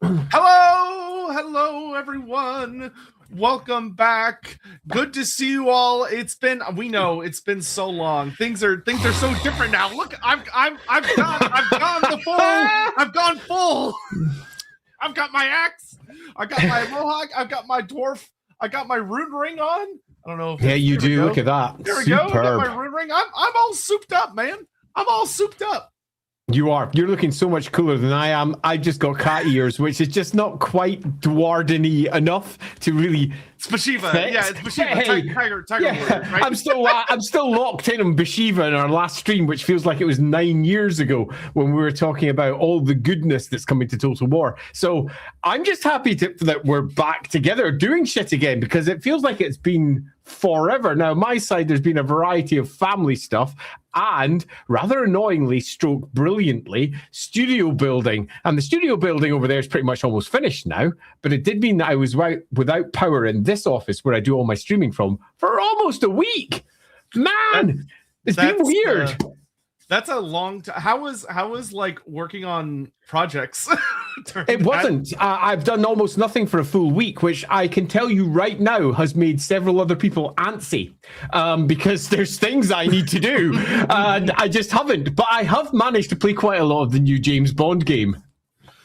Hello, everyone. Welcome back. Good to see you all. We know it's been so long. Things are so different now. Look, I've gone full. I've got my axe. I got my mohawk. I've got my dwarf. I got my rune ring on. I don't know if you do. Look at that. There we go. I got my rune ring. I'm all souped up, man. I'm all souped up. You are. You're looking so much cooler than I am. I've just got cat ears, which is just not quite Duardin-y enough to really. It's Bashiva. Yeah, it's Bashiva. Hey. Tiger yeah. warrior, right? I'm still locked in on Bashiva in our last stream, which feels like it was 9 years ago when we were talking about all the goodness that's coming to Total War. So I'm just happy that we're back together doing shit again, because it feels like it's been forever. Now, my side, there's been a variety of family stuff and, rather annoyingly, stroke brilliantly, studio building. And the studio building over there is pretty much almost finished now, but it did mean that I was without power in this office where I do all my streaming from for almost a week. Man, it's been weird. That's a long time. How was like working on projects? It wasn't. I've done almost nothing for a full week, which I can tell you right now has made several other people antsy, because there's things I need to do, and I just haven't. But I have managed to play quite a lot of the new James Bond game.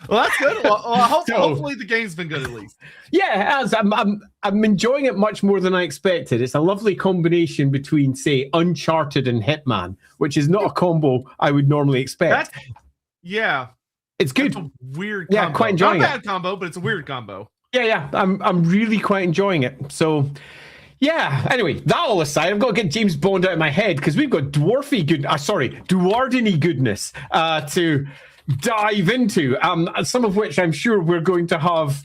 Well, that's good. Hopefully the game's been good at least. Yeah, it has. I'm enjoying it much more than I expected. It's a lovely combination between, say, Uncharted and Hitman, which is not a combo I would normally expect. It's good. That's a weird combo. Yeah, quite enjoying it. Not a bad combo, but it's a weird combo. Yeah. I'm really quite enjoying it. So, yeah. Anyway, that all aside, I've got to get James Bond out of my head because we've got Duardin-y goodness to dive into. Some of which I'm sure we're going to have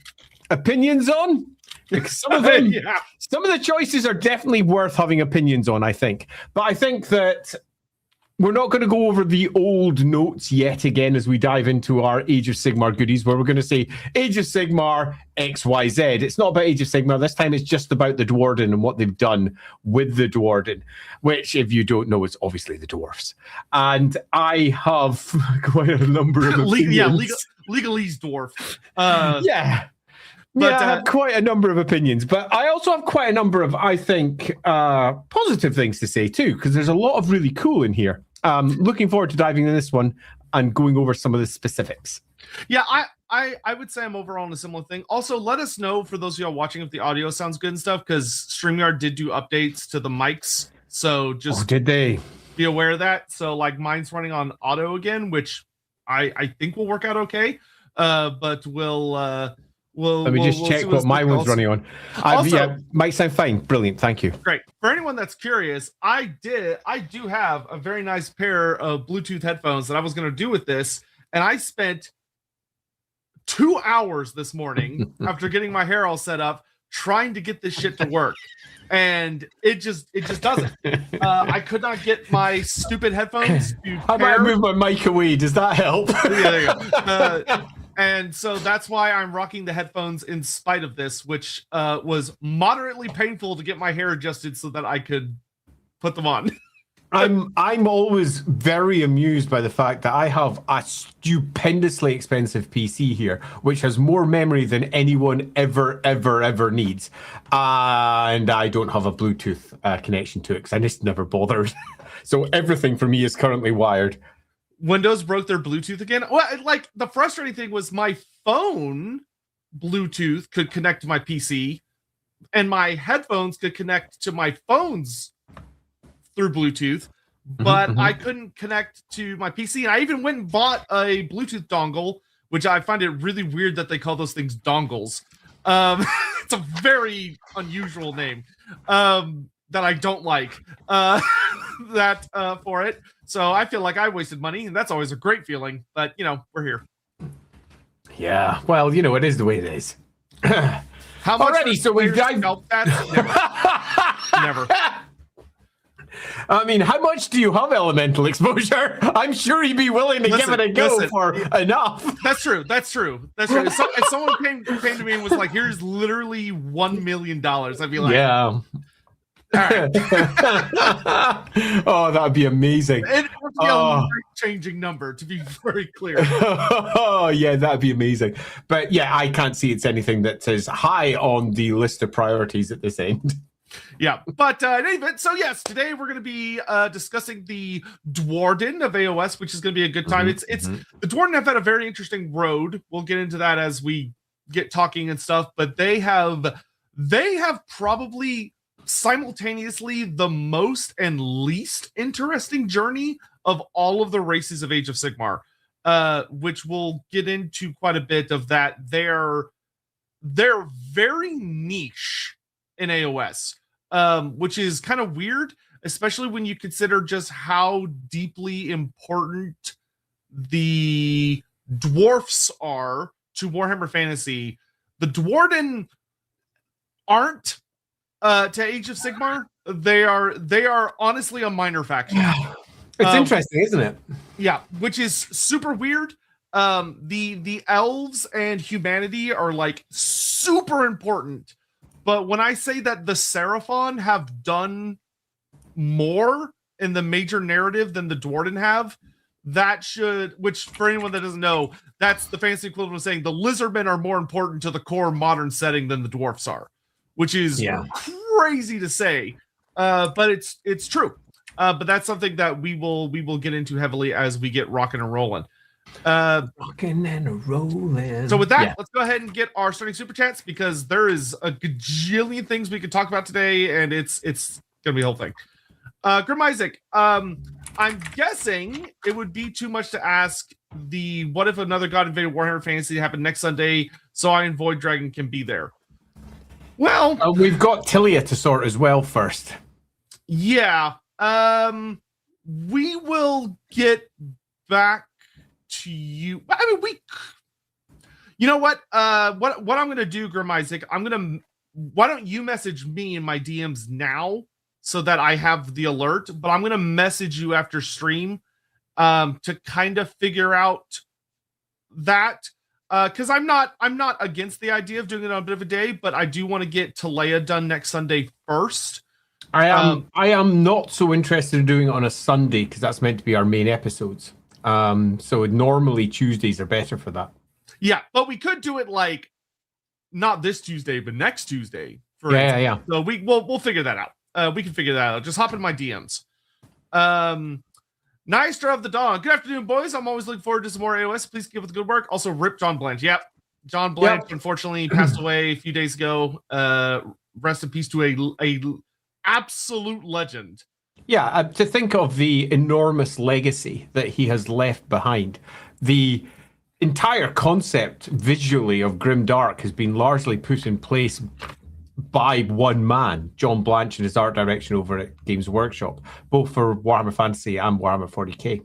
opinions on. Because some of them, some of the choices are definitely worth having opinions on, I think. But I think that we're not going to go over the old notes yet again as we dive into our Age of Sigmar goodies, where we're going to say Age of Sigmar XYZ. It's not about Age of Sigmar. This time it's just about the Duardin and what they've done with the Duardin, which, if you don't know, is obviously the dwarfs. And I have quite a number of opinions. Legalese dwarf. But I have quite a number of opinions, but I also have quite a number of, I think, positive things to say too, because there's a lot of really cool in here. Looking forward to diving into this one and going over some of the specifics. Yeah, I would say I'm overall on a similar thing. Also, let us know, for those of y'all watching, if the audio sounds good and stuff, because StreamYard did do updates to the mics. So just did they? Be aware of that. So like mine's running on auto again, which I think will work out okay. But let me just check what my one's running on. Might sound fine. Brilliant. Thank you. Great. For anyone that's curious, I do have a very nice pair of Bluetooth headphones that I was going to do with this, and I spent 2 hours this morning after getting my hair all set up trying to get this shit to work, and it just doesn't. I could not get my stupid headphones to I might move my mic away. Does that help? Yeah, there you go. And so that's why I'm rocking the headphones in spite of this, which was moderately painful to get my hair adjusted so that I could put them on. I'm always very amused by the fact that I have a stupendously expensive PC here, which has more memory than anyone ever needs. And I don't have a Bluetooth connection to it because I just never bothered. So everything for me is currently wired. Windows broke their Bluetooth again. Well, like, the frustrating thing was my phone Bluetooth could connect to my PC, and my headphones could connect to my phones through Bluetooth, but I couldn't connect to my PC. And I even went and bought a Bluetooth dongle, which I find it really weird that they call those things dongles. It's a very unusual name that I don't like for it. So I feel like I wasted money, and that's always a great feeling. But, we're here. Yeah, well, it is the way it is. How much? Already, so we've dived. Never. I mean, how much do you have elemental exposure? I'm sure you'd be willing to give it a go for enough. That's true. If someone came to me and was like, "Here's literally $1 million," I'd be like, "Yeah." Oh, that'd be amazing. It would be a life-changing number, to be very clear. Oh, yeah, that'd be amazing. But yeah, I can't see it's anything that is high on the list of priorities at this end. Yeah, but in any event, so yes, today we're going to be discussing the Duardin of AoS, which is going to be a good time. The Duardin have had a very interesting road. We'll get into that as we get talking and stuff, but they have probably simultaneously the most and least interesting journey of all of the races of Age of Sigmar, which we'll get into quite a bit of that. They're very niche in AoS, which is kind of weird, especially when you consider just how deeply important the dwarfs are to Warhammer Fantasy. The Duardin aren't to Age of Sigmar. They are honestly a minor faction. Yeah. It's interesting, isn't it? Yeah, which is super weird. The elves and humanity are like super important. But when I say that the Seraphon have done more in the major narrative than the Duardin have, which for anyone that doesn't know, that's the fantasy equivalent of saying the Lizardmen are more important to the core modern setting than the dwarfs are, which is crazy to say, but it's true. But that's something that we will get into heavily as we get rocking and rolling. Rocking and rolling. So with that, let's go ahead and get our starting super chats, because there is a gajillion things we can talk about today, and it's gonna be a whole thing. Grim Isaac, I'm guessing it would be too much to ask the what if another god invaded Warhammer Fantasy happened next Sunday, so I and Void Dragon can be there. Well, we've got Tilia to sort as well first. Yeah. We will get back to you. I mean, you know what? What I'm gonna do, Grim Isaac, why don't you message me in my DMs now so that I have the alert, but I'm gonna message you after stream to kind of figure out that. Because I'm not against the idea of doing it on a bit of a day, but I do want to get Talea done next Sunday first. I am not so interested in doing it on a Sunday, because that's meant to be our main episodes. So normally Tuesdays are better for that. Yeah, but we could do it like not this Tuesday, but next Tuesday. Yeah. So we'll figure that out. We can figure that out. Just hop in my DMs. Nystra of the Dawn. Good afternoon, boys. I'm always looking forward to some more AoS. Please keep up the good work. Also, rip John Blanche. Yep. John Blanche unfortunately passed away a few days ago. Rest in peace to a absolute legend. Yeah, to think of the enormous legacy that he has left behind. The entire concept visually of Grimdark has been largely put in place by one man, John Blanche, and his art direction over at Games Workshop, both for Warhammer Fantasy and Warhammer 40k.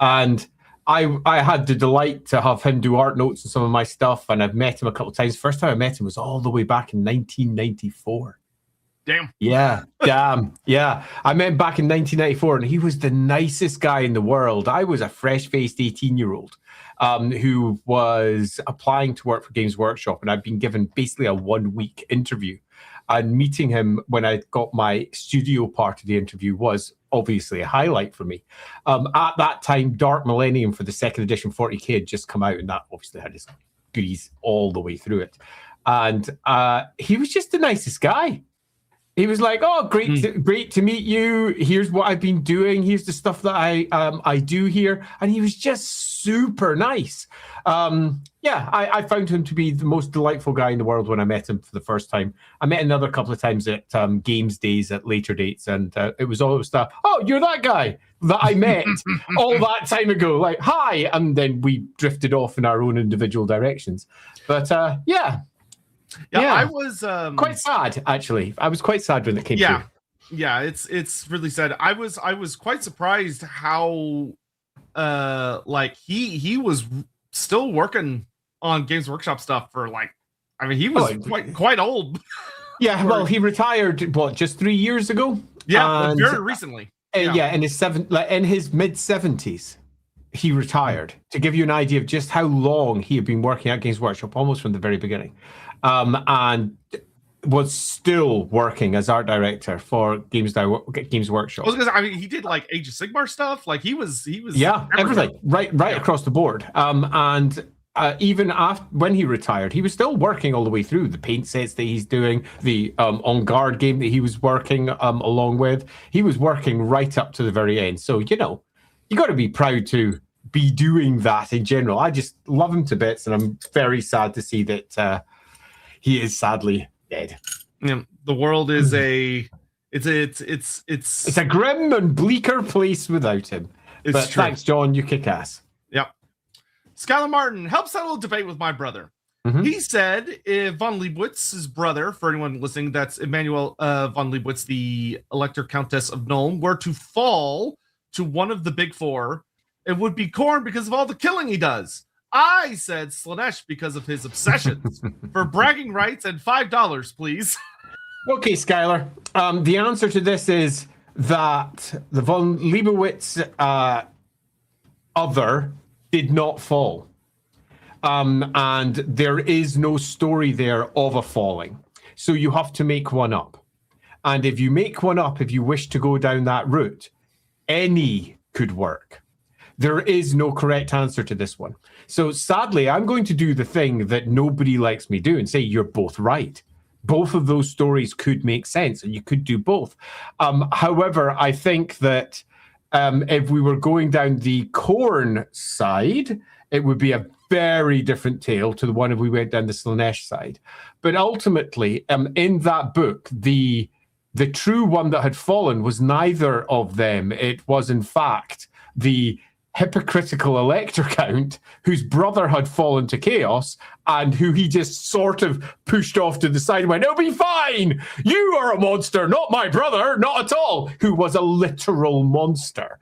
And I had the delight to have him do art notes and some of my stuff, and I've met him a couple of times. First time I met him was all the way back in 1994. Damn. Yeah, damn. Yeah. I met him back in 1994, and he was the nicest guy in the world. I was a fresh-faced 18-year-old who was applying to work for Games Workshop, and I'd been given basically a one-week interview. And meeting him when I got my studio part of the interview was obviously a highlight for me. At that time, Dark Millennium for the second edition 40k had just come out, and that obviously had his goodies all the way through it. And he was just the nicest guy. He was like, "Oh, great to meet you. Here's what I've been doing. Here's the stuff that I do here." And he was just super nice. I found him to be the most delightful guy in the world when I met him for the first time. I met another couple of times at games days at later dates, and it was always that, "Oh, you're that guy that I met all that time ago." Like, hi, and then we drifted off in our own individual directions. But Yeah, I was quite sad, actually. I was quite sad when it came through. Yeah, it's really sad. I was quite surprised how he was still working on Games Workshop stuff for he was quite old. Yeah, well, he retired just 3 years ago. Yeah, and, very recently. In his mid-70s. He retired, to give you an idea of just how long he had been working at Games Workshop, almost from the very beginning. And was still working as art director for Games Workshop. I mean, he did like Age of Sigmar stuff. Like he was everything right across the board. And even after when he retired, he was still working all the way through the paint sets that he's doing, the On Guard game that he was working along with. He was working right up to the very end. So you got to be proud to be doing that in general. I just love him to bits, and I'm very sad to see that he is sadly dead. Yeah, the world is it's a grim and bleaker place without him. But true. Thanks, John. You kick ass. Yep. Skylar Martin, help settle a debate with my brother. He said if von Leibowitz's brother, for anyone listening, that's Emmanuel von Leibowitz, the Elector Countess of Nuln, were to fall to one of the big four, it would be Khorne because of all the killing he does. I said Slaanesh because of his obsessions. For bragging rights and $5, please. Okay, Skylar. The answer to this is that the von Leibowitz other did not fall. And there is no story there of a falling. So you have to make one up. And if you make one up, if you wish to go down that route, any could work. There is no correct answer to this one. So sadly, I'm going to do the thing that nobody likes me do and say you're both right. Both of those stories could make sense and you could do both. However, I think that if we were going down the Khorne side, it would be a very different tale to the one if we went down the Slaanesh side. But ultimately, in that book, the true one that had fallen was neither of them. It was, in fact, the hypocritical Elector Count whose brother had fallen to chaos and who he just sort of pushed off to the side and went, it'll be fine. You are a monster, not my brother, not at all, who was a literal monster.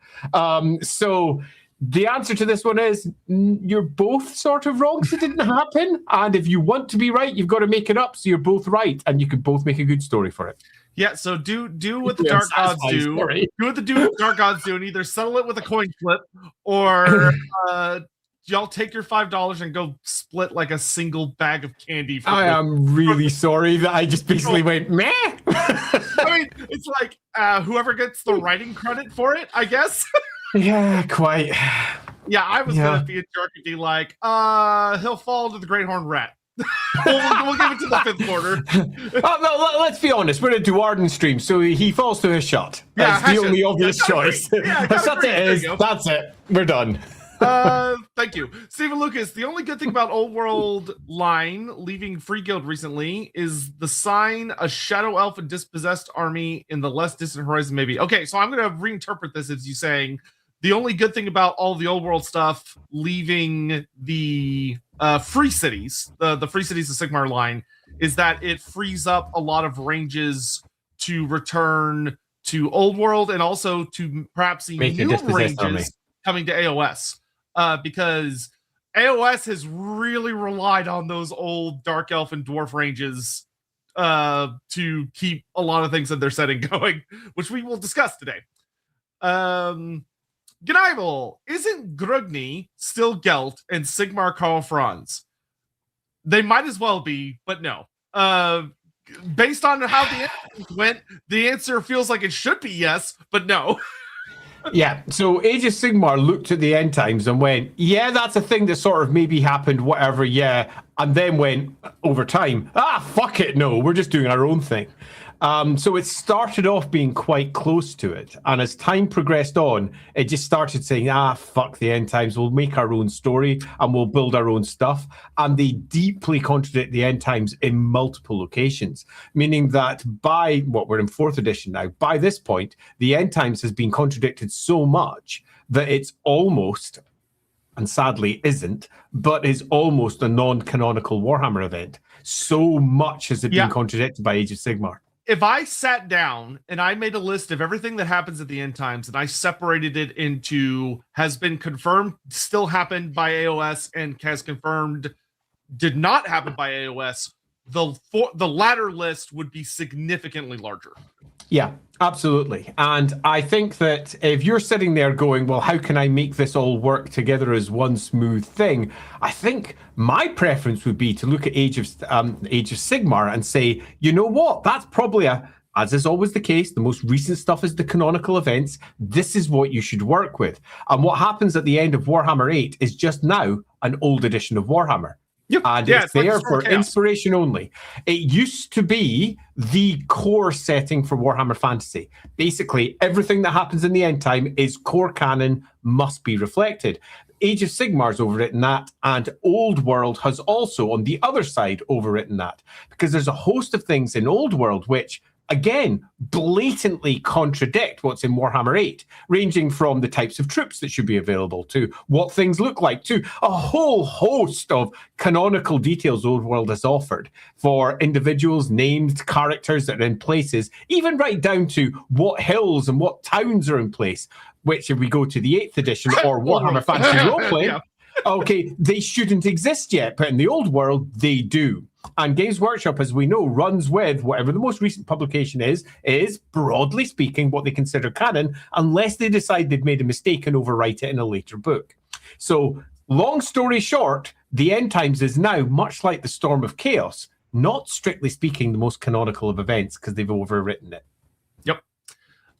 So the answer to this one is you're both sort of wrong because it didn't happen. And if you want to be right, you've got to make it up. So you're both right and you can both make a good story for it. Yeah, so do what the Dark Gods do. Do what the Dark Gods do, and either settle it with a coin flip, or y'all take your $5 and go split like a single bag of candy. I am really sorry that I just basically went meh. I mean, it's like whoever gets the writing credit for it, I guess. Yeah, quite. Yeah, I was gonna be a jerk and be like, he'll fall to the Great Horned Rat. we'll give it to the fifth quarter. No, let's be honest. We're a Duardin stream, so he falls to his shot. That's the only obvious choice. That's it. We're done. Thank you. Stephen Lucas, the only good thing about Old World line leaving Free Guild recently is the sign a Shadow Elf and Dispossessed army in the less distant horizon, maybe. Okay, so I'm going to reinterpret this as you saying the only good thing about all the Old World stuff leaving the free cities, the free cities of Sigmar line, is that it frees up a lot of ranges to return to Old World and also to perhaps the new ranges coming to AoS. Because AoS has really relied on those old Dark Elf and Dwarf ranges to keep a lot of things in their setting going, which we will discuss today. Gnivel, isn't Grugni still Gelt and Sigmar Karl Franz? They might as well be, but no. Based on how the answer went, the answer feels like it should be yes, but no. Yeah, so Age of Sigmar looked at the end times and went, yeah, that's a thing that sort of maybe happened, whatever, yeah, and then went over time, fuck it, no, we're just doing our own thing. So it started off being quite close to it, and as time progressed on, it just started saying, fuck the end times, we'll make our own story and we'll build our own stuff. And they deeply contradict the end times in multiple locations, meaning that by we're in 4th edition now, by this point, the end times has been contradicted so much that it's almost, and sadly isn't, but is almost a non-canonical Warhammer event. So much has it been contradicted by Age of Sigmar. If I sat down and I made a list of everything that happens at the end times and I separated it into has been confirmed, still happened by AoS, and has confirmed did not happen by AoS, the latter list would be significantly larger. Yeah, absolutely. And I think that if you're sitting there going, well, how can I make this all work together as one smooth thing? I think my preference would be to look at Age of Sigmar and say, you know what? That's probably as is always the case, the most recent stuff is the canonical events. This is what you should work with. And what happens at the end of Warhammer 8 is just now an old edition of Warhammer. Yep. And it's there for inspiration only. It used to be the core setting for Warhammer Fantasy. Basically, everything that happens in the end time is core canon, must be reflected. Age of Sigmar's overwritten that, and Old World has also, on the other side, overwritten that. Because there's a host of things in Old World which, again, blatantly contradict what's in Warhammer 8, ranging from the types of troops that should be available to what things look like, to a whole host of canonical details Old World has offered for individuals, named characters that are in places, even right down to what hills and what towns are in place, which if we go to the 8th edition or Warhammer Fantasy Roleplay, okay, they shouldn't exist yet, but in the Old World, they do. And Games Workshop, as we know, runs with whatever the most recent publication is broadly speaking what they consider canon, unless they decide they've made a mistake and overwrite it in a later book. So, long story short, the End Times is now much like the Storm of Chaos, not strictly speaking the most canonical of events because they've overwritten it. Yep.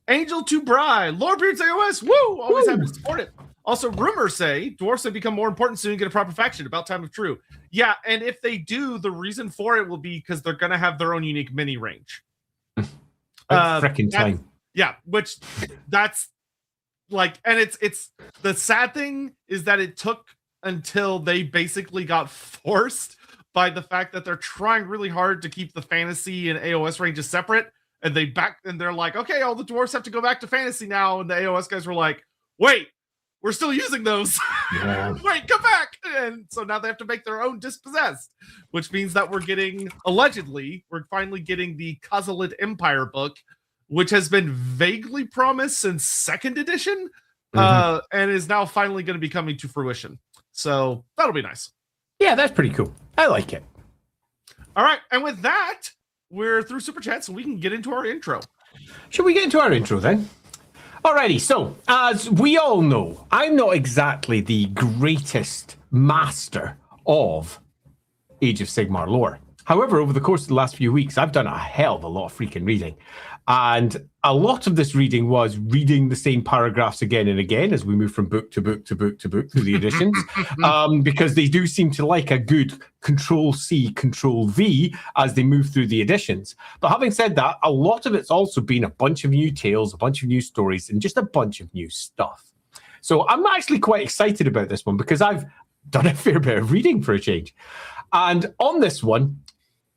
Angel to Bry, Lorebeards AoS, woo! Always happy to support it. Also, rumors say dwarfs have become more important soon and get a proper faction. About time of true. Yeah, and if they do, the reason for it will be because they're going to have their own unique mini range. Freaking time. Yeah, which that's like, and it's the sad thing is that it took until they basically got forced by the fact that they're trying really hard to keep the fantasy and AoS ranges separate, and they're like, okay, all the dwarfs have to go back to fantasy now, and the AoS guys were like, wait. We're still using those. Yeah. Wait, come back. And so now they have to make their own Dispossessed, which means that we're finally getting the Khazalid Empire book, which has been vaguely promised since 2nd edition, and is now finally going to be coming to fruition. So that'll be nice. Yeah, that's pretty cool. I like it. All right. And with that, we're through Super Chats, so we can get into our intro. Should we get into our intro then? Alrighty, so as we all know, I'm not exactly the greatest master of Age of Sigmar lore. However, over the course of the last few weeks, I've done a hell of a lot of freaking reading. And a lot of this reading was reading the same paragraphs again and again as we move from book to book to book to book through the editions, because they do seem to like a good Control-C, Control-V as they move through the editions. But having said that, a lot of it's also been a bunch of new tales, a bunch of new stories, and just a bunch of new stuff. So I'm actually quite excited about this one because I've done a fair bit of reading for a change. And on this one,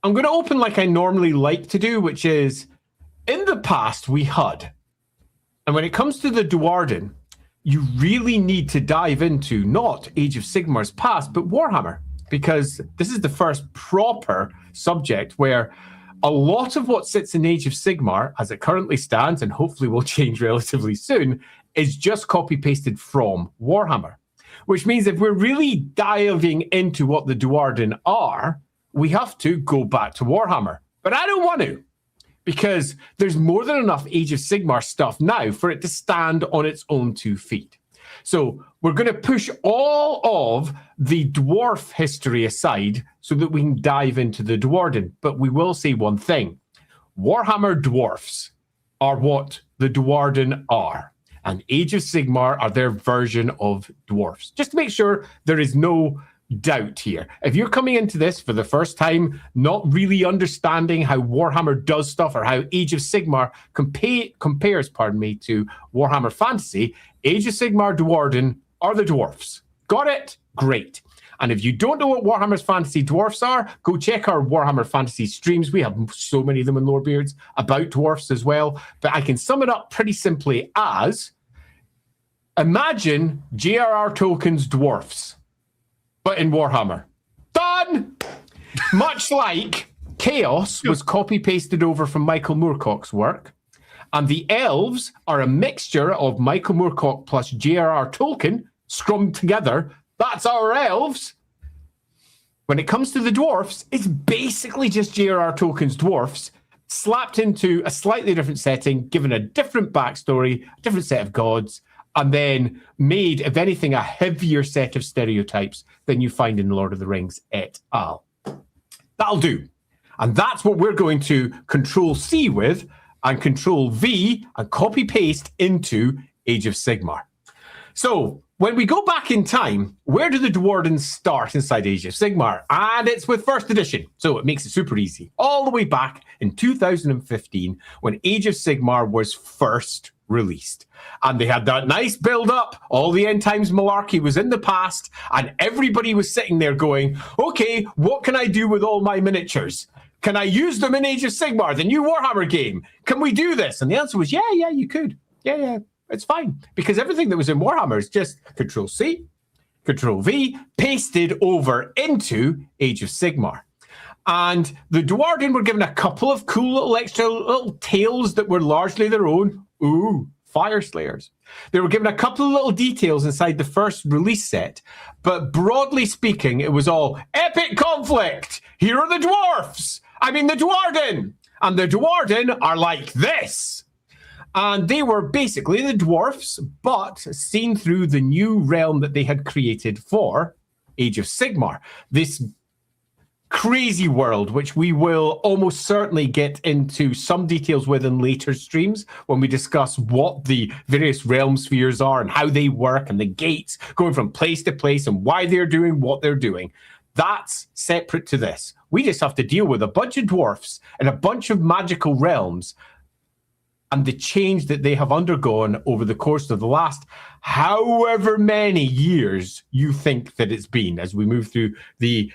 I'm going to open like I normally like to do, which is, in the past, we had, and when it comes to the Duardin, you really need to dive into not Age of Sigmar's past, but Warhammer, because this is the first proper subject where a lot of what sits in Age of Sigmar, as it currently stands, and hopefully will change relatively soon, is just copy-pasted from Warhammer. Which means if we're really diving into what the Duardin are, we have to go back to Warhammer. But I don't want to, because there's more than enough Age of Sigmar stuff now for it to stand on its own 2 feet. So we're going to push all of the dwarf history aside so that we can dive into the Duardin. But we will say one thing. Warhammer dwarfs are what the Duardin are. And Age of Sigmar are their version of dwarfs. Just to make sure there is no doubt here. If you're coming into this for the first time, not really understanding how Warhammer does stuff or how Age of Sigmar compares, to Warhammer Fantasy, Age of Sigmar Duardin are the dwarfs. Got it? Great. And if you don't know what Warhammer's Fantasy dwarfs are, go check our Warhammer Fantasy streams. We have so many of them in Lorebeards about dwarfs as well. But I can sum it up pretty simply as, imagine J.R.R. Tolkien's dwarfs, but in Warhammer. Done! Much like Chaos was copy-pasted over from Michael Moorcock's work, and the elves are a mixture of Michael Moorcock plus J.R.R. Tolkien, scrummed together. That's our elves. When it comes to the dwarfs, it's basically just J.R.R. Tolkien's dwarfs slapped into a slightly different setting, given a different backstory, a different set of gods, and then made, if anything, a heavier set of stereotypes than you find in Lord of the Rings et al. That'll do. And that's what we're going to Control-C with, and Control-V, and copy-paste into Age of Sigmar. So, when we go back in time, where do the Duardins start inside Age of Sigmar? And it's with first edition, so it makes it super easy. All the way back in 2015, when Age of Sigmar was first released. And they had that nice build-up, all the end times malarkey was in the past, and everybody was sitting there going, okay, what can I do with all my miniatures? Can I use them in Age of Sigmar, the new Warhammer game? Can we do this? And the answer was, yeah, you could. Yeah. It's fine, because everything that was in Warhammer is just Control-C, Control-V, pasted over into Age of Sigmar. And the Duardin were given a couple of cool little extra little tales that were largely their own. Ooh, Fire Slayers. They were given a couple of little details inside the first release set, but broadly speaking, it was all epic conflict. Here are the dwarfs. The Duardin. And the Duardin are like this. And they were basically the dwarfs, but seen through the new realm that they had created for Age of Sigmar. This crazy world, which we will almost certainly get into some details with in later streams when we discuss what the various realm spheres are and how they work and the gates going from place to place and why they're doing what they're doing. That's separate to this. We just have to deal with a bunch of dwarfs and a bunch of magical realms and the change that they have undergone over the course of the last however many years you think that it's been, as we move through the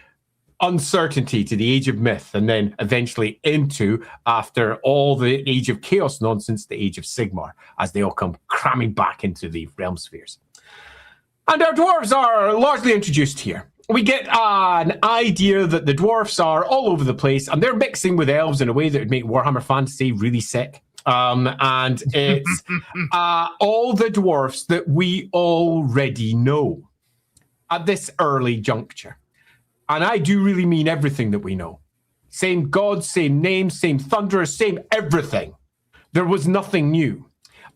uncertainty to the Age of Myth, and then eventually into, after all the Age of Chaos nonsense, the Age of Sigmar, as they all come cramming back into the realm spheres. And our dwarves are largely introduced here. We get an idea that the dwarfs are all over the place, and they're mixing with elves in a way that would make Warhammer Fantasy really sick. And it's all the dwarfs that we already know at this early juncture. And I do really mean everything that we know. Same gods, same names, same thunderers, same everything. There was nothing new.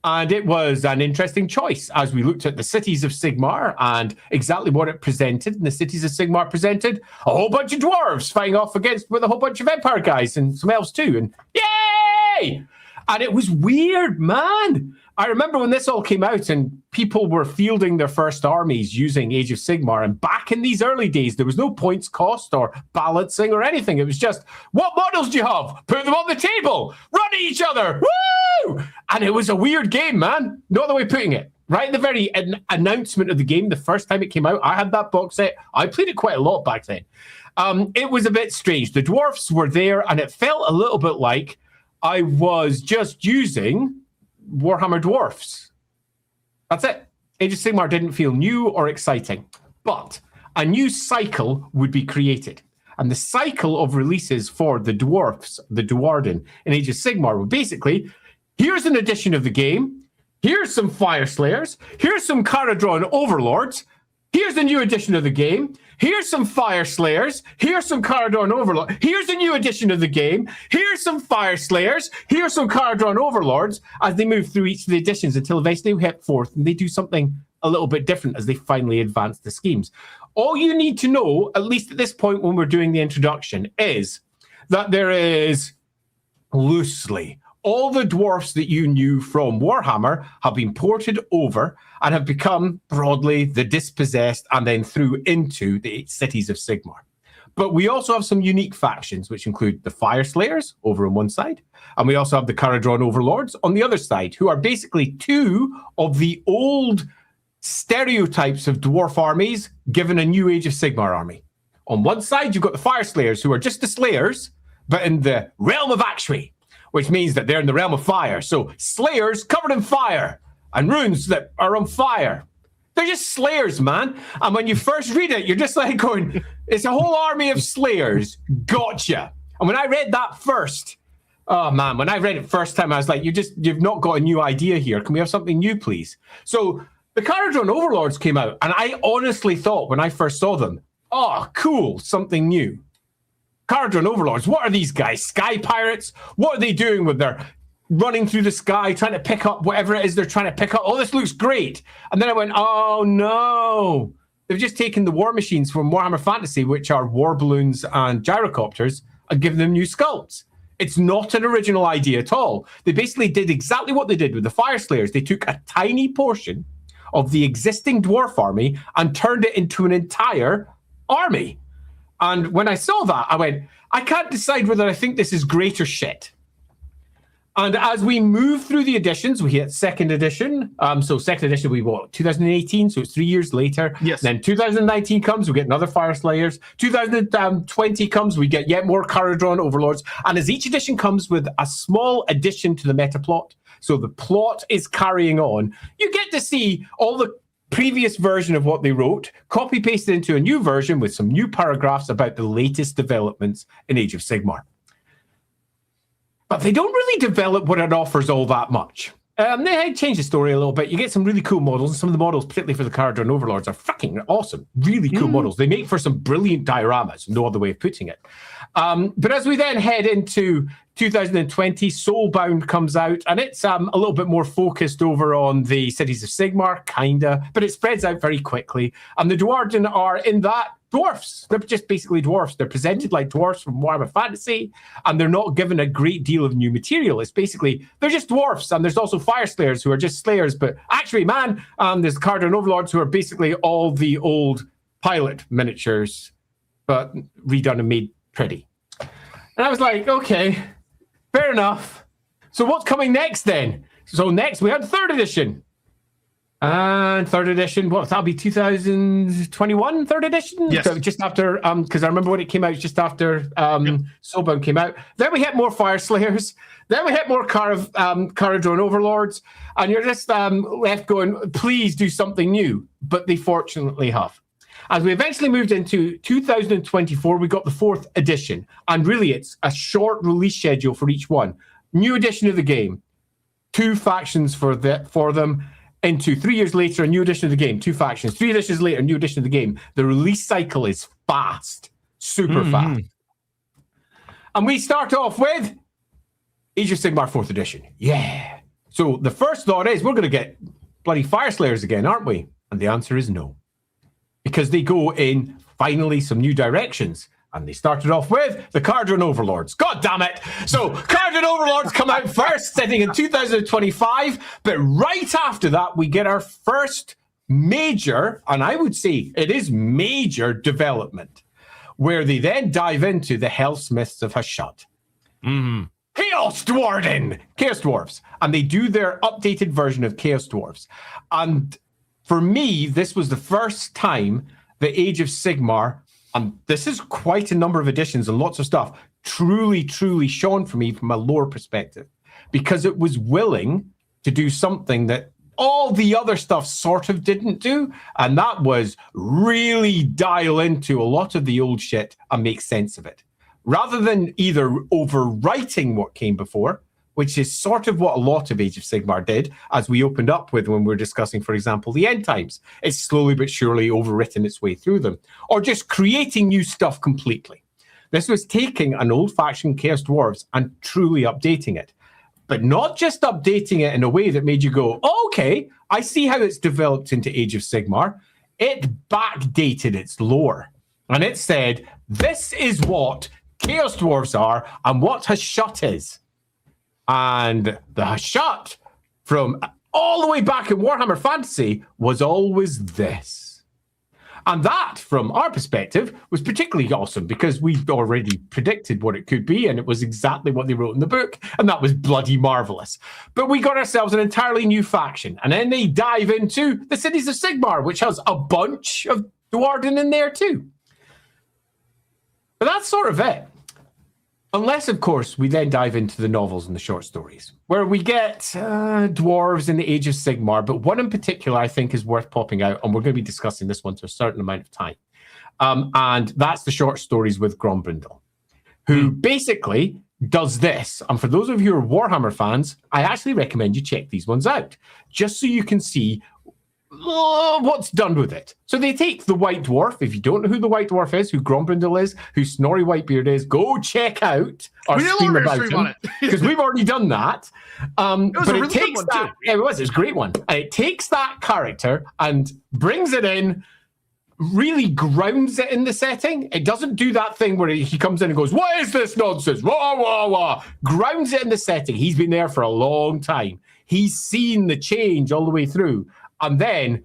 And it was an interesting choice as we looked at the cities of Sigmar and exactly what it presented. And the cities of Sigmar presented a whole bunch of dwarves fighting off against with a whole bunch of Empire guys and some elves too. And yay! And it was weird, man. I remember when this all came out and people were fielding their first armies using Age of Sigmar. And back in these early days, there was no points cost or balancing or anything. It was just, what models do you have? Put them on the table. Run at each other. Woo! And it was a weird game, man. No other way of putting it. Right in the very announcement of the game, the first time it came out, I had that box set. I played it quite a lot back then. It was a bit strange. The dwarfs were there, and it felt a little bit like I was just using Warhammer Dwarfs. That's it. Age of Sigmar didn't feel new or exciting, but a new cycle would be created. And the cycle of releases for the dwarfs, the Duardin, in Age of Sigmar were basically, here's an edition of the game, here's some Fire Slayers, here's some Caradron Overlords, here's a new edition of the game, here's some Fire Slayers, here's some Caradron Overlords, here's a new edition of the game, here's some Fire Slayers, here's some Caradron Overlords, as they move through each of the editions until eventually we hit forth and they do something a little bit different as they finally advance the schemes. All you need to know, at least at this point when we're doing the introduction, is that there is loosely all the dwarfs that you knew from Warhammer have been ported over and have become broadly the dispossessed and then through into the cities of Sigmar. But we also have some unique factions, which include the Fire Slayers over on one side, and we also have the Caradron Overlords on the other side, who are basically two of the old stereotypes of dwarf armies given a new Age of Sigmar army. On one side, you've got the Fire Slayers, who are just the Slayers, but in the realm of Actuary, which means that they're in the realm of fire. So Slayers covered in fire and runes that are on fire. They're just Slayers, man. And when you first read it, you're just like going, it's a whole army of Slayers. Gotcha. And when I read that first, oh man, when I read it first time, I was like, you've not got a new idea here. Can we have something new, please? So the Caradron Overlords came out, and I honestly thought when I first saw them, oh, cool, something new. Cardron Overlords, what are these guys? Sky pirates? What are they doing with their running through the sky, trying to pick up whatever it is they're trying to pick up? Oh, this looks great. And then I went, oh, no. They've just taken the war machines from Warhammer Fantasy, which are war balloons and gyrocopters, and given them new sculpts. It's not an original idea at all. They basically did exactly what they did with the Fire Slayers. They took a tiny portion of the existing dwarf army and turned it into an entire army. And when I saw that, I went, I can't decide whether I think this is great or shit. And as we move through the editions, we hit second edition. So second edition, we what, 2018, so it's 3 years later. Yes. Then 2019 comes, we get another Fire Slayers. 2020 comes, we get yet more Caradron Overlords. And as each edition comes with a small addition to the meta plot, so the plot is carrying on, you get to see all the previous version of what they wrote, copy pasted into a new version with some new paragraphs about the latest developments in Age of Sigmar. But they don't really develop what it offers all that much. They change the story a little bit. You get some really cool models, and some of the models, particularly for the Caradron Overlords, are fucking awesome. Really cool models. They make for some brilliant dioramas, no other way of putting it. But as we then head into 2020, Soulbound comes out, and it's a little bit more focused over on the cities of Sigmar, kinda, but it spreads out very quickly. And the Duardin are in that dwarfs. They're just basically dwarfs. They're presented like dwarfs from Warhammer Fantasy, and they're not given a great deal of new material. It's basically, they're just dwarfs, and there's also Fire Slayers who are just Slayers, but actually, man, there's the Caradron Overlords who are basically all the old pilot miniatures, but redone and made pretty. And I was like, okay, fair enough. So what's coming next then? So next we had third edition. And third edition, what, that'll be 2021, third edition? Yes. So just after, because I remember when it came out, just after Soulbound came out. Then we hit more Fire Slayers. Then we hit more Caradron Overlords. And you're just left going, please do something new. But they fortunately have. As we eventually moved into 2024, we got the fourth edition. And really, it's a short release schedule for each one. New edition of the game. 2 factions for them. Into 3 years later, a new edition of the game, 2 factions. 3 editions later, a new edition of the game. The release cycle is fast, super fast. And we start off with Age of Sigmar 4th edition. Yeah. So the first thought is, we're going to get bloody Fire Slayers again, aren't we? And the answer is no. Because they go in, finally, some new directions. And they started off with the Caradron Overlords. God damn it. So Caradron Overlords come out first, setting in 2025. But right after that, we get our first major, and I would say it is major development, where they then dive into the Hellsmiths of Hashut. Chaos Duardin! Chaos Dwarfs. And they do their updated version of Chaos Dwarfs. And for me, this was the first time the Age of Sigmar, and this is quite a number of editions and lots of stuff, truly shone for me from a lore perspective, because it was willing to do something that all the other stuff sort of didn't do, and that was really dial into a lot of the old shit and make sense of it. Rather than either overwriting what came before, which is sort of what a lot of Age of Sigmar did, as we opened up with when we were discussing, for example, the End Times. It's slowly but surely overwritten its way through them. Or just creating new stuff completely. This was taking an old-fashioned Chaos Dwarves and truly updating it. But not just updating it in a way that made you go, oh, okay, I see how it's developed into Age of Sigmar. It backdated its lore. And it said, this is what Chaos Dwarves are and what Hashut is. And the Hashut, from all the way back in Warhammer Fantasy, was always this. And that, from our perspective, was particularly awesome because we'd already predicted what it could be, and it was exactly what they wrote in the book, and that was bloody marvelous. But we got ourselves an entirely new faction, and then they dive into the Cities of Sigmar, which has a bunch of Duardin in there too. But that's sort of it. Unless, of course, we then dive into the novels and the short stories, where we get dwarves in the Age of Sigmar, but one in particular I think is worth popping out, and we're going to be discussing this one to a certain amount of time. And that's the short stories with Grombrindal, who basically does this. And for those of you who are Warhammer fans, I actually recommend you check these ones out, just so you can see what's done with it. So they take the White Dwarf. If you don't know who the White Dwarf is, who Grombrindle is, who Snorri Whitebeard is, go check out our stream about him, because we've already done that. But it takes that. Yeah, it was a great one. And it takes that character and brings it in, really grounds it in the setting. It doesn't do that thing where he comes in and goes, "What is this nonsense?" Wah, wah, wah. Grounds it in the setting. He's been there for a long time. He's seen the change all the way through. And then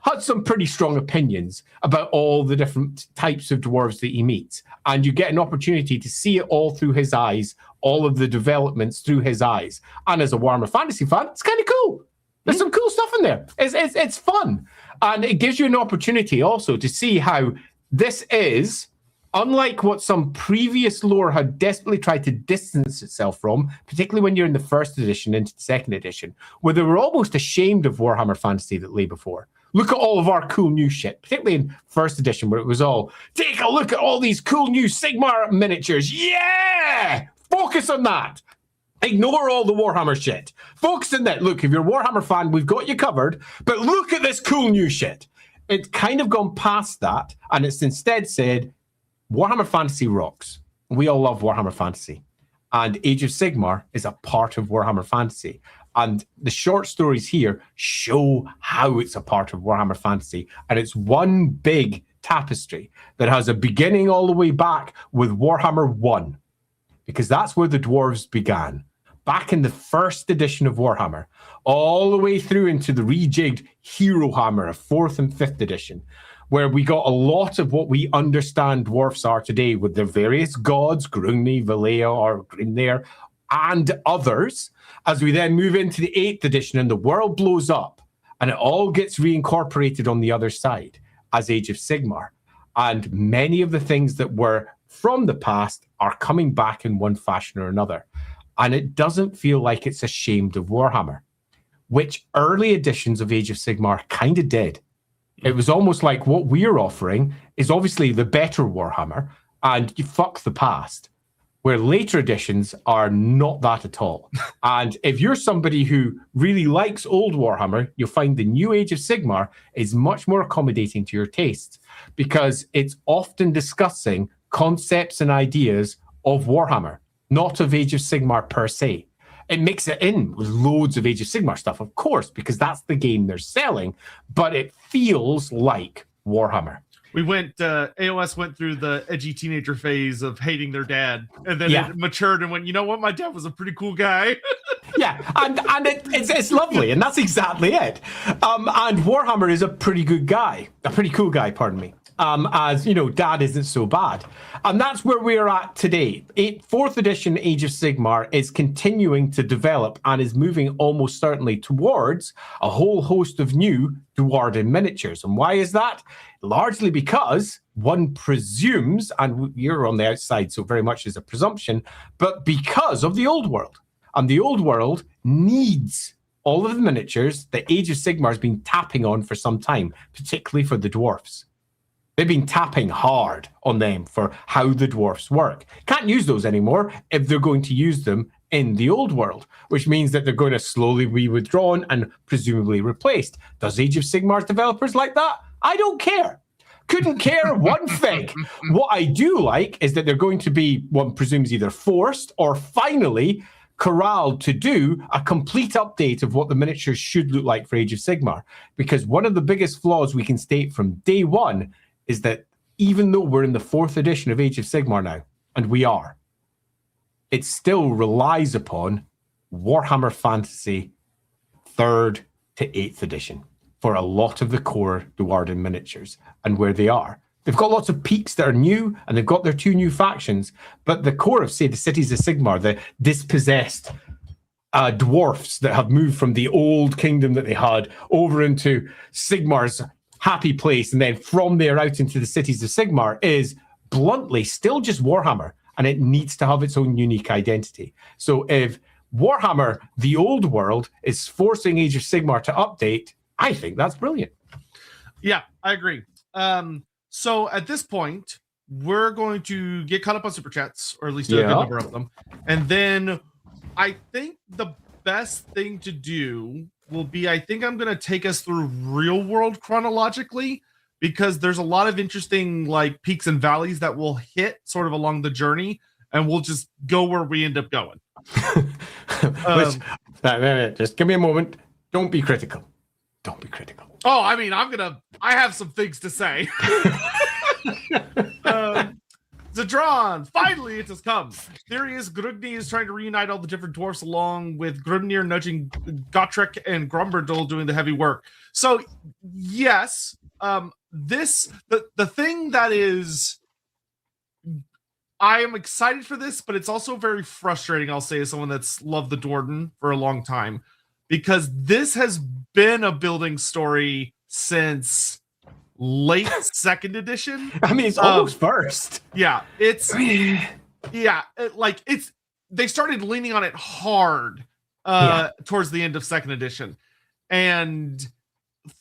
had some pretty strong opinions about all the different types of dwarves that he meets. And you get an opportunity to see it all through his eyes, all of the developments through his eyes. And as a Warhammer Fantasy fan, it's kind of cool. There's some cool stuff in there. It's fun. And it gives you an opportunity also to see how this is, unlike what some previous lore had desperately tried to distance itself from, particularly when you're in the first edition into the second edition, where they were almost ashamed of Warhammer Fantasy that lay before. Look at all of our cool new shit, particularly in first edition, where it was all, take a look at all these cool new Sigmar miniatures. Yeah! Focus on that. Ignore all the Warhammer shit. Focus on that. Look, if you're a Warhammer fan, we've got you covered, but look at this cool new shit. It's kind of gone past that, and it's instead said, Warhammer Fantasy rocks. We all love Warhammer Fantasy. And Age of Sigmar is a part of Warhammer Fantasy. And the short stories here show how it's a part of Warhammer Fantasy. And it's one big tapestry that has a beginning all the way back with Warhammer 1. Because that's where the dwarves began. Back in the first edition of Warhammer. All the way through into the rejigged Hero Hammer of 4th and 5th edition, where we got a lot of what we understand dwarfs are today with their various gods, Grungni, Valea, or Grimnir, and others, as we then move into the 8th edition and the world blows up and it all gets reincorporated on the other side as Age of Sigmar. And many of the things that were from the past are coming back in one fashion or another. And it doesn't feel like it's ashamed of Warhammer, which early editions of Age of Sigmar kind of did. It was almost like what we're offering is obviously the better Warhammer, and you fuck the past, where later editions are not that at all. And if you're somebody who really likes old Warhammer, you'll find the new Age of Sigmar is much more accommodating to your tastes, because it's often discussing concepts and ideas of Warhammer, not of Age of Sigmar per se. It makes it in with loads of Age of Sigmar stuff, of course, because that's the game they're selling, but it feels like Warhammer. We went, AoS went through the edgy teenager phase of hating their dad, and then it matured and went, you know what, my dad was a pretty cool guy. Yeah, and it's lovely, and that's exactly it. And Warhammer is a pretty good guy, a pretty cool guy, pardon me. As you know, Dad isn't so bad. And that's where we're at today. 4th edition Age of Sigmar is continuing to develop and is moving almost certainly towards a whole host of new Duardin miniatures. And why is that? Largely because one presumes, and you're on the outside, so very much is a presumption, but because of the old world. And the old world needs all of the miniatures that Age of Sigmar has been tapping on for some time, particularly for the dwarfs. They've been tapping hard on them for how the dwarfs work. Can't use those anymore if they're going to use them in the old world, which means that they're going to slowly be withdrawn and presumably replaced. Does Age of Sigmar's developers like that? I don't care. Couldn't care one fig. What I do like is that they're going to be, one presumes, either forced or finally corralled to do a complete update of what the miniatures should look like for Age of Sigmar. Because one of the biggest flaws we can state from day one is that even though we're in the 4th edition of Age of Sigmar now, and we are, it still relies upon Warhammer Fantasy 3rd to 8th edition for a lot of the core Duardin miniatures and where they are. They've got lots of peaks that are new, and they've got their 2 new factions, but the core of, say, the Cities of Sigmar, the dispossessed dwarfs that have moved from the old kingdom that they had over into Sigmar's happy place, and then from there out into the Cities of Sigmar, is bluntly still just Warhammer, and it needs to have its own unique identity. So if Warhammer, the old world, is forcing Age of Sigmar to update, I think that's brilliant. Yeah, I agree. So at this point, we're going to get caught up on Super Chats, or at least a good number of them. And then I think the best thing to do will be, I think I'm going to take us through real world chronologically, because there's a lot of interesting like peaks and valleys that will hit sort of along the journey, and we'll just go where we end up going. Just give me a moment. Don't be critical. Don't be critical. Oh, I mean, I have some things to say. Zadron, finally it has come. Theory is Grugni is trying to reunite all the different dwarfs, along with Grimnir nudging Gotrek and Grumberdol doing the heavy work. So yes, the thing that is, I am excited for this, but it's also very frustrating, I'll say, as someone that's loved the Duardin for a long time, because this has been a building story since late second edition. I mean, it's almost first. Yeah, they started leaning on it hard towards the end of second edition, and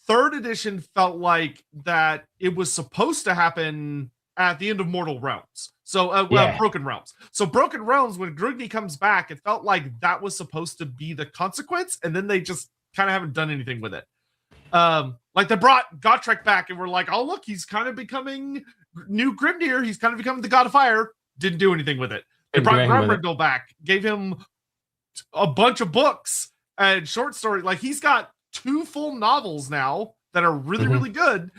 third edition felt like that it was supposed to happen at the end of Mortal Realms. So Broken Realms. So Broken Realms, when Grugni comes back, it felt like that was supposed to be the consequence, and then they just kind of haven't done anything with it. Like they brought Gotrek back and we're like, oh look, he's kind of becoming new Grimnir. He's kind of becoming the God of Fire. Didn't do anything with it. They brought Grumberdol back, gave him a bunch of books and short story. Like he's got 2 full novels now that are really, really good,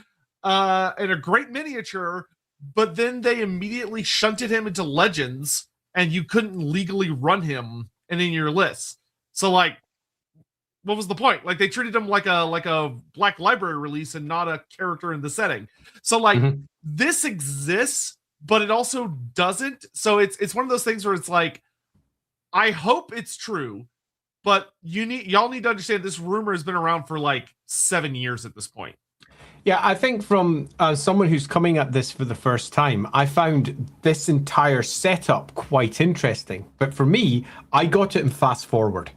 and a great miniature. But then they immediately shunted him into Legends, and you couldn't legally run him in any of your lists. So like, what was the point? Like they treated him like a Black Library release and not a character in the setting. So like this exists, but it also doesn't. So it's one of those things where it's like, I hope it's true, but y'all need to understand this rumor has been around for like 7 years at this point. Yeah, I think from someone who's coming at this for the first time, I found this entire setup quite interesting. But for me, I got it in fast forward.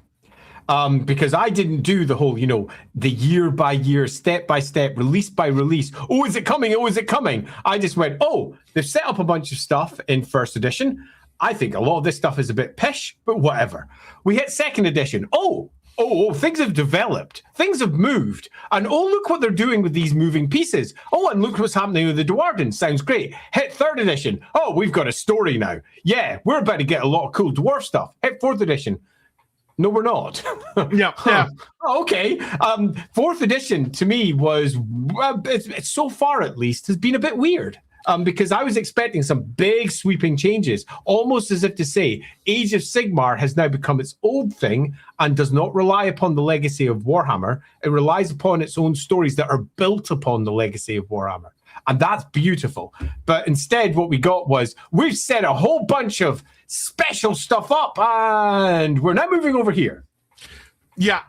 Because I didn't do the whole, the year by year, step by step, release by release. Oh, is it coming? Oh, is it coming? I just went, oh, they've set up a bunch of stuff in first edition. I think a lot of this stuff is a bit pish, but whatever. We hit second edition. Oh, things have developed. Things have moved. And oh, look what they're doing with these moving pieces. Oh, and look what's happening with the Duardin. Sounds great. Hit third edition. Oh, we've got a story now. Yeah, we're about to get a lot of cool dwarf stuff. Hit fourth edition. No, we're not. Yeah. Oh, okay. Fourth edition to me was, it's so far at least, has been a bit weird. Because I was expecting some big sweeping changes, almost as if to say, Age of Sigmar has now become its own thing and does not rely upon the legacy of Warhammer. It relies upon its own stories that are built upon the legacy of Warhammer. And that's beautiful. But instead, what we got was, we've set a whole bunch of special stuff up, and we're now moving over here. Yeah,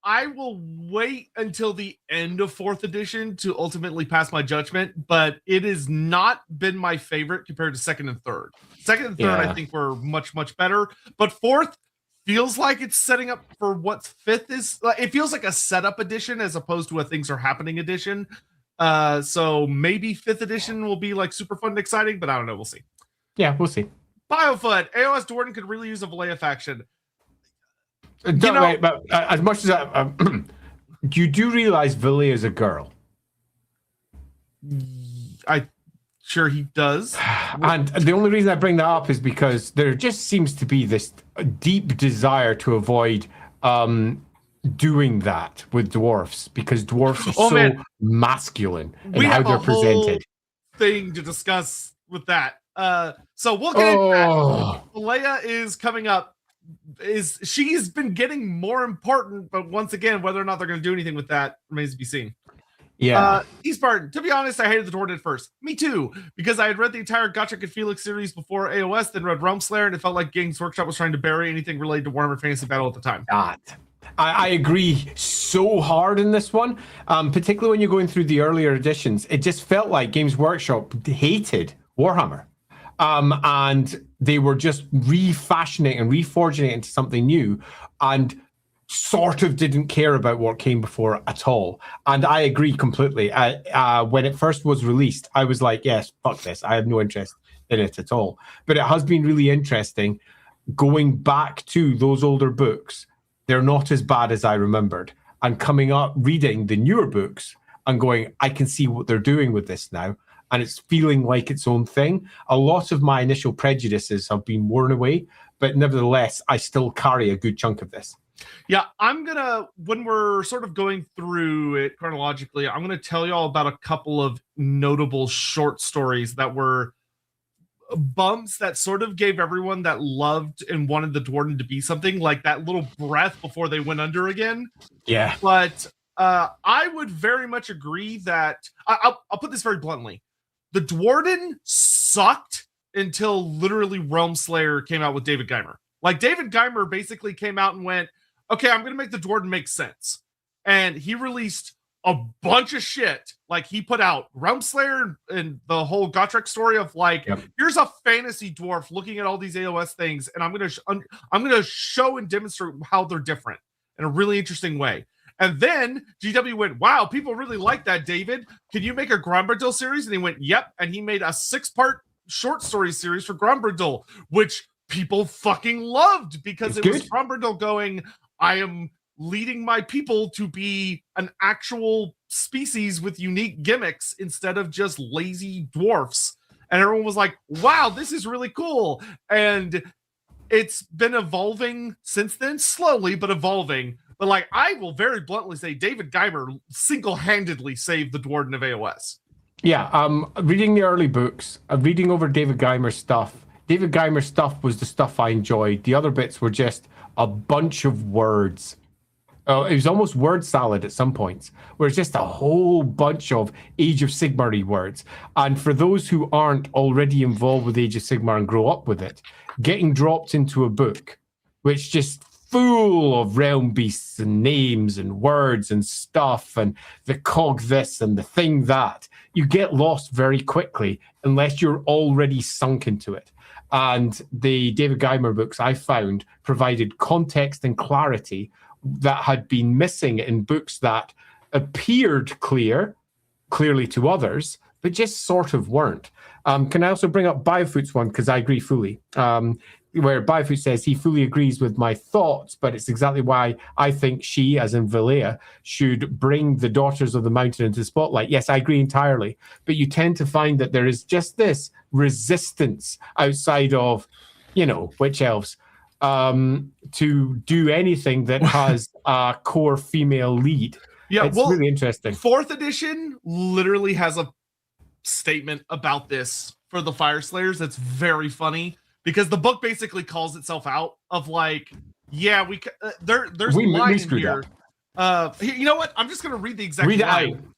I will wait until the end of fourth edition to ultimately pass my judgment, but it has not been my favorite compared to second and third. Second and third, I think were much, much better, but fourth feels like it's setting up for what fifth is. It feels like a setup edition as opposed to a things are happening edition. So maybe fifth edition will be like super fun and exciting, but I don't know. We'll see. Yeah, we'll see. BioFoot, AoS Duardin could really use a Valleya faction. Wait, but as much as you do realize Valleya is a girl. I sure he does. And the only reason I bring that up is because there just seems to be this deep desire to avoid doing that with dwarfs, because dwarfs are masculine in how they're presented. Thing to discuss with that. So we'll get into that. Valleya is coming up. She's been getting more important, but once again, whether or not they're going to do anything with that remains to be seen. Yeah. Eastbarton, to be honest, I hated the Duardin at first. Me too, because I had read the entire Gotrek and Felix series before AoS, then read Realmslayer, and it felt like Games Workshop was trying to bury anything related to Warhammer Fantasy Battle at the time. I agree so hard in this one, particularly when you're going through the earlier editions. It just felt like Games Workshop hated Warhammer. And they were just refashioning and reforging it into something new, and sort of didn't care about what came before at all. And I agree completely. When it first was released, I was like, yes, fuck this. I have no interest in it at all. But it has been really interesting going back to those older books. They're not as bad as I remembered. and coming up reading the newer books and going, I can see what they're doing with this now, and it's feeling like its own thing. A lot of my initial prejudices have been worn away, but nevertheless, I still carry a good chunk of this. Yeah, I'm gonna, when we're sort of going through it chronologically, I'm gonna tell you all about a couple of notable short stories that were bumps that sort of gave everyone that loved and wanted the Duardin to be something like that little breath before they went under again. Yeah. But I would very much agree that I'll put this very bluntly. The Duardin sucked until literally Realm Slayer came out with David Geimer. Like, David Geimer basically came out and went, okay, I'm going to make the Duardin make sense. And he released a bunch of shit. Like, he put out Realm Slayer and the whole Gotrek story of like, here's a fantasy dwarf looking at all these AoS things, and I'm gonna show and demonstrate how they're different in a really interesting way. And then GW went, wow, people really like that, David. Can you make a Grombrindal series? And he went, yep. And he made a 6-part short story series for Grombrindal, which people fucking loved because it was Grombrindal going, I am leading my people to be an actual species with unique gimmicks instead of just lazy dwarfs. And everyone was like, wow, this is really cool. And it's been evolving since then, slowly, but evolving. But like, I will very bluntly say David Geimer single-handedly saved the Duardin of AoS. Yeah, reading the early books, reading over David Geimer's stuff. David Geimer's stuff was the stuff I enjoyed. The other bits were just a bunch of words. It was almost word salad at some points, where it's just a whole bunch of Age of Sigmar-y words. And for those who aren't already involved with Age of Sigmar and grow up with it, getting dropped into a book which just full of realm beasts and names and words and stuff and the cog this and the thing that, you get lost very quickly unless you're already sunk into it. And the David Geimer books, I found, provided context and clarity that had been missing in books that appeared clearly to others, but just sort of weren't. Can I also bring up Biofoot's one? Because I agree fully. Where Biofoot says he fully agrees with my thoughts, but it's exactly why I think she, as in Valea, should bring the Daughters of the Mountain into the spotlight. Yes, I agree entirely. But you tend to find that there is just this resistance outside of, witch elves, to do anything that has a core female lead. Yeah, it's really interesting. 4th edition literally has a statement about this for the Fire Slayers that's very funny, because the book basically calls itself out of like, yeah, there's a line in here. You know what? I'm just going to read the exact line.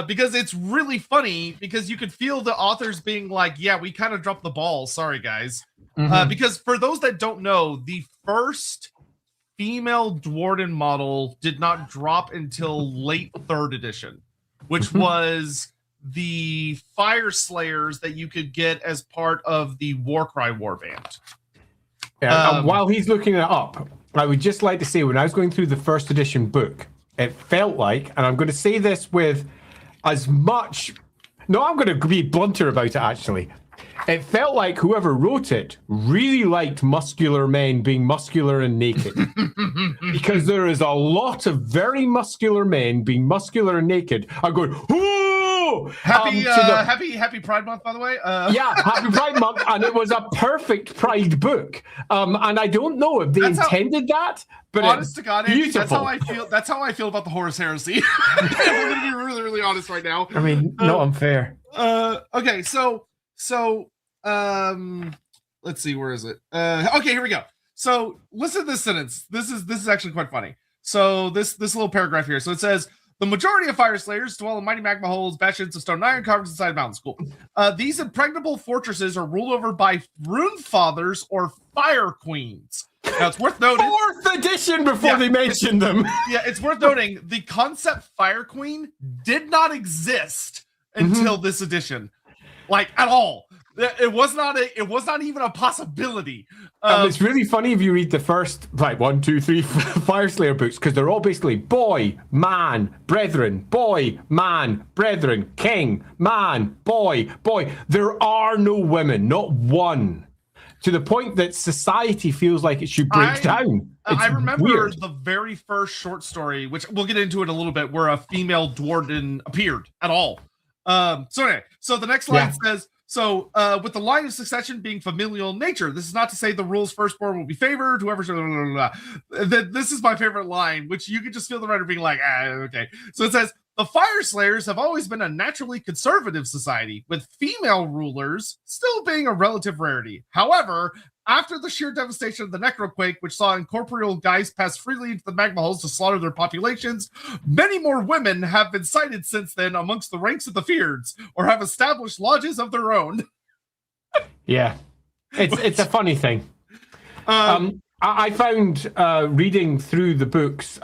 Because it's really funny, because you could feel the authors being like, yeah, we kind of dropped the ball. Sorry, guys. Because for those that don't know, the first female Duardin model did not drop until late 3rd edition, which was the Fire Slayers that you could get as part of the Warcry warband. Yeah, while he's looking it up, I would just like to say, when I was going through the 1st edition book, it felt like, and I'm going to say this with as much... No, I'm going to be blunter about it, actually. It felt like whoever wrote it really liked muscular men being muscular and naked. Because there is a lot of very muscular men being muscular and naked. I'm going, whoo! Happy Pride Month, by the way. Yeah, happy Pride Month. And it was a perfect Pride book. And I don't know if they intended that, but honest to God, Andy, that's how I feel. That's how I feel about the Horus Heresy. We're going to be really, really honest right now. I mean, not unfair. Okay, so let's see, where is it? Okay, here we go. So listen to this sentence. This is actually quite funny. So this little paragraph here. So it says, the majority of Fire Slayers dwell in mighty magma holes, bastions of stone and iron caverns inside mountains. Cool. These impregnable fortresses are ruled over by rune fathers or fire queens. Now it's worth noting. 4th edition before they mentioned them. Yeah, it's worth noting the concept fire queen did not exist until this edition, like at all. It was not even a possibility. It's really funny if you read the first 1, 2, 3 Fire Slayer books, because they're all basically boy, man, brethren, boy, man, brethren, king, man, boy, boy. There are no women, not one. to the point that society feels like it should break down. I remember the very first short story, which we'll get into it a little bit, where a female Duardin appeared at all. So the next line says, with the line of succession being familial in nature, this is not to say the rule's firstborn will be favored, whoever. This is my favorite line, which you can just feel the writer being like, okay. So it says, the Fire Slayers have always been a naturally conservative society, with female rulers still being a relative rarity. However, after the sheer devastation of the Necroquake, which saw incorporeal guys pass freely into the magma holes to slaughter their populations, many more women have been sighted since then amongst the ranks of the Feareds, or have established lodges of their own. Yeah, it's a funny thing. I found reading through the books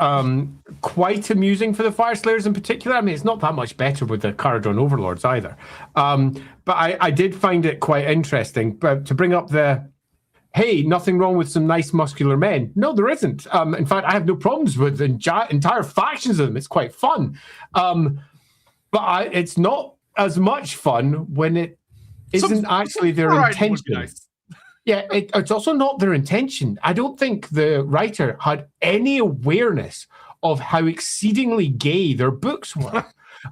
quite amusing for the Fire Slayers in particular. I mean, it's not that much better with the Caradhran Overlords either. But I did find it quite interesting. But to bring up hey, nothing wrong with some nice muscular men. No, there isn't. In fact, I have no problems with entire factions of them. It's quite fun. But it's not as much fun when it isn't actually their intention. Nice. Yeah, it's also not their intention. I don't think the writer had any awareness of how exceedingly gay their books were.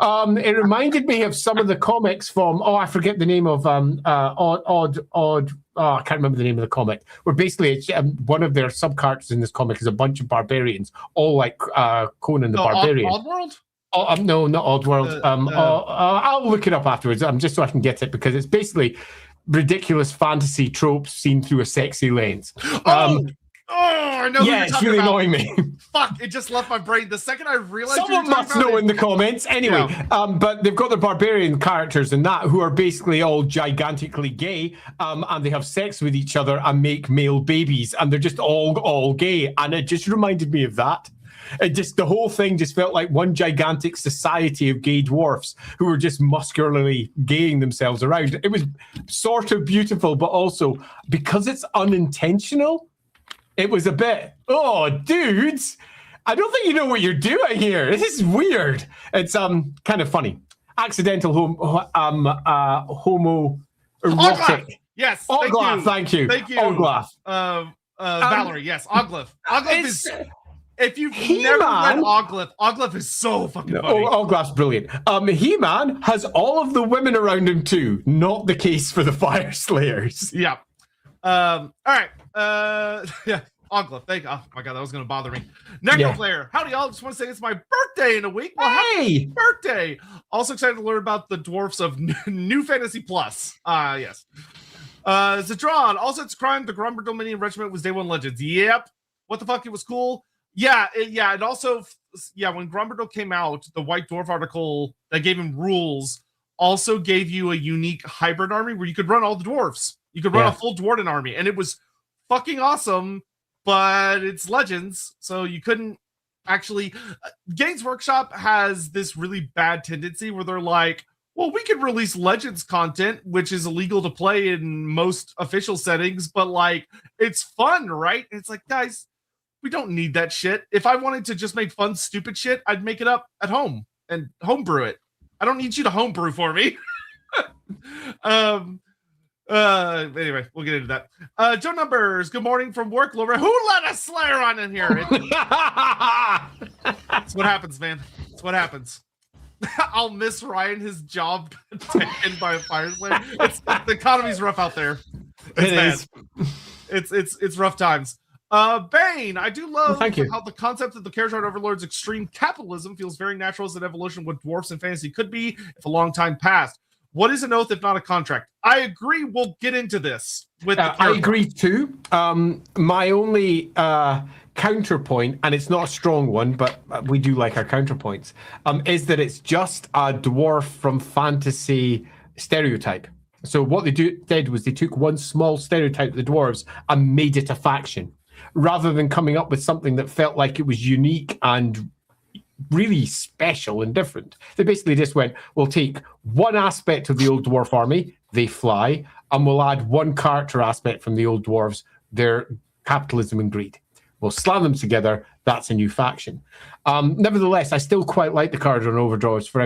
It reminded me of some of the comics from, I forget the name of I can't remember the name of the comic, where basically it's, one of their sub-characters in this comic is a bunch of barbarians, all like Conan the Barbarian. Oddworld? No, not Oddworld. I'll look it up afterwards, just so I can get it, because it's basically ridiculous fantasy tropes seen through a sexy lens. I know. Yeah, it's really annoying me. Fuck! It just left my brain the second I realized. Someone must know in the comments. Anyway, but they've got their barbarian characters in that who are basically all gigantically gay, and they have sex with each other and make male babies, and they're just all gay, and it just reminded me of that. The whole thing just felt like one gigantic society of gay dwarfs who were just muscularly gaying themselves around. It was sort of beautiful, but also because it's unintentional, it was a bit, dudes, I don't think you know what you're doing here. This is weird. It's kind of funny. Accidental homoerotic. Yes. Oglath, thank you. Oglath. Valerie, yes. Oglath. Oglath is... If you've never read Oglath is so fucking funny. Oglath's brilliant. He-Man has all of the women around him too. Not the case for the Fire Slayers. Yeah. All right. Yeah. Oglath. Oh my god, that was gonna bother me. Necroplayer. Howdy, y'all. Just want to say it's my birthday in a week. Well, hey! Happy birthday! Also excited to learn about the dwarfs of New Fantasy Plus. Yes. Zadron. Also, it's crime. The Grumber Dominion Regiment was Day 1 Legends. Yep. What the fuck? It was cool. Yeah, and also, when Grumberdo came out, the White Dwarf article that gave him rules also gave you a unique hybrid army where you could run all the dwarves. You could run a full Duardin army, and it was fucking awesome, but it's Legends, so you couldn't actually... Games Workshop has this really bad tendency where they're like, well, we could release Legends content, which is illegal to play in most official settings, but, like, it's fun, right? And it's like, guys... We don't need that shit. If I wanted to just make fun, stupid shit, I'd make it up at home and homebrew it. I don't need you to homebrew for me. Anyway, we'll get into that. Joe Numbers, good morning from work. Who let a Slayer on in here? That's what happens, man. That's what happens. I'll miss Ryan his job taken by a Fire Slayer. The economy's rough out there. It's bad. It's rough times. Bane, I do love how the concept of the Caradhran Overlord's extreme capitalism feels very natural as an evolution of what dwarfs and fantasy could be if a long time passed. What is an oath if not a contract? I agree. We'll get into this. I agree too. My only counterpoint, and it's not a strong one, but we do like our counterpoints, is that it's just a dwarf from fantasy stereotype. So what they did was they took one small stereotype of the dwarves and made it a faction, rather than coming up with something that felt like it was unique and really special and different. They basically just went, we'll take one aspect of the old dwarf army, they fly, and we'll add one character aspect from the old dwarves, their capitalism and greed. We'll slam them together, that's a new faction. Nevertheless, I still quite like the Caradhran Overlords for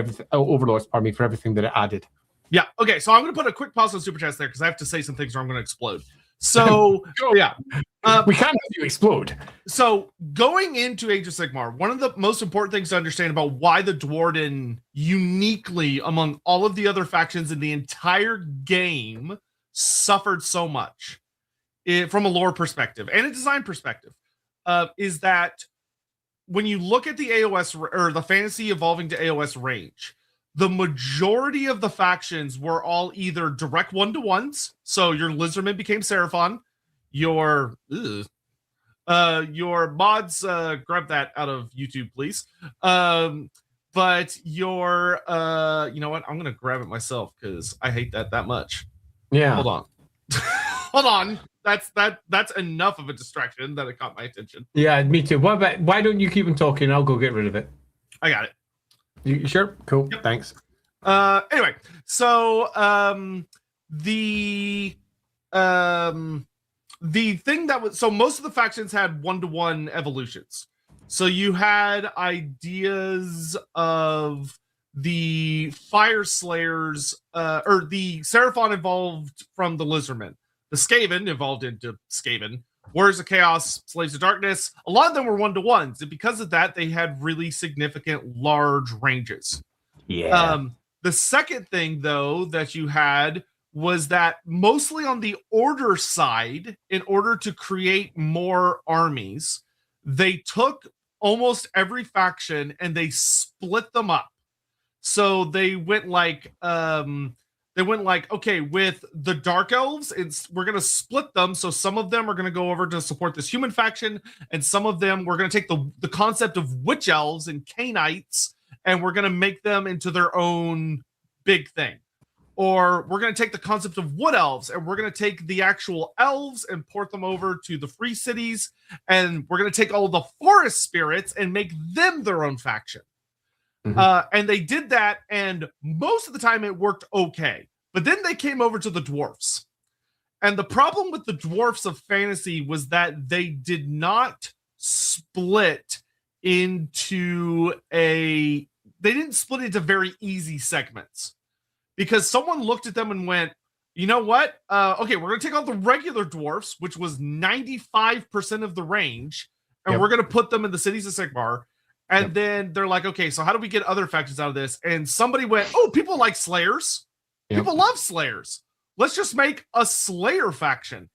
everything that it added. Yeah, okay, so I'm going to put a quick pause on Super Chats there because I have to say some things or I'm going to explode. So yeah, we can't have you explode. So going into Age of Sigmar, one of the most important things to understand about why the Duardin uniquely among all of the other factions in the entire game suffered so much from a lore perspective and a design perspective is that when you look at the AoS or the fantasy evolving to AoS range, the majority of the factions were all either direct 1-to-1s. So your Lizardman became Seraphon. Your mods, grab that out of YouTube, please. But your, you know what? I'm gonna grab it myself because I hate that much. Yeah. Hold on. Hold on. That's enough of a distraction that it caught my attention. Yeah, me too. Why don't you keep on talking? I'll go get rid of it. I got it. You sure? Cool. Yep. Thanks. Anyway, so the thing that was, so most of the factions had 1-to-1 evolutions. So you had ideas of the Fire Slayers, or the Seraphon evolved from the Lizardmen. The Skaven evolved into Skaven. Warriors of Chaos, Slaves of Darkness. A lot of them were 1-to-1s, and because of that, they had really significant large ranges. Yeah. The second thing, though, that you had was that mostly on the order side, in order to create more armies, they took almost every faction and they split them up. So they went like, okay, with the Dark Elves, we're going to split them. So some of them are going to go over to support this human faction, and some of them, we're going to take the concept of Witch Elves and Cainites, and we're going to make them into their own big thing. Or we're going to take the concept of Wood Elves, and we're going to take the actual elves and port them over to the free cities, and we're going to take all the forest spirits and make them their own faction. And they did that, and most of the time it worked okay. But then they came over to the dwarfs. And the problem with the dwarfs of fantasy was that they did not split into they didn't split into very easy segments. Because someone looked at them and went, you know what? Okay, we're going to take all the regular dwarfs, which was 95% of the range, and we're going to put them in the cities of Sigmar. And then they're like, okay, so how do we get other factions out of this? And somebody went, oh, people like Slayers. People love Slayers. Let's just make a Slayer faction.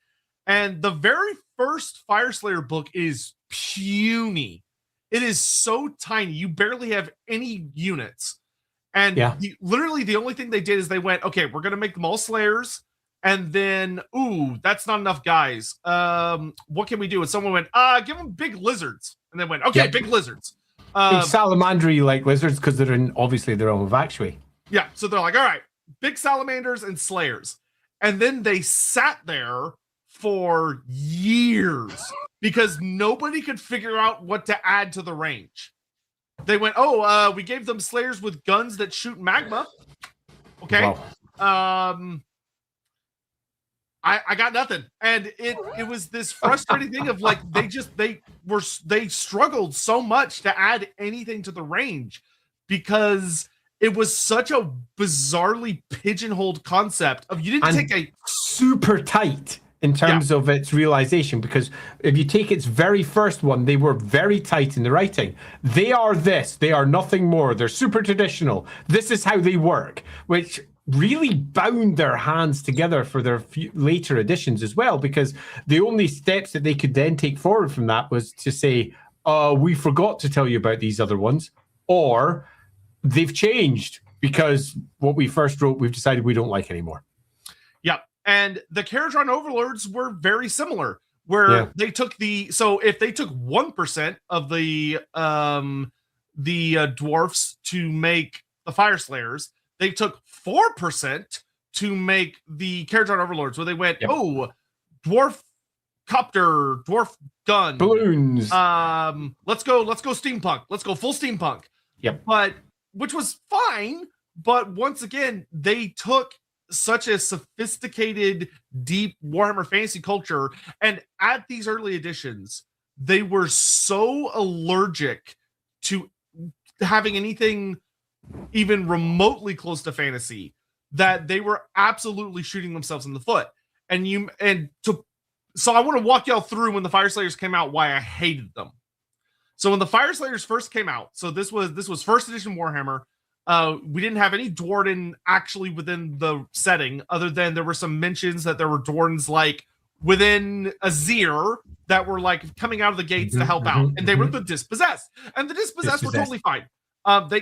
And the very first Fire Slayer book is puny. It is so tiny. You barely have any units. And literally the only thing they did is they went, okay, we're going to make them all Slayers. And then, ooh, that's not enough guys. What can we do? And someone went, give them big lizards. And they went, okay, big lizards. Big salamandry like lizards because they're in obviously their own actually. Yeah, so they're like, all right, big salamanders and slayers. And then they sat there for years because nobody could figure out what to add to the range. They went, we gave them slayers with guns that shoot magma. Okay. Wow. I got nothing. And it was this frustrating thing of like, they struggled so much to add anything to the range because it was such a bizarrely pigeonholed concept of you didn't take a super tight in terms of its realization, because if you take its very first one, they were very tight in the writing. They are this, they are nothing more. They're super traditional. This is how they work, which really bound their hands together for their later editions as well, because the only steps that they could then take forward from that was to say, we forgot to tell you about these other ones, or they've changed because what we first wrote, we've decided we don't like anymore. Yeah. And the Caradron Overlords were very similar, where they took so if they took 1% of the dwarfs to make the Fire Slayers, they took 4% to make the Caradron Overlords, where they went, dwarf copter, dwarf gun, balloons. Let's go steampunk. Let's go full steampunk. Yep. But which was fine, but once again, they took such a sophisticated, deep Warhammer Fantasy culture, and at these early editions, they were so allergic to having anything even remotely close to fantasy that they were absolutely shooting themselves in the foot. And to So I want to walk y'all through when the Fire Slayers came out, why I hated them. So when the Fire Slayers first came out, so this was first edition Warhammer. We didn't have any Duardin actually within the setting, other than there were some mentions that there were Duardins like within Azir that were like coming out of the gates to help out, and they were the Dispossessed, and the Dispossessed were totally fine.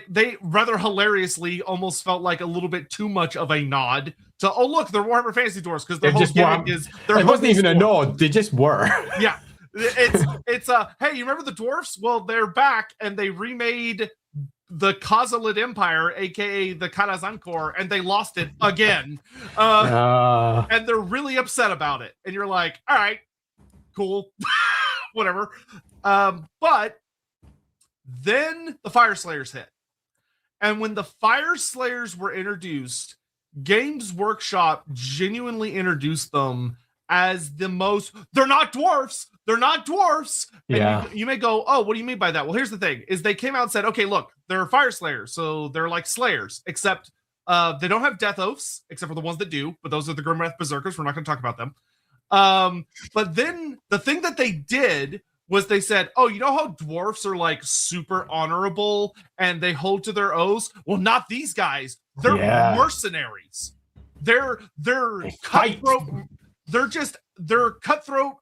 They rather hilariously almost felt like a little bit too much of a nod to, oh look, they're Warhammer Fantasy Dwarfs, because their whole gimmick is it wasn't even a nod, they just were. Yeah. It's hey, you remember the dwarfs? Well, they're back, and they remade the Khazalid Empire, aka the Karazankor, and they lost it again. And they're really upset about it. And you're like, all right, cool, whatever. But then the Fire Slayers hit. And when the Fire Slayers were introduced, Games Workshop genuinely introduced them as the most, they're not dwarfs. They're not dwarfs. And you may go, oh, what do you mean by that? Well, here's the thing, is they came out and said, okay, look, they're Fire Slayers. So they're like Slayers, except they don't have death oaths, except for the ones that do, but those are the Grimwrath Berserkers. We're not going to talk about them. But then the thing that they did was they said, oh, you know how dwarfs are like super honorable and they hold to their oaths? Well, not these guys. They're mercenaries. They're cutthroat. They're cutthroat,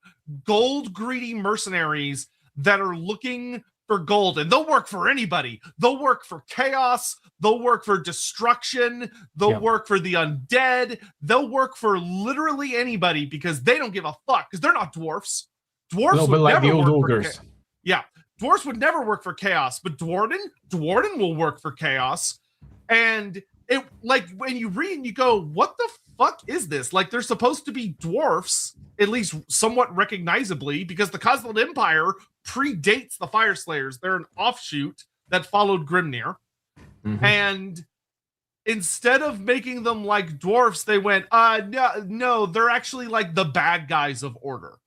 gold greedy mercenaries that are looking for gold, and they'll work for anybody. They'll work for chaos. They'll work for destruction. They'll work for the undead. They'll work for literally anybody because they don't give a fuck, because they're not dwarfs. Dwarfs would like never the old work ogres. Dwarfs would never work for chaos, but Duardin will work for chaos. And it, like, when you read and you go, what the fuck is this? Like, they're supposed to be dwarfs, at least somewhat recognizably, because the Khazalid Empire predates the Fire Slayers. They're an offshoot that followed Grimnir. And instead of making them like dwarfs, they went, no, they're actually like the bad guys of Order.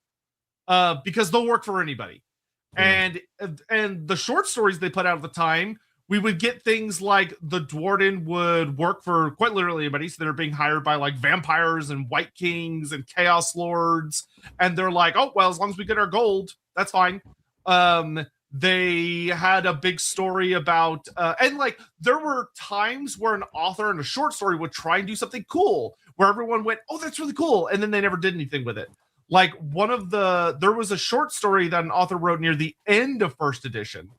Because they'll work for anybody. And the short stories they put out at the time, we would get things like the Duardin would work for quite literally anybody. So they're being hired by like vampires and white kings and chaos lords. And they're like, oh, well, as long as we get our gold, that's fine. They had a big story about, and like, there were times where an author in a short story would try and do something cool, where everyone went, oh, that's really cool. And then they never did anything with it. Like, there was a short story that an author wrote near the end of first edition,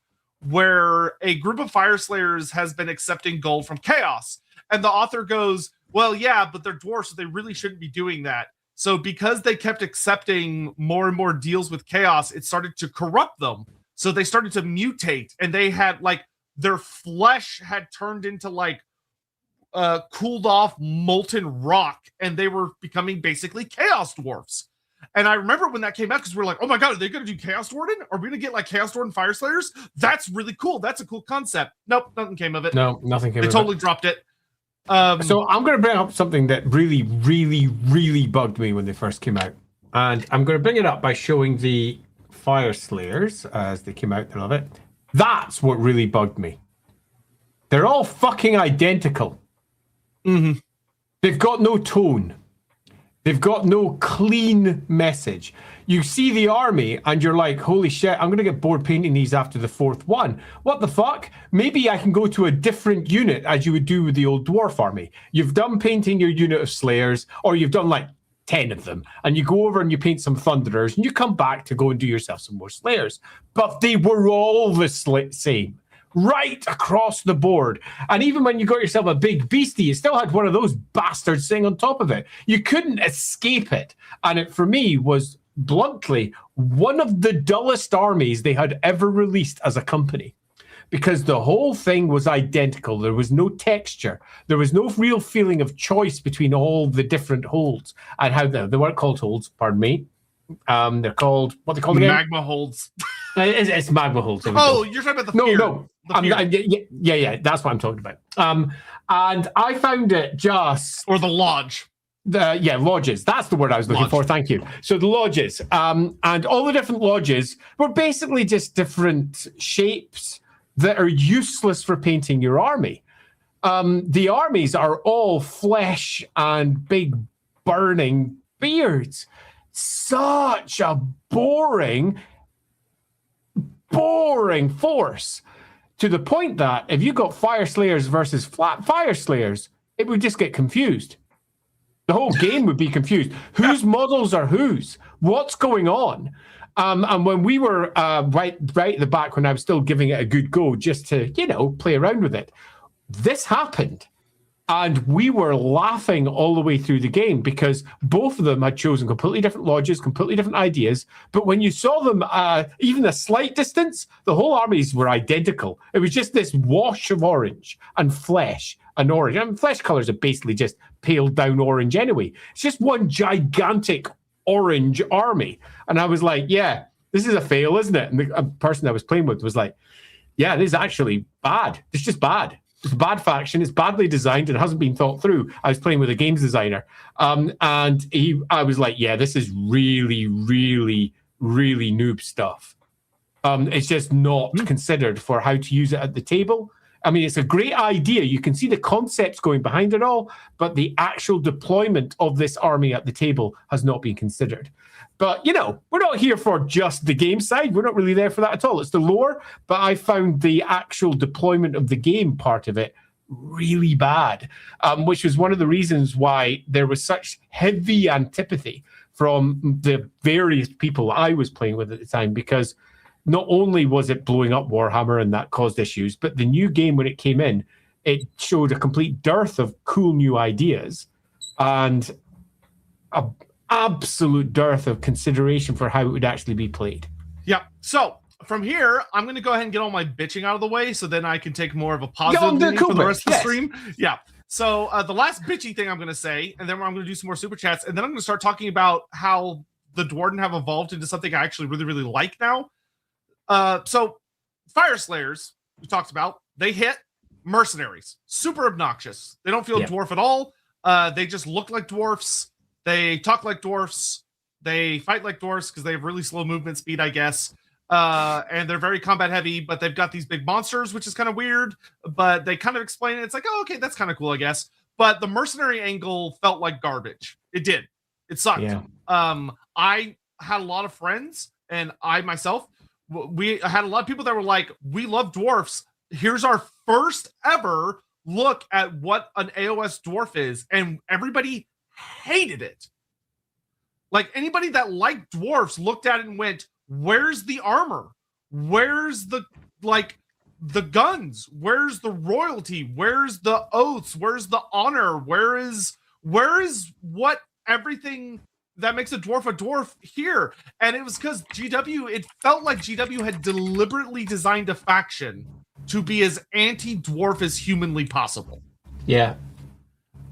where a group of Fire Slayers has been accepting gold from chaos. And the author goes, well, yeah, but they're dwarves, so they really shouldn't be doing that. So because they kept accepting more and more deals with chaos, it started to corrupt them. So they started to mutate, and they had like, their flesh had turned into like cooled off molten rock, and they were becoming basically chaos dwarfs. And I remember when that came out, because we were like, oh my god, are they going to do Chaos Duardin? Are we going to get like Chaos Duardin Fire Slayers? That's really cool. That's a cool concept. Nope, nothing came of it. No, nothing came of it. They totally dropped it. So I'm going to bring up something that really, really, really bugged me when they first came out. And I'm going to bring it up by showing the Fire Slayers as they came out and all of it. That's what really bugged me. They're all fucking identical. They've got no tone. They've got no clean message. You see the army and you're like, holy shit, I'm going to get bored painting these after the fourth one. What the fuck? Maybe I can go to a different unit as you would do with the old dwarf army. You've done painting your unit of Slayers, or you've done like 10 of them, and you go over and you paint some Thunderers, and you come back to go and do yourself some more Slayers. But they were all the same. Right across the board. And even when you got yourself a big beastie, you still had one of those bastards sitting on top of it. You couldn't escape it. And it, for me, was bluntly one of the dullest armies they had ever released as a company. Because the whole thing was identical. There was no texture. There was no real feeling of choice between all the different holds. And how they weren't called holds, pardon me. They're called, what are they called again? Magma holds. It's magma holds. Oh, you're talking about the fear. No. Yeah, that's what I'm talking about. And I found it just... Or the lodge. Lodges. That's the word I was looking for. Thank you. So the lodges. And all the different lodges were basically just different shapes that are useless for painting your army. The armies are all flesh and big burning beards. such a boring force, to the point that if you got Fire Slayers versus flat Fire Slayers, it would just get confused. The whole game would be confused. Whose models are whose? What's going on? And when we were right at the back, when I was still giving it a good go, just to, play around with it, this happened. And we were laughing all the way through the game because both of them had chosen completely different lodges, completely different ideas. But when you saw them, even a slight distance, the whole armies were identical. It was just this wash of orange and flesh and orange. I mean, flesh colors are basically just pale down orange anyway. It's just one gigantic orange army. And I was like, yeah, this is a fail, isn't it? And the person I was playing with was like, yeah, this is actually bad. It's just bad. It's a bad faction. It's badly designed and hasn't been thought through. I was playing with a games designer, and I was like, "Yeah, this is really, really, really noob stuff. It's just not considered for how to use it at the table. I mean, it's a great idea. You can see the concepts going behind it all, but the actual deployment of this army at the table has not been considered." But, we're not here for just the game side. We're not really there for that at all. It's the lore, but I found the actual deployment of the game part of it really bad, which was one of the reasons why there was such heavy antipathy from the various people I was playing with at the time, because not only was it blowing up Warhammer and that caused issues, but the new game, when it came in, it showed a complete dearth of cool new ideas and a absolute dearth of consideration for how it would actually be played. Yeah. So from here, I'm going to go ahead and get all my bitching out of the way, so then I can take more of a positive meaning for the rest of the stream. Yeah. So the last bitchy thing I'm going to say, and then I'm going to do some more super chats, and then I'm going to start talking about how the Duardin have evolved into something I actually really, really like now. So Fire Slayers, we talked about, they hit mercenaries. Super obnoxious. They don't feel dwarf at all. They just look like dwarfs. They talk like dwarfs. They fight like dwarfs because they have really slow movement speed, I guess. And they're very combat heavy, but they've got these big monsters, which is kind of weird. But they kind of explain it. It's like, oh, okay, that's kind of cool, I guess. But the mercenary angle felt like garbage. It did. It sucked. Yeah. I had a lot of friends, and I myself, we had a lot of people that were like, we love dwarfs. Here's our first ever look at what an AoS dwarf is. And everybody hated it. Like, anybody that liked dwarfs looked at it and went, where's the armor? Where's the guns? Where's the royalty? Where's the oaths? Where's the honor? Where is what everything that makes a dwarf here? And it was because it felt like GW had deliberately designed a faction to be as anti-dwarf as humanly possible. Yeah.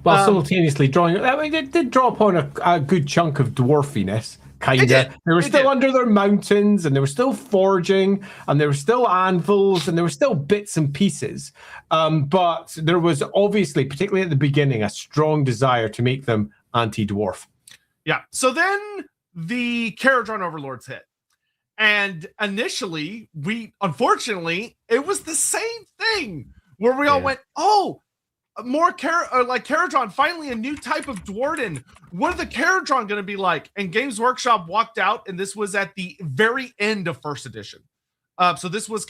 Well, simultaneously drawing, I mean, it did draw upon a good chunk of dwarfiness, kind of. They were still under their mountains, and they were still forging, and there were still anvils, and there were still bits and pieces. But there was obviously, particularly at the beginning, a strong desire to make them anti-dwarf. Yeah. So then the Caradron Overlords hit. And initially, unfortunately, it was the same thing where we all went, oh, more Caradron, finally a new type of Duardin. What are the Caradron going to be like? And Games Workshop walked out, and this was at the very end of first edition. So this was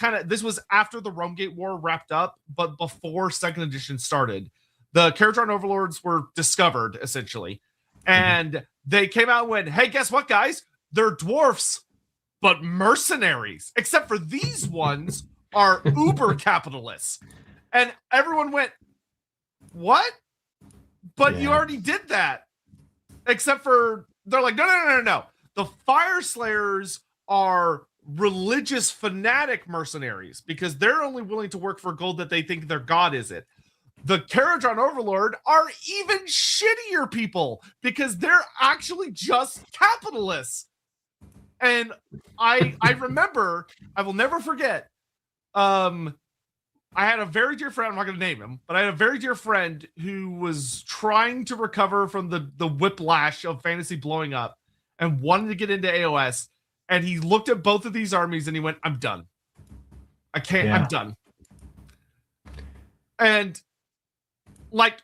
after the Romegate War wrapped up, but before second edition started. The Caradron Overlords were discovered, essentially. And they came out and went, hey, guess what, guys? They're dwarfs, but mercenaries. Except for these ones are uber capitalists. And everyone went, what? But you already did that. Except for, they're like, no. The Fire Slayers are religious fanatic mercenaries because they're only willing to work for gold that they think their god is it. The Caradron Overlord are even shittier people because they're actually just capitalists. And I remember, I will never forget, I had a very dear friend, I'm not going to name him, but I had a very dear friend who was trying to recover from the whiplash of fantasy blowing up and wanted to get into AoS. And he looked at both of these armies and he went, I'm done. I can't, I'm done. And like,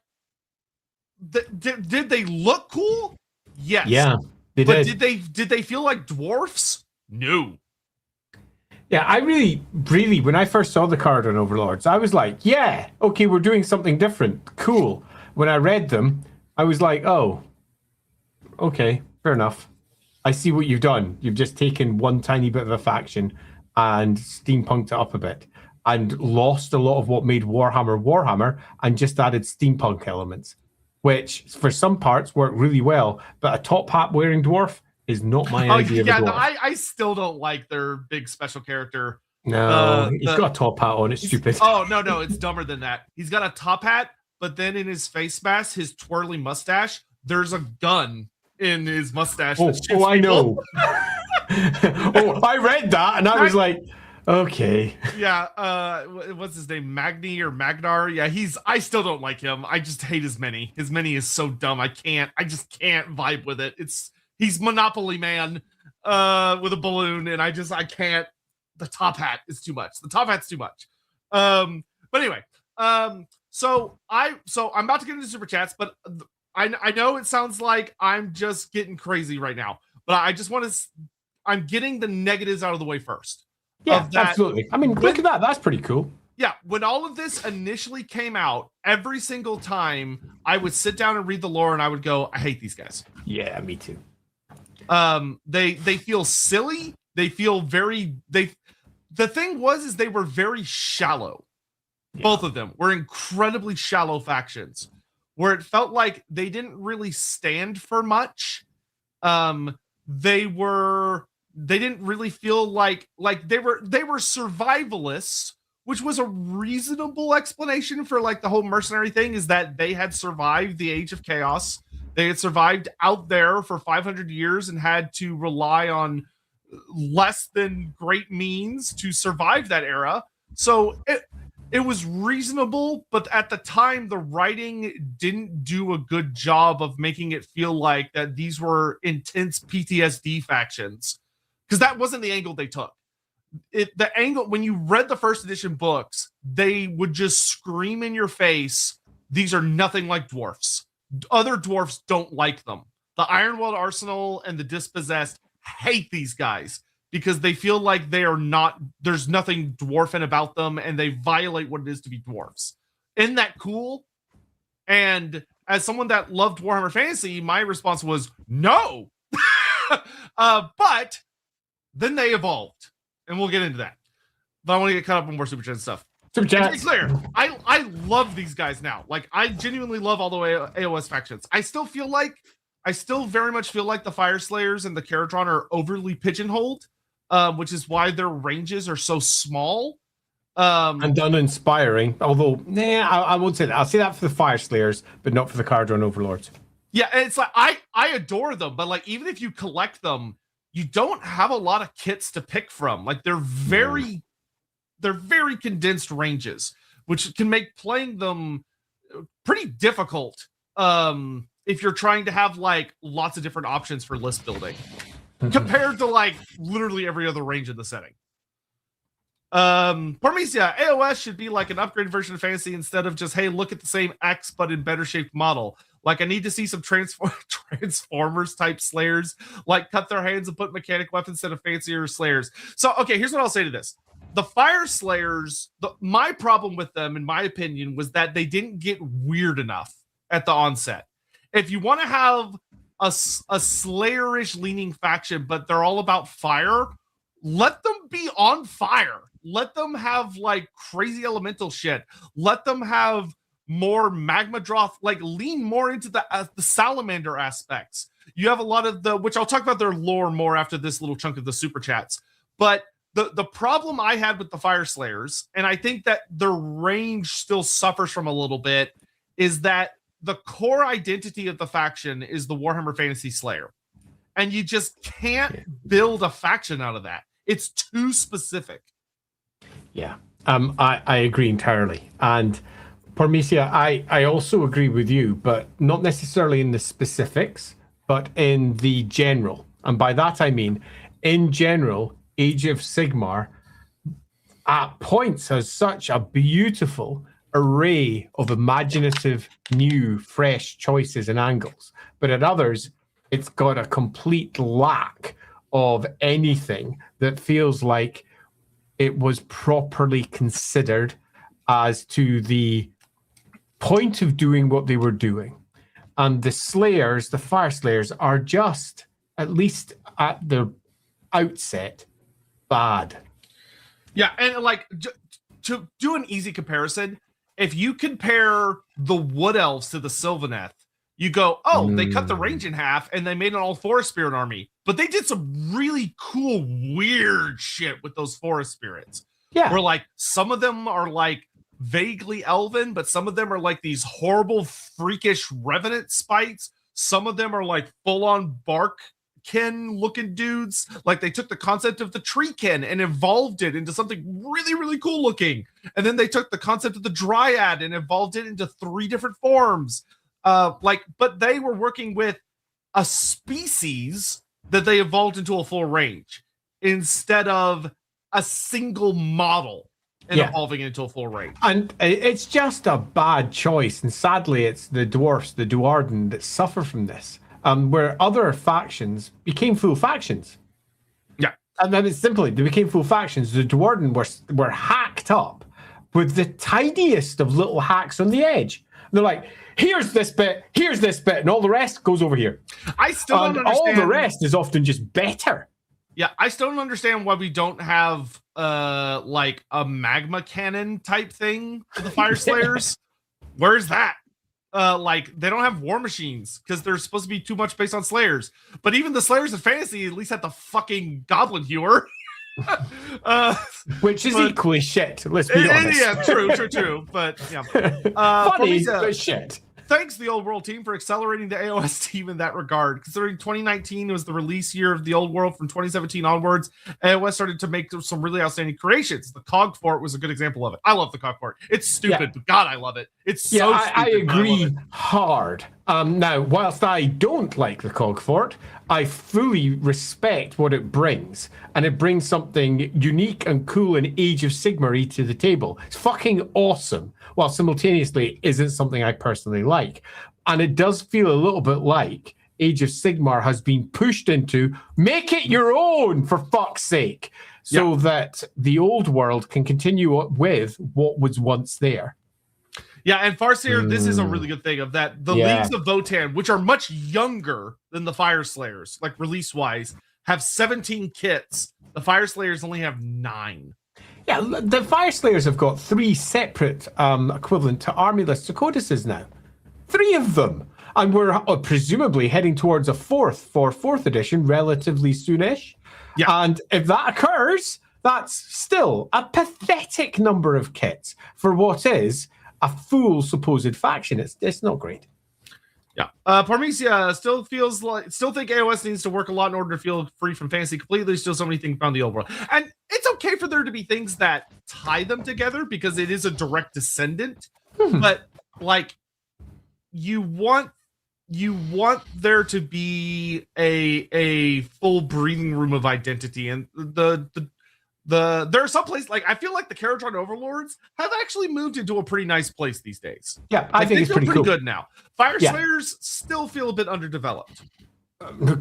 did they look cool? Yes. Yeah. Did they feel like dwarfs? No. Yeah, I really, when I first saw the card on Overlords, I was like, yeah, okay, we're doing something different. Cool. When I read them, I was like, oh, okay, fair enough. I see what you've done. You've just taken one tiny bit of a faction and steampunked it up a bit and lost a lot of what made Warhammer and just added steampunk elements, which for some parts work really well, but a top hat wearing dwarf is not my idea of a dwarf. No, I still don't like their big special character. No, he's got a top hat on. It's stupid. Oh, no, it's dumber than that. He's got a top hat, but then in his face mask, his twirly mustache, there's a gun in his mustache. Oh, I know. I read that and I was like, okay. Yeah, what's his name? Magni or Magnar? Yeah, I still don't like him. I just hate his mini. His mini is so dumb. I just can't vibe with it. He's Monopoly Man with a balloon, and I can't. The top hat is too much. The top hat's too much. But anyway, so I'm about to get into super chats, but I know it sounds like I'm just getting crazy right now, but I just want to. I'm getting the negatives out of the way first. Yeah, absolutely. I mean, look at that. That's pretty cool. Yeah, when all of this initially came out, every single time I would sit down and read the lore, and I would go, I hate these guys. Yeah, me too. They feel silly. They feel the thing is they were very shallow. Yeah. Both of them were incredibly shallow factions where it felt like they didn't really stand for much. They didn't really feel like they were survivalists, which was a reasonable explanation for like the whole mercenary thing, is that they had survived the Age of Chaos. They had survived out there for 500 years and had to rely on less than great means to survive that era. So it was reasonable, but at the time, the writing didn't do a good job of making it feel like that these were intense PTSD factions, because that wasn't the angle they took. The angle, when you read the first edition books, they would just scream in your face, these are nothing like dwarfs. Other dwarfs don't like them. The Ironweld Arsenal and the Dispossessed hate these guys because they feel like there's nothing dwarfen about them, and they violate what it is to be dwarfs. Isn't that cool? And as someone that loved Warhammer Fantasy, my response was no. But then they evolved, and we'll get into that. But I want to get caught up on more Super Chat stuff. Super Chat. To be clear, I love these guys now. Like, I genuinely love all the AoS factions. I still very much feel like the Fire Slayers and the Caradron are overly pigeonholed, which is why their ranges are so small. And uninspiring. Although, I won't say that. I'll say that for the Fire Slayers, but not for the Caradron Overlords. Yeah, it's like I adore them, but like even if you collect them, you don't have a lot of kits to pick from. Like they're very condensed ranges, which can make playing them pretty difficult. If you're trying to have like lots of different options for list building compared to like literally every other range in the setting. Parmesia, AoS should be like an upgraded version of Fantasy instead of just, hey, look at the same X but in better shaped model. Like I need to see some Transformers type Slayers, like cut their hands and put mechanic weapons instead of fancier Slayers. So, okay, here's what I'll say to this. The Fire Slayers, my problem with them, in my opinion, was that they didn't get weird enough at the onset. If you want to have a Slayerish leaning faction, but they're all about fire, let them be on fire. Let them have like crazy elemental shit. Let them have more magma droth, like lean more into the salamander aspects. You have a lot of which I'll talk about their lore more after this little chunk of the super chats. But the problem I had with the Fire Slayers, and I think that their range still suffers from a little bit, is that the core identity of the faction is the Warhammer Fantasy Slayer. And you just can't build a faction out of that. It's too specific. Yeah, I agree entirely. And Parmesia, I also agree with you, but not necessarily in the specifics, but in the general. And by that I mean, in general, Age of Sigmar at points has such a beautiful array of imaginative, new, fresh choices and angles. But at others, it's got a complete lack of anything that feels like it was properly considered as to the point of doing what they were doing. And the Slayers, the Fire Slayers, are just, at least at the outset, bad. Yeah, and like, to do an easy comparison, if you compare the Wood Elves to the Sylvaneth, you go, oh, they cut the range in half and they made an all-forest spirit army. But they did some really cool, weird shit with those forest spirits. Yeah. Where, like, some of them are, like, vaguely elven, but some of them are, like, these horrible, freakish revenant spites. Some of them are, like, full-on bark-kin looking dudes. Like, they took the concept of the tree-kin and evolved it into something really, really cool looking. And then they took the concept of the dryad and evolved it into 3 different forms. But they were working with a species that they evolved into a full range instead of a single model and evolving into a full range. And it's just a bad choice. And sadly, it's the dwarfs, the Duardin, that suffer from this, where other factions became full factions. Yeah. And then it's simply, they became full factions. The Duardin were hacked up with the tiniest of little hacks on the edge. And they're like, here's this bit, and all the rest goes over here. I still don't understand. All the rest is often just better. Yeah, I still don't understand why we don't have like a magma cannon type thing for the Fire Slayers. Where's that? Like, they don't have war machines because they're supposed to be too much based on Slayers. But even the Slayers in fantasy at least had the fucking Goblin Hewer. Which is equally shit, let's be honest. Yeah, true. But yeah. Funny, but shit. Thanks the Old World team for accelerating the AoS team in that regard. Considering 2019 was the release year of the Old World, from 2017 onwards, AoS started to make some really outstanding creations. The Cog Fort was a good example of it. I love the Cog Fort. It's stupid, but God, I love it. It's so stupid. I agree hard. Now, whilst I don't like the Cog Fort, I fully respect what it brings. And it brings something unique and cool and Age of Sigmar-y to the table. It's fucking awesome, while simultaneously isn't something I personally like. And it does feel a little bit like Age of Sigmar has been pushed into, make it your own, for fuck's sake, so that the old world can continue with what was once there. Yeah, and Farseer, this is a really good thing of that. The Leagues of Votann, which are much younger than the Fire Slayers, like release-wise, have 17 kits. The Fire Slayers only have 9. Yeah, the Fire Slayers have got 3 separate equivalent to army list codices now. 3 of them. And we're presumably heading towards a 4th for 4th edition relatively soonish. Yeah. And if that occurs, that's still a pathetic number of kits for what is a full supposed faction. It's not great. Yeah. Parmesia still think AoS needs to work a lot in order to feel free from fantasy completely. There's still so many things found in the old world. And it's okay for there to be things that tie them together because it is a direct descendant. But like, you want there to be a full breathing room of identity, and there are some places, like, I feel like the Caratron Overlords have actually moved into a pretty nice place these days. Yeah, I think it's pretty cool. Good now. Fire Slayers still feel a bit underdeveloped.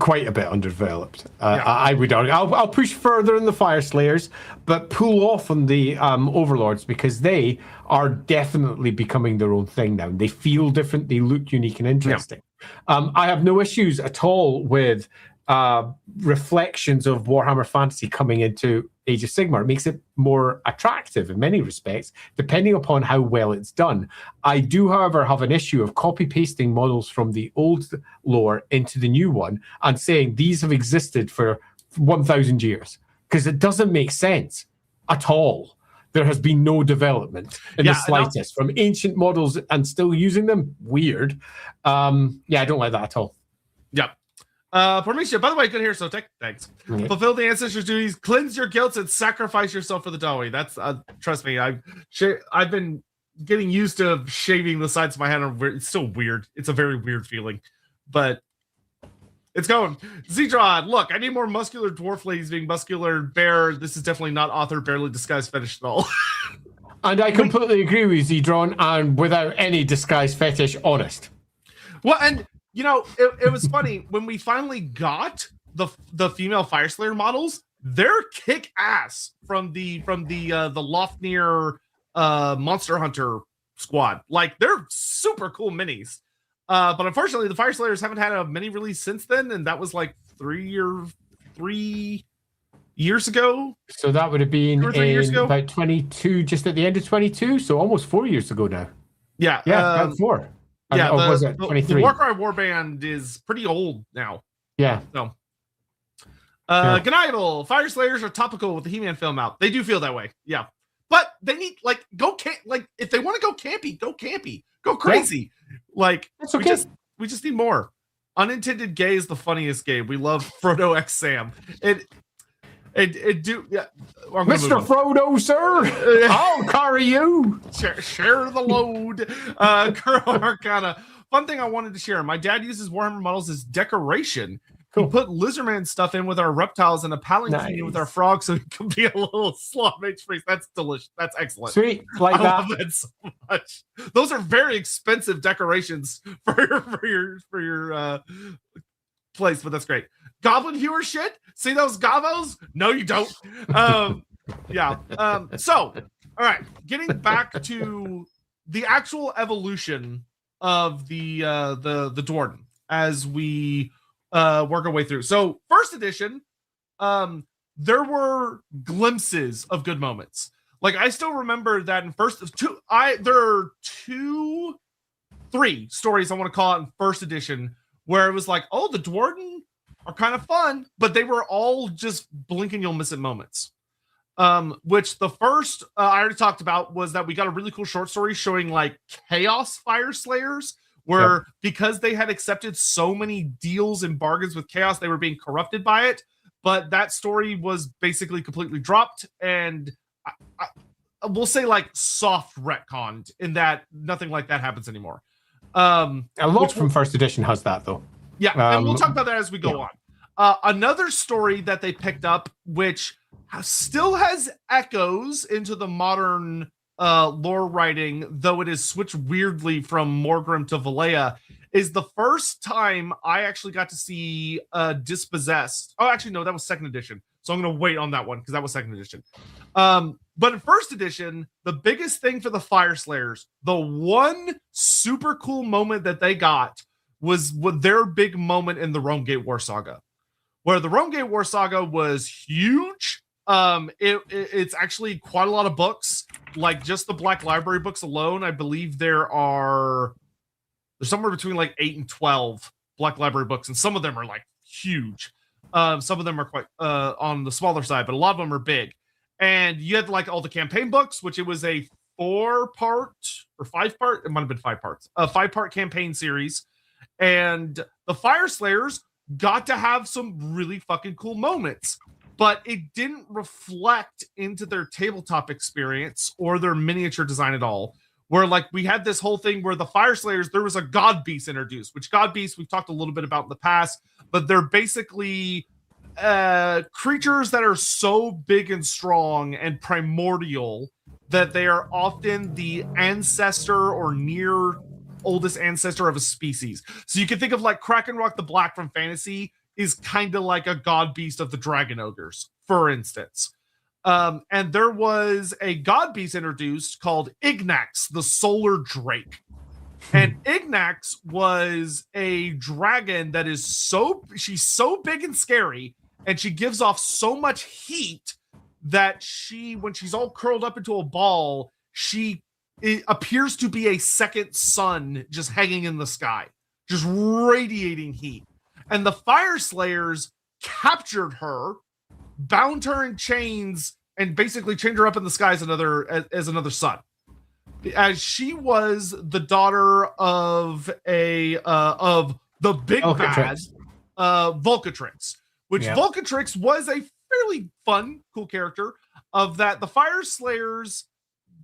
Quite a bit underdeveloped. I would argue. I'll push further in the Fire Slayers, but pull off on the Overlords, because they are definitely becoming their own thing now. They feel different. They look unique and interesting. I have no issues at all with reflections of Warhammer Fantasy coming into Age of Sigmar. It makes it more attractive in many respects, depending upon how well it's done. I do, however, have an issue of copy-pasting models from the old lore into the new one and saying these have existed for 1,000 years, because it doesn't make sense at all. There has been no development in the slightest from ancient models and still using them. Weird. I don't like that at all. Yeah. Parmesia, by the way, good here, Sotek. Thanks. Fulfill the ancestors' duties, cleanse your guilt, and sacrifice yourself for the Dawi. That's trust me, I've been getting used to shaving the sides of my head. It's still weird. It's a very weird feeling, but it's going. Zedron, look, I need more muscular dwarf ladies being muscular bear. This is definitely not author barely disguised fetish at all. And I completely agree with Zedron, and without any disguised fetish, honest. Well, and it was funny when we finally got the female Fire Slayer models. They're kick ass from the Lofnir Monster Hunter squad. Like, they're super cool minis. But unfortunately, the Fire Slayers haven't had a mini release since then, and that was like 3 years ago. So that would have been in about 22, just at the end of 22, so almost 4 years ago now. Yeah, about 4. Yeah, or was it 23? The Warcry Warband is pretty old now. Yeah. So, Gnivel, Fire Slayers are topical with the He-Man film out. They do feel that way. Yeah, but they need if they want to go campy, go crazy. Yeah. Like, it's okay. We just need more. Unintended Gay is the funniest game. We love Frodo X Sam. Mr. Frodo, sir, I'll carry you. Share the load. Girl Arcana. Fun thing I wanted to share. My dad uses Warhammer models as decoration. Cool. He put Lizardman stuff in with our reptiles and a palanquin with our frogs, so he can be a little slot-made space. That's delicious. That's excellent. Sweet, I love that so much. Those are very expensive decorations for your place, but that's great. Goblin Hewer shit. See those gavos? No, you don't. So, all right, getting back to the actual evolution of the Duardin as we work our way through. So, first edition, there were glimpses of good moments. Like, I still remember that in there are 3 stories I want to call out in first edition where it was like, oh, the Duardin are kind of fun, but they were all just blink and you'll miss it moments. Which the first I already talked about was that we got a really cool short story showing like Chaos Fire Slayers, where because they had accepted so many deals and bargains with Chaos, they were being corrupted by it. But that story was basically completely dropped, and I we'll say like soft retconned in that nothing like that happens anymore. A lot from first edition has that though. Yeah, and we'll talk about that as we go on. Another story that they picked up, which still has echoes into the modern lore writing, though it is switched weirdly from Morgrim to Valea, is the first time I actually got to see Dispossessed. Oh, actually, no, that was second edition. So I'm going to wait on that one because that was second edition. But in first edition, the biggest thing for the Fire Slayers, the one super cool moment that they got was their big moment in the Rome Gate War Saga, where the Rome Gate War Saga was huge. It's actually quite a lot of books, like just the Black Library books alone. I believe there's somewhere between like 8 and 12 Black Library books, and some of them are like huge. Some of them are quite on the smaller side, but a lot of them are big. And you had like all the campaign books, which it was a 4-part or 5-part, it might have been 5 parts, a 5-part campaign series. And the Fire Slayers got to have some really fucking cool moments, but it didn't reflect into their tabletop experience or their miniature design at all. Where like we had this whole thing where the Fire Slayers, there was a God Beast introduced, which God Beast we've talked a little bit about in the past, but they're basically creatures that are so big and strong and primordial that they are often the ancestor or near oldest ancestor of a species. So you can think of like Krakenrock the Black from fantasy is kind of like a god beast of the dragon ogres, for instance. And there was a god beast introduced called Ignax, the Solar Drake. And Ignax was a dragon that is she's so big and scary, and she gives off so much heat that when she's all curled up into a ball, it appears to be a second sun just hanging in the sky, just radiating heat. And the Fire Slayers captured her, bound her in chains, and basically chained her up in the sky as another sun. As she was the daughter of the big bad Volcatrix, which Volcatrix was a fairly fun, cool character. Of that, the Fire Slayers,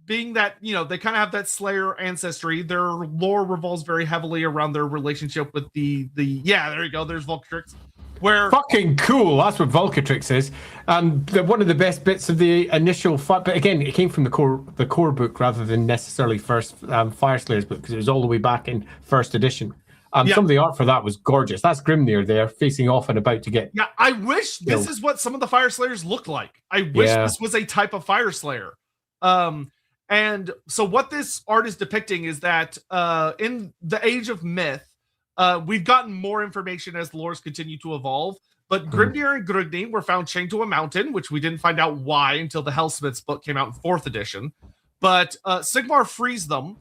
being that, they kind of have that Slayer ancestry, their lore revolves very heavily around their relationship with the there you go, there's Volcatrix. Where fucking cool, that's what Volcatrix is. And one of the best bits of the initial fight, but again, it came from the core book rather than necessarily first Fire Slayers book, because it was all the way back in first edition. Some of the art for that was gorgeous. That's Grimnir there, facing off and about to get... Yeah, I wish this is what some of the Fire Slayers look like. I wish this was a type of Fire Slayer. And so what this art is depicting is that in the Age of Myth, we've gotten more information as the lores continue to evolve, but Grimnir and Grugni were found chained to a mountain, which we didn't find out why until the Hellsmith's book came out in 4th edition. But Sigmar frees them,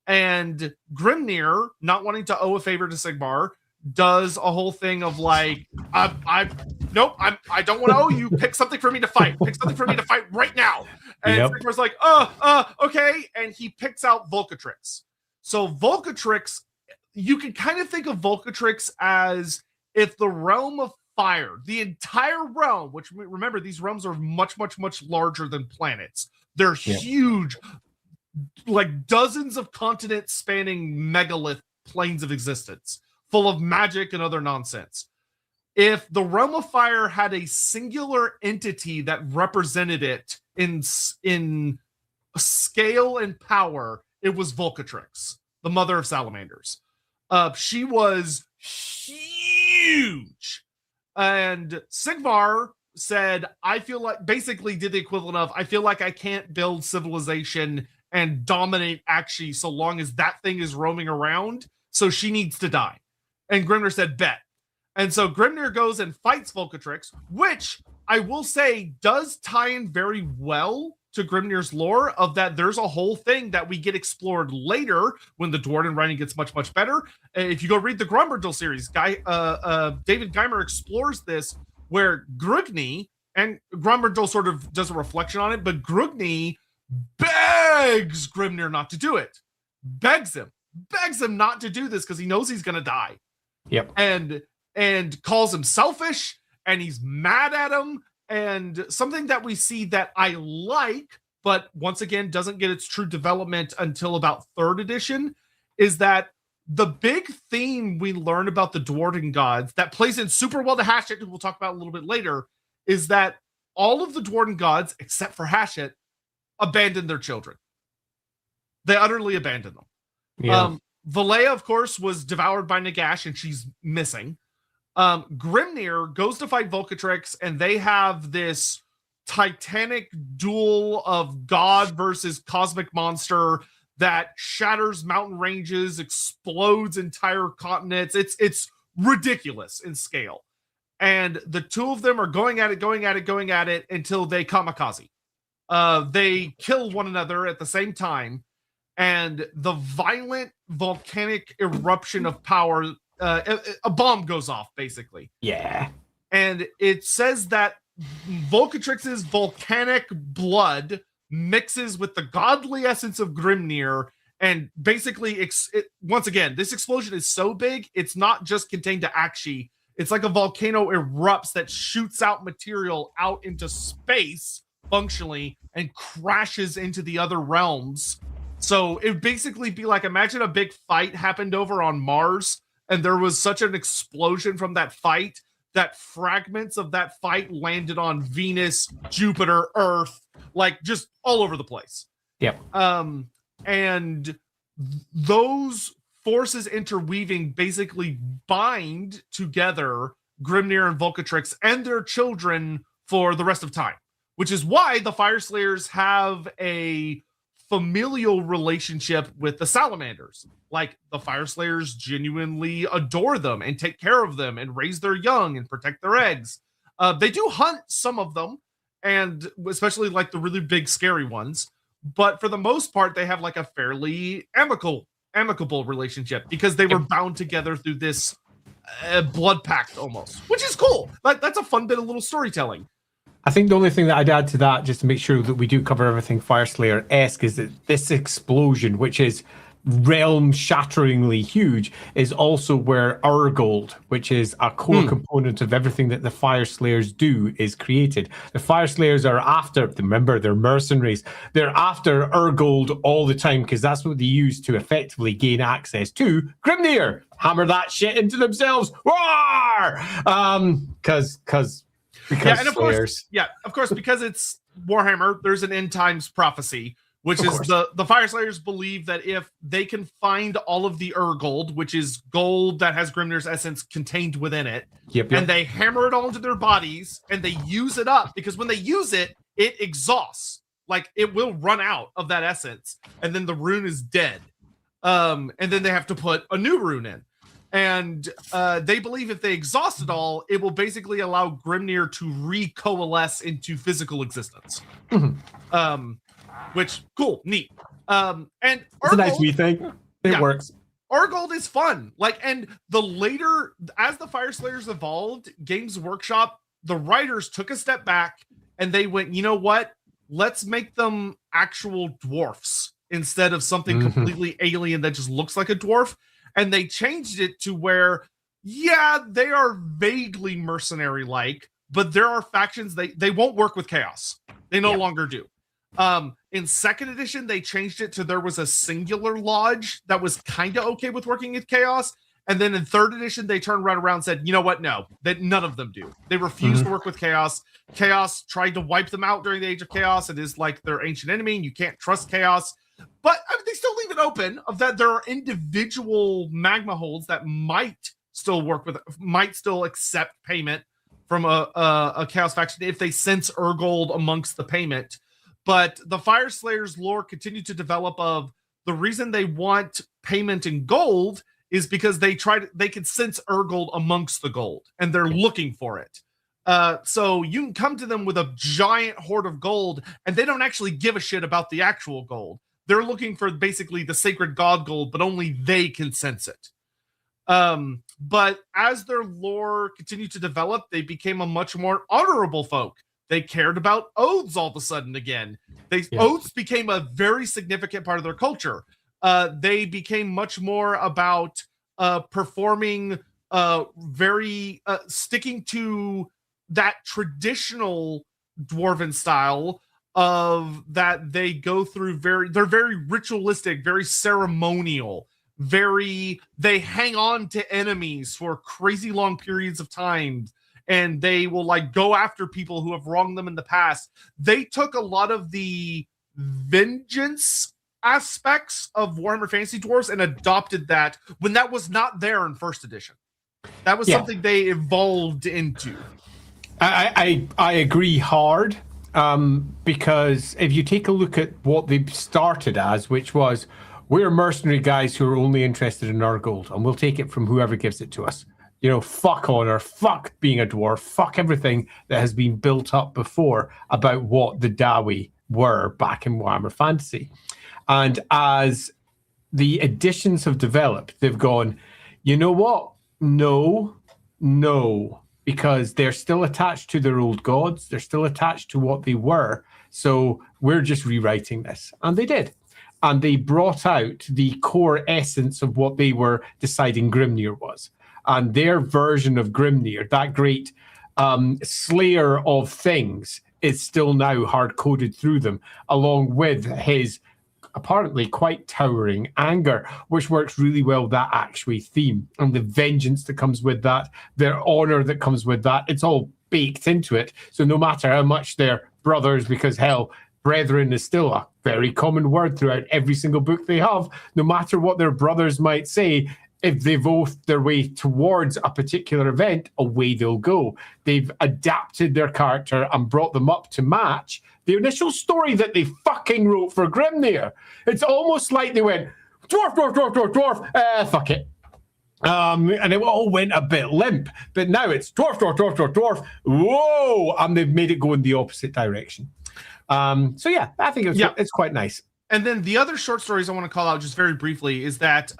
and Grimnir, not wanting to owe a favor to Sigmar, does a whole thing of like, I don't want to owe you. Pick something for me to fight. Pick something for me to fight right now. And Sigmar's like, okay. And he picks out Volcatrix. So Volcatrix, you can kind of think of Volcatrix as if the realm of fire, the entire realm, which remember, these realms are much, much, much larger than planets. They're huge, like dozens of continents spanning megalith planes of existence, full of magic and other nonsense. If the realm of fire had a singular entity that represented it in scale and power, it was Volcatrix, the mother of salamanders. She was huge. And Sigmar said, I feel like, basically did the equivalent of, I feel like I can't build civilization and dominate Akshi so long as that thing is roaming around, so she needs to die. And Grimnir said, bet. And so Grimnir goes and fights Volcatrix, which I will say does tie in very well to Grimnir's lore of that there's a whole thing that we get explored later when the Duardin writing gets much, much better. If you go read the Grumberdal series, David Geimer explores this where Grugni, and Grumberdal sort of does a reflection on it, but Grugni begs Grimnir not to do it. Begs him not to do this because he knows he's going to die. Yep. And calls him selfish, and he's mad at him. And something that we see that I like, but once again doesn't get its true development until about 3rd edition, is that the big theme we learn about the Duardin gods that plays in super well to Hachette, who we'll talk about a little bit later, is that all of the Duardin gods, except for Hachette, abandoned their children. They utterly abandoned them. Yeah. Valea, of course, was devoured by Nagash, and she's missing. Grimnir goes to fight Volcatrix, and they have this titanic duel of god versus cosmic monster that shatters mountain ranges, explodes entire continents. It's ridiculous in scale. And the two of them are going at it until they kamikaze. They kill one another at the same time, and the violent volcanic eruption of power, a bomb goes off, basically. Yeah. And it says that Volcatrix's volcanic blood mixes with the godly essence of Grimnir, and basically, once again, this explosion is so big, it's not just contained to Akshi. It's like a volcano erupts that shoots out material out into space, functionally, and crashes into the other realms. So it would basically be like, imagine a big fight happened over on Mars, and there was such an explosion from that fight that fragments of that fight landed on Venus, Jupiter, Earth, like just all over the place. Yep. And those forces interweaving basically bind together Grimnir and Volcatrix and their children for the rest of time, which is why the Fire Slayers have a familial relationship with the salamanders. Like, the Fire Slayers genuinely adore them and take care of them and raise their young and protect their eggs. They do hunt some of them, and especially like the really big scary ones, but for the most part they have like a fairly amicable relationship because they were bound together through this blood pact almost, which is cool. Like, that's a fun bit of little storytelling. I think the only thing that I'd add to that, just to make sure that we do cover everything Fire Slayer-esque, is that this explosion, which is realm-shatteringly huge, is also where Urgold, which is a core component of everything that the Fire Slayers do, is created. The Fire Slayers are after, remember, they're mercenaries, they're after Urgold all the time because that's what they use to effectively gain access to Grimnir. Hammer that shit into themselves. Roar! Because of course, because it's Warhammer, there's an end times prophecy which is the Fire Slayers believe that if they can find all of the gold, which is gold that has Grimnir's essence contained within it, and they hammer it all into their bodies and they use it up, because when they use it, it exhausts. Like, it will run out of that essence, and then the rune is dead. And then they have to put a new rune in. And they believe if they exhaust it all, it will basically allow Grimnir to recoalesce into physical existence. Which, cool, neat. And it's a nice wee thing. It works. Urgold is fun. Like, and the later, as the Fire Slayers evolved, Games Workshop, the writers took a step back and they went, you know what? Let's make them actual dwarfs instead of something completely alien that just looks like a dwarf. And they changed it to where, yeah, they are vaguely mercenary-like, but there are factions, they won't work with chaos. They no longer do. In second edition, they changed it to there was a singular lodge that was kind of okay with working with chaos. And then in third edition, they turned right around and said, you know what? No, that none of them do. They refuse to work with chaos. Chaos tried to wipe them out during the Age of Chaos. It is like their ancient enemy, and you can't trust chaos. But I mean, they still leave it open of that there are individual magma holds that might still work with, might still accept payment from a chaos faction if they sense Urgold amongst the payment. But the Fire Slayers lore continued to develop of the reason they want payment in gold is because they can sense Urgold amongst the gold and they're looking for it. So you can come to them with a giant hoard of gold and they don't actually give a shit about the actual gold. They're looking for basically the sacred god gold, but only they can sense it. But as their lore continued to develop, they became a much more honorable folk. They cared about oaths all of a sudden again. Oaths became a very significant part of their culture. They became much more about performing sticking to that traditional dwarven style of that they go through they're very ritualistic, very ceremonial, they hang on to enemies for crazy long periods of time, and they will like go after people who have wronged them in the past. They took a lot of the vengeance aspects of Warhammer Fantasy Dwarves and adopted that when that was not there in first edition. That was something they evolved into. I agree hard, because if you take a look at what they started as, which was, we're mercenary guys who are only interested in our gold, and we'll take it from whoever gives it to us. You know, fuck honor, fuck being a dwarf, fuck everything that has been built up before about what the Dawi were back in Warhammer Fantasy. And as the editions have developed, they've gone, you know what? No, because they're still attached to their old gods. They're still attached to what they were. So we're just rewriting this. And they did. And they brought out the core essence of what they were deciding Grimnir was. And their version of Grimnir, that great slayer of things, is still now hard-coded through them, along with his apparently quite towering anger, which works really well, that actually theme, and the vengeance that comes with that, their honor that comes with that. It's all baked into it. So no matter how much they're brothers, because hell, brethren is still a very common word throughout every single book they have, no matter what their brothers might say, if they vote their way towards a particular event, away they'll go. They've adapted their character and brought them up to match the initial story that they fucking wrote for Grimnir. It's almost like they went, dwarf, fuck it. And it all went a bit limp. But now it's dwarf, whoa! And they've made it go in the opposite direction. So yeah, I think it's quite nice. And then the other short stories I want to call out just very briefly is that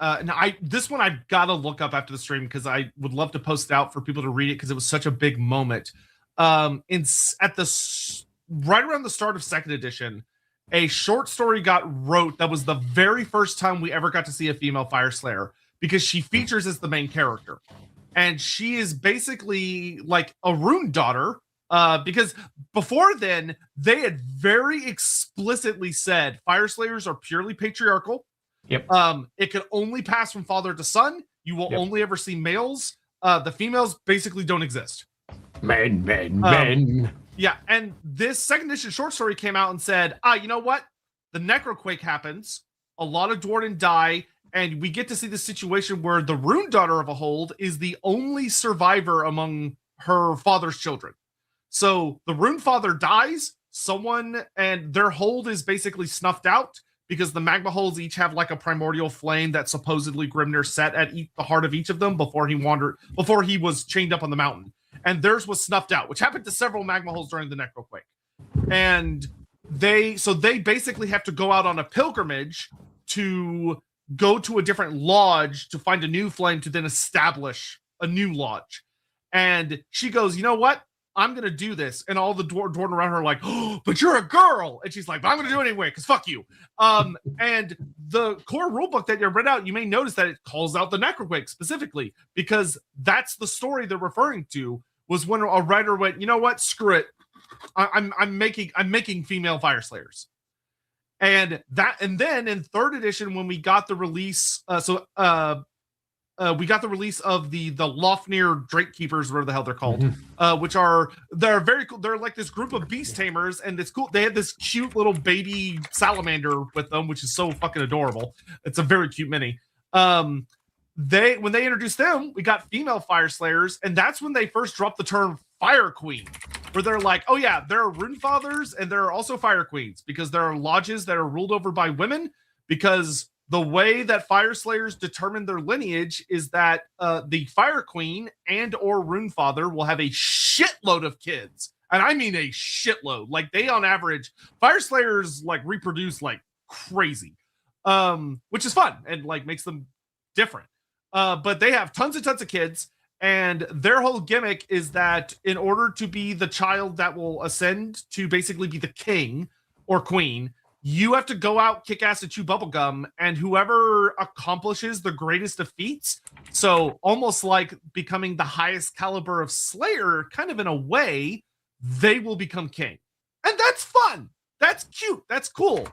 this one I've got to look up after the stream because I would love to post it out for people to read it because it was such a big moment. Right around the start of second edition, a short story wrote that was the very first time we ever got to see a female Fire Slayer because she features as the main character. And she is basically like a rune daughter. Because before then, they had very explicitly said Fire Slayers are purely patriarchal. Yep. It can only pass from father to son. You will only ever see males. The females basically don't exist. Men. Yeah, and this second edition short story came out and said, you know what? the Necroquake happens, a lot of Duardin die, and we get to see the situation where the Rune Daughter of Ahold is the only survivor among her father's children. So the Rune Father dies, and their hold is basically snuffed out because the magma holds each have like a primordial flame that supposedly Grimnir set at the heart of each of them before he was chained up on the mountain. And theirs was snuffed out, which happened to several magma holes during the Necroquake. And they basically have to go out on a pilgrimage to go to a different lodge to find a new flame to then establish a new lodge. And she goes, you know what? I'm going to do this. And all the Duardin around her are like, oh, but you're a girl. And she's like, but I'm going to do it anyway, because fuck you. And the core rulebook that you read out, you may notice that it calls out the Necroquake specifically, because that's the story they're referring to, was when a writer went, you know what? Screw it. I'm making female fire slayers. And then in 3rd edition, when we got the release, we got the release of the Lofnir Drake Keepers, whatever the hell they're called, which they're very cool. They're like this group of beast tamers, and it's cool. They had this cute little baby salamander with them, which is so fucking adorable. It's a very cute mini. When they introduced them, we got female fire slayers, and that's when they first dropped the term Fire Queen, where they're like, oh yeah, there are Rune Fathers and there are also Fire Queens, because there are lodges that are ruled over by women, because the way that fire slayers determine their lineage is that the Fire Queen and or Rune Father will have a shitload of kids. And I mean a shitload. Like, they on average, fire slayers like reproduce like crazy, which is fun and like makes them different. But they have tons and tons of kids. And their whole gimmick is that in order to be the child that will ascend to basically be the king or queen, you have to go out, kick ass, and chew bubblegum, and whoever accomplishes the greatest of feats, so almost like becoming the highest caliber of Slayer, kind of in a way, they will become king. And that's fun. That's cute. That's cool.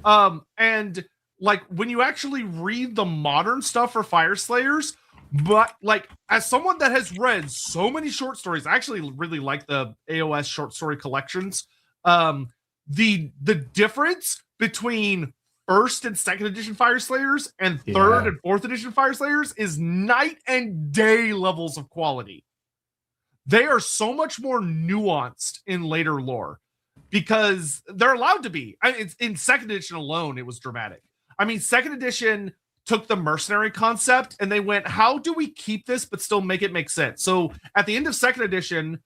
And like, when you actually read the modern stuff for Fire Slayers, but like, as someone that has read so many short stories, I actually really like the AoS short story collections. The difference between 1st and 2nd edition Fire Slayers and 3rd and 4th edition Fire Slayers is night and day levels of quality. They are so much more nuanced in later lore because they're allowed to be. It's in 2nd edition alone, it was dramatic. I mean, 2nd edition took the mercenary concept and they went, how do we keep this but still make it make sense? So at the end of 2nd edition,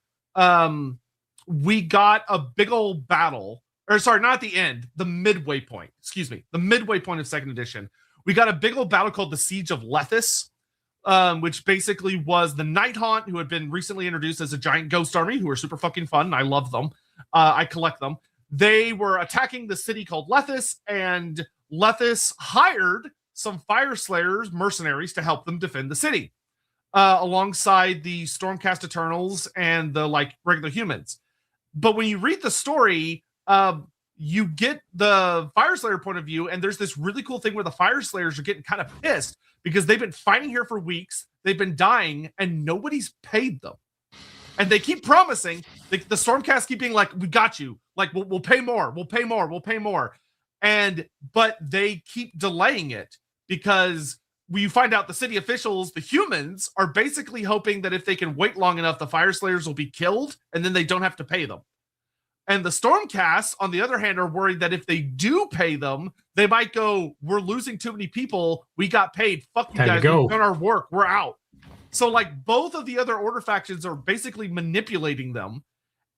we got a big old battle, or sorry, not at the end, the midway point, the midway point of 2nd edition. We got a big old battle called the Siege of Lethis, which basically was the Night Haunt, who had been recently introduced as a giant ghost army, who are super fucking fun. I love them. I collect them. They were attacking the city called Lethis, and Lethis hired some Fire Slayers, mercenaries, to help them defend the city, alongside the Stormcast Eternals and the like regular humans. But when you read the story, you get the Fire Slayer point of view, and there's this really cool thing where the Fire Slayers are getting kind of pissed because they've been fighting here for weeks, they've been dying, and nobody's paid them. And they keep promising, the Stormcast keep being like, we got you, like, we'll pay more, we'll pay more, we'll pay more. But they keep delaying it because you find out the city officials, the humans, are basically hoping that if they can wait long enough, the Fire Slayers will be killed, and then they don't have to pay them. And the Stormcasts, on the other hand, are worried that if they do pay them, they might go, we're losing too many people, we got paid, fuck you guys, we've done our work, we're out. So like, both of the other order factions are basically manipulating them,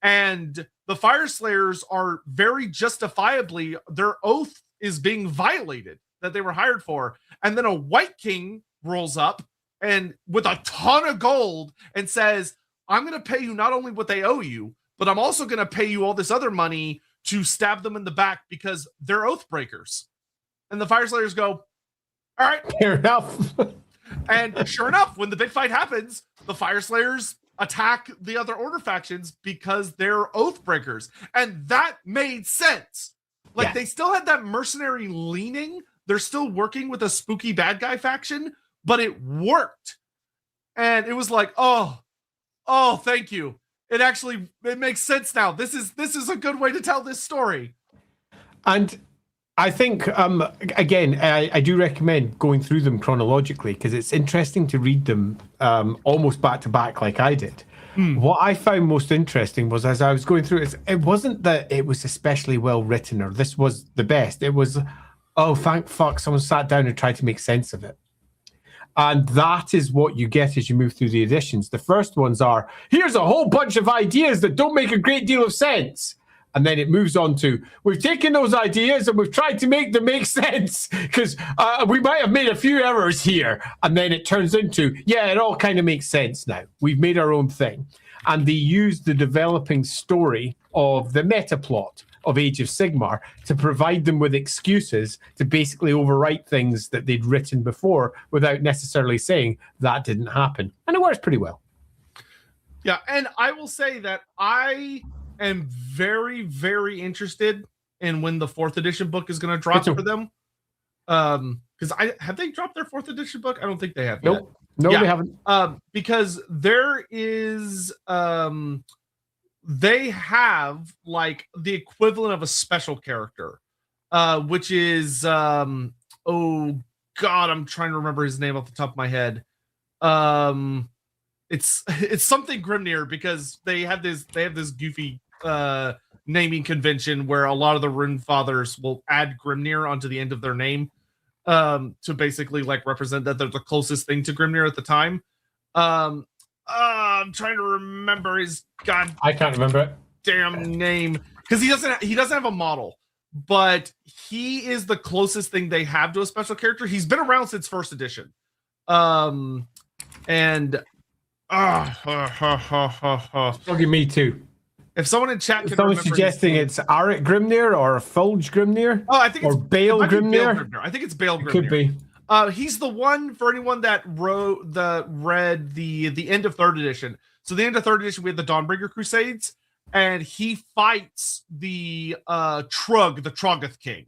and the Fire Slayers are very justifiably, their oath is being violated that they were hired for. And then a White King rolls up and with a ton of gold and says, I'm going to pay you not only what they owe you, but I'm also going to pay you all this other money to stab them in the back because they're oath breakers. And the Fire Slayers go, all right, fair enough. And sure enough, when the big fight happens, the Fire Slayers attack the other order factions because they're oath breakers. And that made sense. Like, they still had that mercenary leaning. They're still working with a spooky bad guy faction, but it worked. And it was like, oh, thank you. It makes sense now. This is a good way to tell this story. And I think, again, I do recommend going through them chronologically because it's interesting to read them almost back to back like I did. What I found most interesting was as I was going through it wasn't that it was especially well written or this was the best. It was, oh, thank fuck, someone sat down and tried to make sense of it. And that is what you get as you move through the editions. The first ones are, here's a whole bunch of ideas that don't make a great deal of sense. And then it moves on to, we've taken those ideas and we've tried to make them make sense because we might have made a few errors here. And then it turns into, yeah, it all kind of makes sense now. We've made our own thing. And they use the developing story of the meta plot of Age of Sigmar to provide them with excuses to basically overwrite things that they'd written before without necessarily saying that didn't happen. And it works pretty well. Yeah, and I will say that I am very, very interested in when the 4th edition book is going to drop for them. Because have they dropped their 4th edition book? I don't think they have. Nope. Yet. No, they haven't. Because there is they have like the equivalent of a special character, which is oh god, I'm trying to remember his name off the top of my head. It's something Grimnir because they have this goofy naming convention where a lot of the rune fathers will add Grimnir onto the end of their name to basically like represent that they're the closest thing to Grimnir at the time. I'm trying to remember his god. I can't remember it. Damn name because he doesn't have a model, but he is the closest thing they have to a special character. He's been around since 1st edition, and Look me too. If someone in chat can someone suggesting it's Arik Grimnir or Fulge Grimnir, I think it's Bale Grimnir. I think it's Bale Grimnir. Could be. He's the one for anyone that read the end of 3rd edition. So the end of 3rd edition, we had the Dawnbreaker Crusades, and he fights the Trug, the Trogoth King.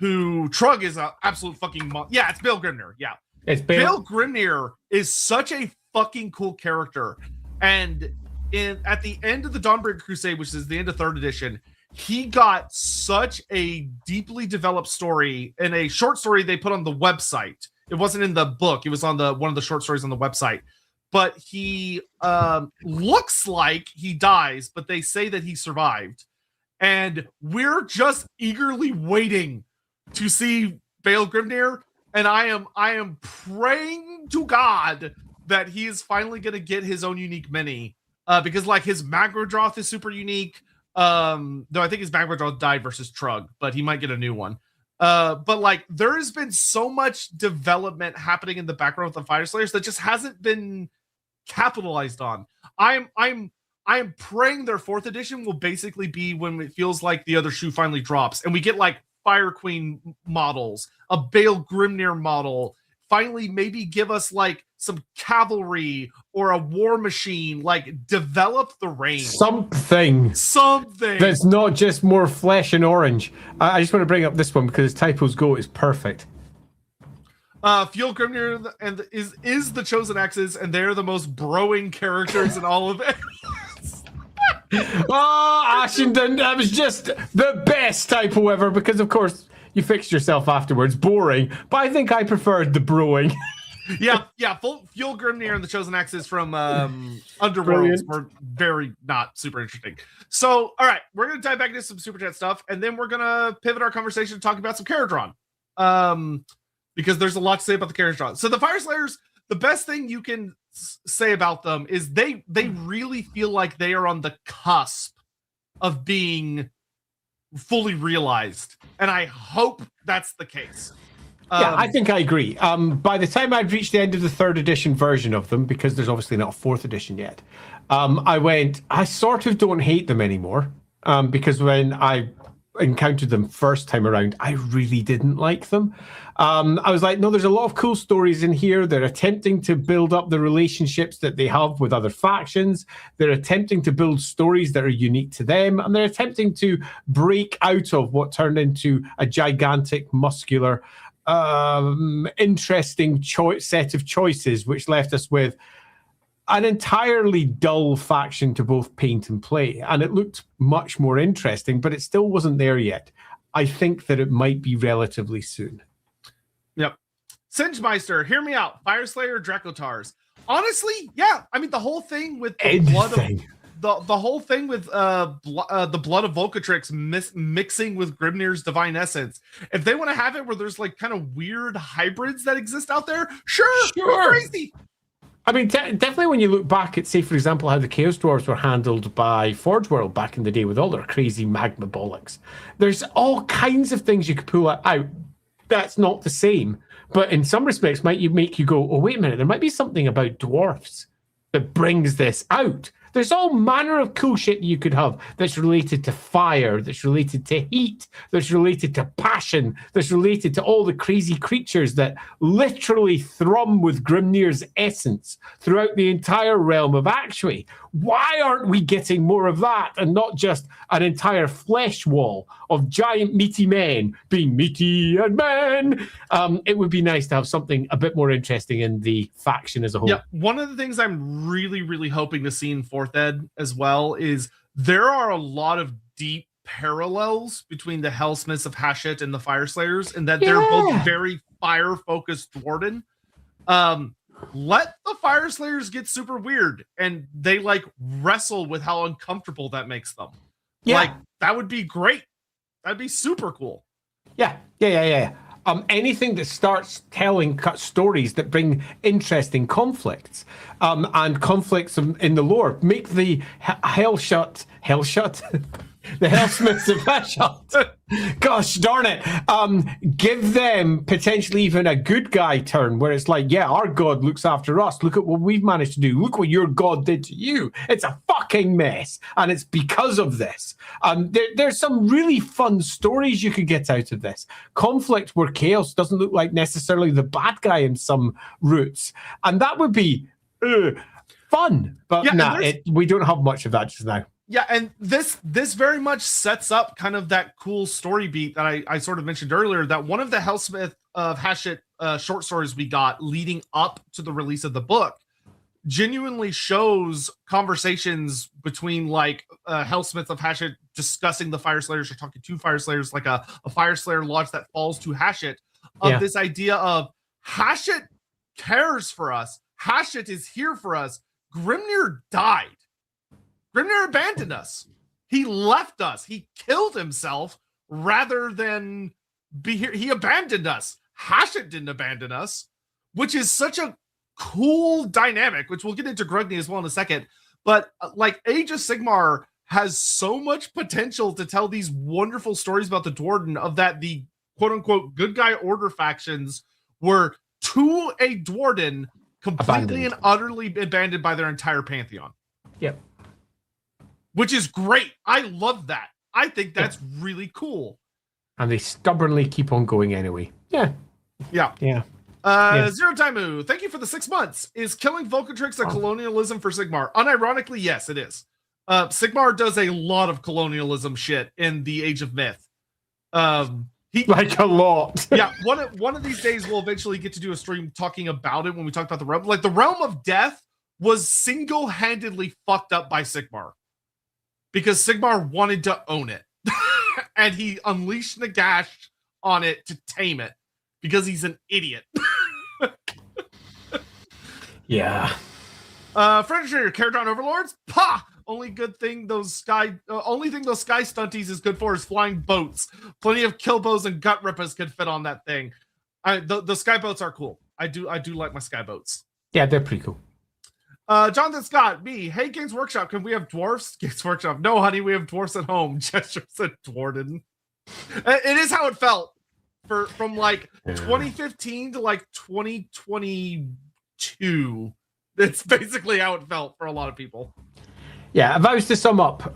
Who Trug is an absolute fucking yeah, it's Bale Grimnir. Yeah. It's Bale Grimnir is such a fucking cool character. And at the end of the Dawnbreaker Crusade, which is the end of 3rd edition, he got such a deeply developed story in a short story they put on the website. It wasn't in the book. It was on one of the short stories on the website. But he looks like he dies, but they say that he survived. And we're just eagerly waiting to see Bale Grimnir. And I am praying to God that he is finally going to get his own unique mini. Because like his Magrodroth is super unique. Though I think his Magrodroth died versus Trug, but he might get a new one. But like there has been so much development happening in the background with the Fire Slayers that just hasn't been capitalized on. I'm praying their 4th edition will basically be when it feels like the other shoe finally drops and we get like Fire Queen models, a Bale Grimnir model, finally maybe give us like some cavalry or a war machine, like develop the range. Something that's not just more flesh and orange. I just want to bring up this one because Typo's Go is perfect. Fuel Grimnir and is the Chosen Axes, and they're the most broing characters in all of it. Ashenden, that was just the best Typo ever because of course you fixed yourself afterwards. Boring, but I think I preferred the broing. yeah. Fuel Grimnir and the Chosen Axes from Underworlds were very not super interesting. So, all right, we're gonna dive back into some Super Chat stuff, and then we're gonna pivot our conversation to talk about some Caradron. Because there's a lot to say about the Caradron. So the Fire Slayers, the best thing you can say about them is they really feel like they are on the cusp of being fully realized, and I hope that's the case. Yeah, I think I agree. By the time I'd reached the end of the 3rd edition version of them, because there's obviously not a 4th edition yet, I sort of don't hate them anymore. Because when I encountered them first time around, I really didn't like them. I was like, no, there's a lot of cool stories in here. They're attempting to build up the relationships that they have with other factions. They're attempting to build stories that are unique to them. And they're attempting to break out of what turned into a gigantic, muscular, interesting set of choices, which left us with an entirely dull faction to both paint and play. And it looked much more interesting, but it still wasn't there yet. I think that it might be relatively soon. Yep. Singemeister, hear me out. Fireslayer, Dracotars. Honestly, yeah. I mean, the whole thing with the blood of the whole thing with the blood of Volcatrix mixing with Grimnir's divine essence. If they want to have it where there's like kind of weird hybrids that exist out there, sure. Crazy. I mean, definitely when you look back at, say, for example, how the Chaos Dwarves were handled by Forge World back in the day with all their crazy magma bollocks. There's all kinds of things you could pull out. That's not the same. But in some respects, might make you go, oh, wait a minute, there might be something about dwarfs that brings this out. There's all manner of cool shit you could have that's related to fire, that's related to heat, that's related to passion, that's related to all the crazy creatures that literally thrum with Grimnir's essence throughout the entire realm of Actuary. Why aren't we getting more of that and not just an entire flesh wall of giant meaty men being meaty and men? It would be nice to have something a bit more interesting in the faction as a whole. Yeah, one of the things I'm really, really hoping to see in 4th Ed as well is there are a lot of deep parallels between the Hellsmiths of Hashut and the Fireslayers, and that they're both very fire-focused Duardin. Let the Fireslayers get super weird and they like wrestle with how uncomfortable that makes them. Yeah. Like that would be great. That'd be super cool. Yeah. Anything that starts telling stories that bring interesting conflicts and conflicts in the lore. Make the Hellshut the Hellsmiths of Hashut. Gosh darn it. Give them potentially even a good guy turn where it's like, yeah, our god looks after us. Look at what we've managed to do. Look what your god did to you. It's a fucking mess. And it's because of this. There's some really fun stories you could get out of this. Conflict where chaos doesn't look like necessarily the bad guy in some routes. And that would be fun. But we don't have much of that just now. Yeah, and this very much sets up kind of that cool story beat that I sort of mentioned earlier, that one of the Hellsmith of Hashut short stories we got leading up to the release of the book genuinely shows conversations between like Hellsmith of Hashut discussing the Fireslayers or talking to Fireslayers, like a Fireslayer lodge that falls to Hashut, of this idea of Hashut cares for us. Hashut is here for us. Grimnir died. Grimnir abandoned us. He left us. He killed himself rather than be here. He abandoned us. Hashut didn't abandon us, which is such a cool dynamic, which we'll get into Grugni as well in a second. But like Age of Sigmar has so much potential to tell these wonderful stories about the Duardin, of that the quote unquote good guy order factions were to a Duardin completely and utterly abandoned by their entire pantheon. Yep. Which is great. I love that. I think that's really cool. And they stubbornly keep on going anyway. Yeah. Zero Taimu, thank you for the 6 months. Is killing Volcatrix a colonialism for Sigmar? Unironically, yes, it is. Sigmar does a lot of colonialism shit in the Age of Myth. Like a lot. Yeah, one of these days we'll eventually get to do a stream talking about it when we talk about the realm. Like the Realm of Death was single-handedly fucked up by Sigmar. Because Sigmar wanted to own it. And he unleashed Nagash on it to tame it. Because he's an idiot. Yeah. Frederick, Caradron Overlords? Pah! Only thing those sky stunties is good for is flying boats. Plenty of killbows and gut rippers could fit on that thing. The sky boats are cool. I do like my sky boats. Yeah, they're pretty cool. Jonathan Scott, me. Hey, Games Workshop, can we have dwarfs? Games Workshop, no, honey, we have dwarfs at home. Gesture said Duardin. It is how it felt from like 2015 to like 2022. It's basically how it felt for a lot of people. Yeah, if I was to sum up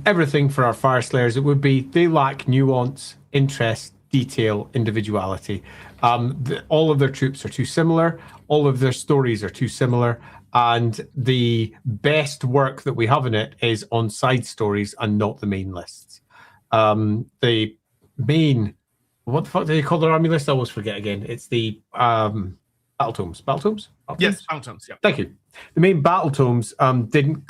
everything for our Fireslayers, it would be they lack nuance, interest, detail, individuality. All of their troops are too similar. All of their stories are too similar. And the best work that we have in it is on side stories and not the main lists. The main, what the fuck do they call their army list? I always forget again. It's the battle tomes. Battle tomes? Yes, battle tomes. Yeah. Thank you. The main battle tomes didn't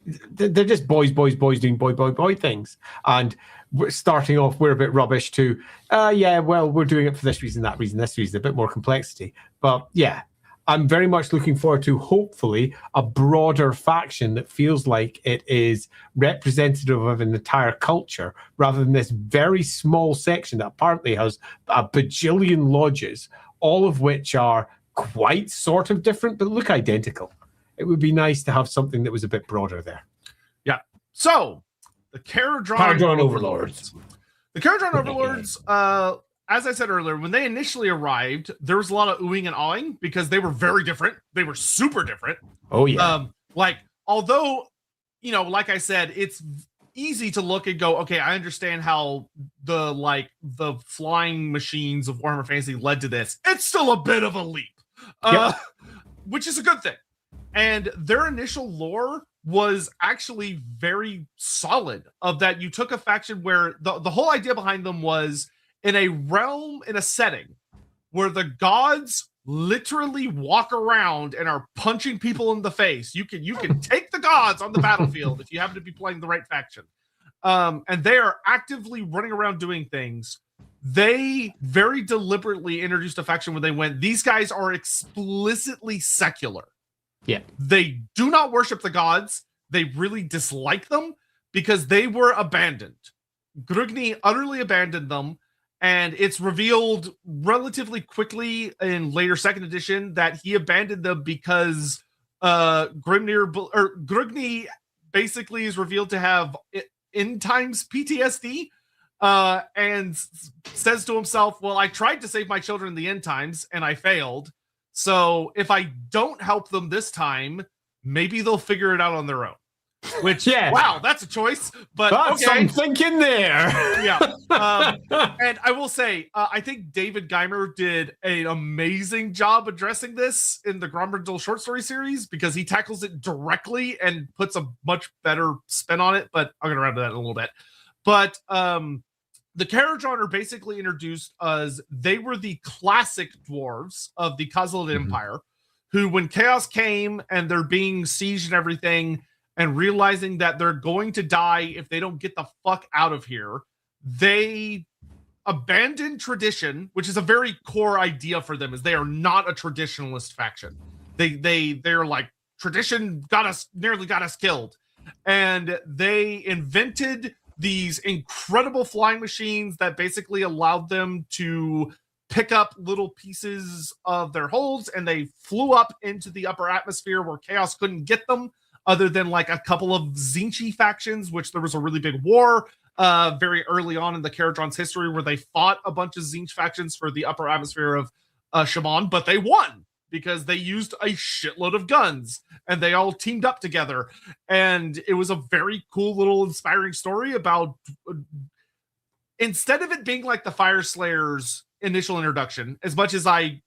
they're just boys doing boy things. And we're starting off, we're a bit rubbish to, we're doing it for this reason, that reason, this reason, a bit more complexity. But yeah, I'm very much looking forward to hopefully a broader faction that feels like it is representative of an entire culture rather than this very small section that apparently has a bajillion lodges, all of which are quite sort of different but look identical. It would be nice to have something that was a bit broader there. Yeah. So, the Caradron Overlords. The Caradron Overlords, as I said earlier, when they initially arrived, there was a lot of oohing and awing because they were very different. They were super different. Oh, yeah. Although, like I said, it's easy to look and go, okay, I understand how the flying machines of Warhammer Fantasy led to this. It's still a bit of a leap, which is a good thing. And their initial lore was actually very solid, of that you took a faction where the whole idea behind them was in a realm, in a setting where the gods literally walk around and are punching people in the face. You can take the gods on the battlefield if you happen to be playing the right faction. And they are actively running around doing things. They very deliberately introduced a faction where they went, these guys are explicitly secular. Yeah. They do not worship the gods. They really dislike them because they were abandoned. Grugni utterly abandoned them, and it's revealed relatively quickly in later second edition that he abandoned them because Grugni basically is revealed to have end times PTSD, and says to himself, well, I tried to save my children in the end times and I failed. So if I don't help them this time, maybe they'll figure it out on their own. Which, wow, that's a choice. But that's okay. Something there. Yeah. And I will say, I think David Geimer did an amazing job addressing this in the Grombrindal short story series because he tackles it directly and puts a much better spin on it. But I'm going to round to that in a little bit. But the Caradron are basically introduced as they were the classic dwarves of the Khazalid Empire, who, when chaos came and they're being sieged and everything, and realizing that they're going to die if they don't get the fuck out of here, they abandoned tradition, which is a very core idea for them, is they are not a traditionalist faction. They're like, tradition nearly got us killed. And they invented these incredible flying machines that basically allowed them to pick up little pieces of their holds, and they flew up into the upper atmosphere where chaos couldn't get them, other than like a couple of Zinchi factions, which there was a really big war very early on in the Caradron's history where they fought a bunch of Zinch factions for the upper atmosphere of Shaman, but they won because they used a shitload of guns and they all teamed up together. And it was a very cool little inspiring story about, instead of it being like the Fire Slayers initial introduction, as much as I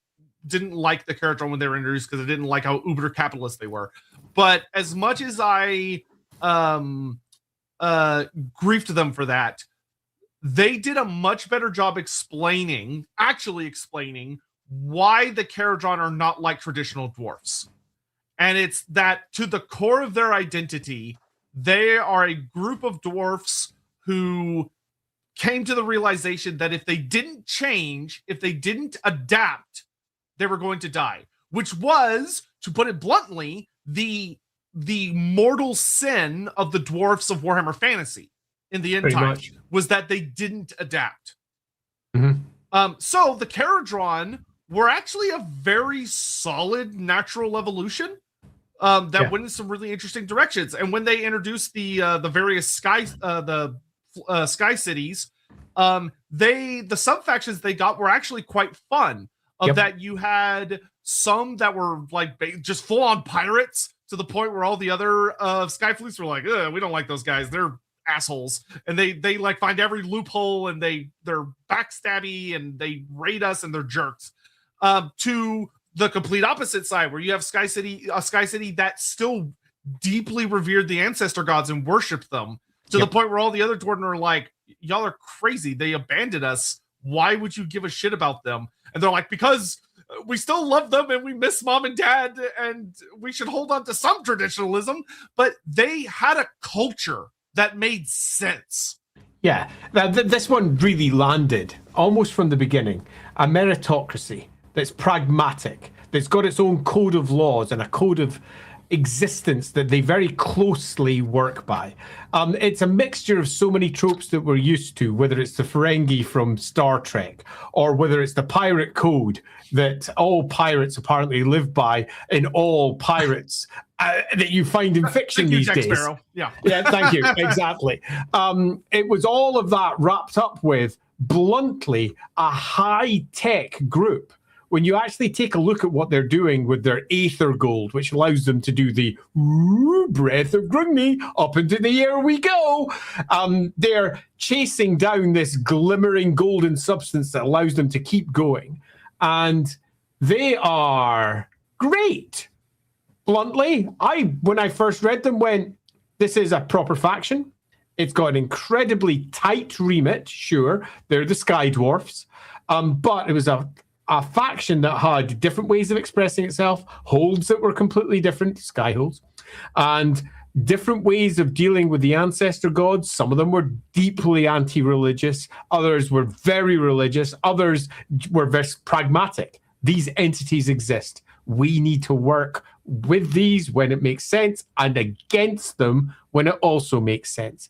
didn't like the Caradron when they were introduced because I didn't like how uber capitalist they were, but as much as I griefed them for that, they did a much better job actually explaining why the Caradron are not like traditional dwarfs. And it's that to the core of their identity, they are a group of dwarfs who came to the realization that if they didn't change, if they didn't adapt, they were going to die. Which was, to put it bluntly, the mortal sin of the dwarfs of Warhammer Fantasy in the end times, was that they didn't adapt. So the Caradron were actually a very solid natural evolution that went in some really interesting directions. And when they introduced the various sky cities, the sub factions they got were actually quite fun. That you had some that were like just full on pirates to the point where all the other sky fleets were like, we don't like those guys, they're assholes, and they like find every loophole, and they're backstabby, and they raid us, and they're jerks. To the complete opposite side, where you have a sky city that still deeply revered the ancestor gods and worshipped them to the point where all the other Duardin are like, y'all are crazy, they abandoned us, why would you give a shit about them? And they're like, because we still love them and we miss mom and dad and we should hold on to some traditionalism, but they had a culture that made sense. Yeah, this one really landed almost from the beginning. A meritocracy that's pragmatic, that's got its own code of laws and a code of existence that they very closely work by. It's a mixture of so many tropes that we're used to, whether it's the Ferengi from Star Trek or whether it's the pirate code that all pirates apparently live by in all pirates that you find in fiction these days. Sparrow. Yeah, thank you. Exactly. It was all of that wrapped up with, bluntly, a high-tech group. When you actually take a look at what they're doing with their Aether Gold, which allows them to do the breath of Grungni, up into the air we go, they're chasing down this glimmering golden substance that allows them to keep going. And they are great. Bluntly, when I first read them, went, this is a proper faction. It's got an incredibly tight remit, sure. They're the Sky Dwarfs. But it was a faction that had different ways of expressing itself, holds that were completely different, sky holds, and different ways of dealing with the ancestor gods. Some of them were deeply anti-religious, others were very religious, others were very pragmatic. These entities exist. We need to work with these when it makes sense and against them when it also makes sense.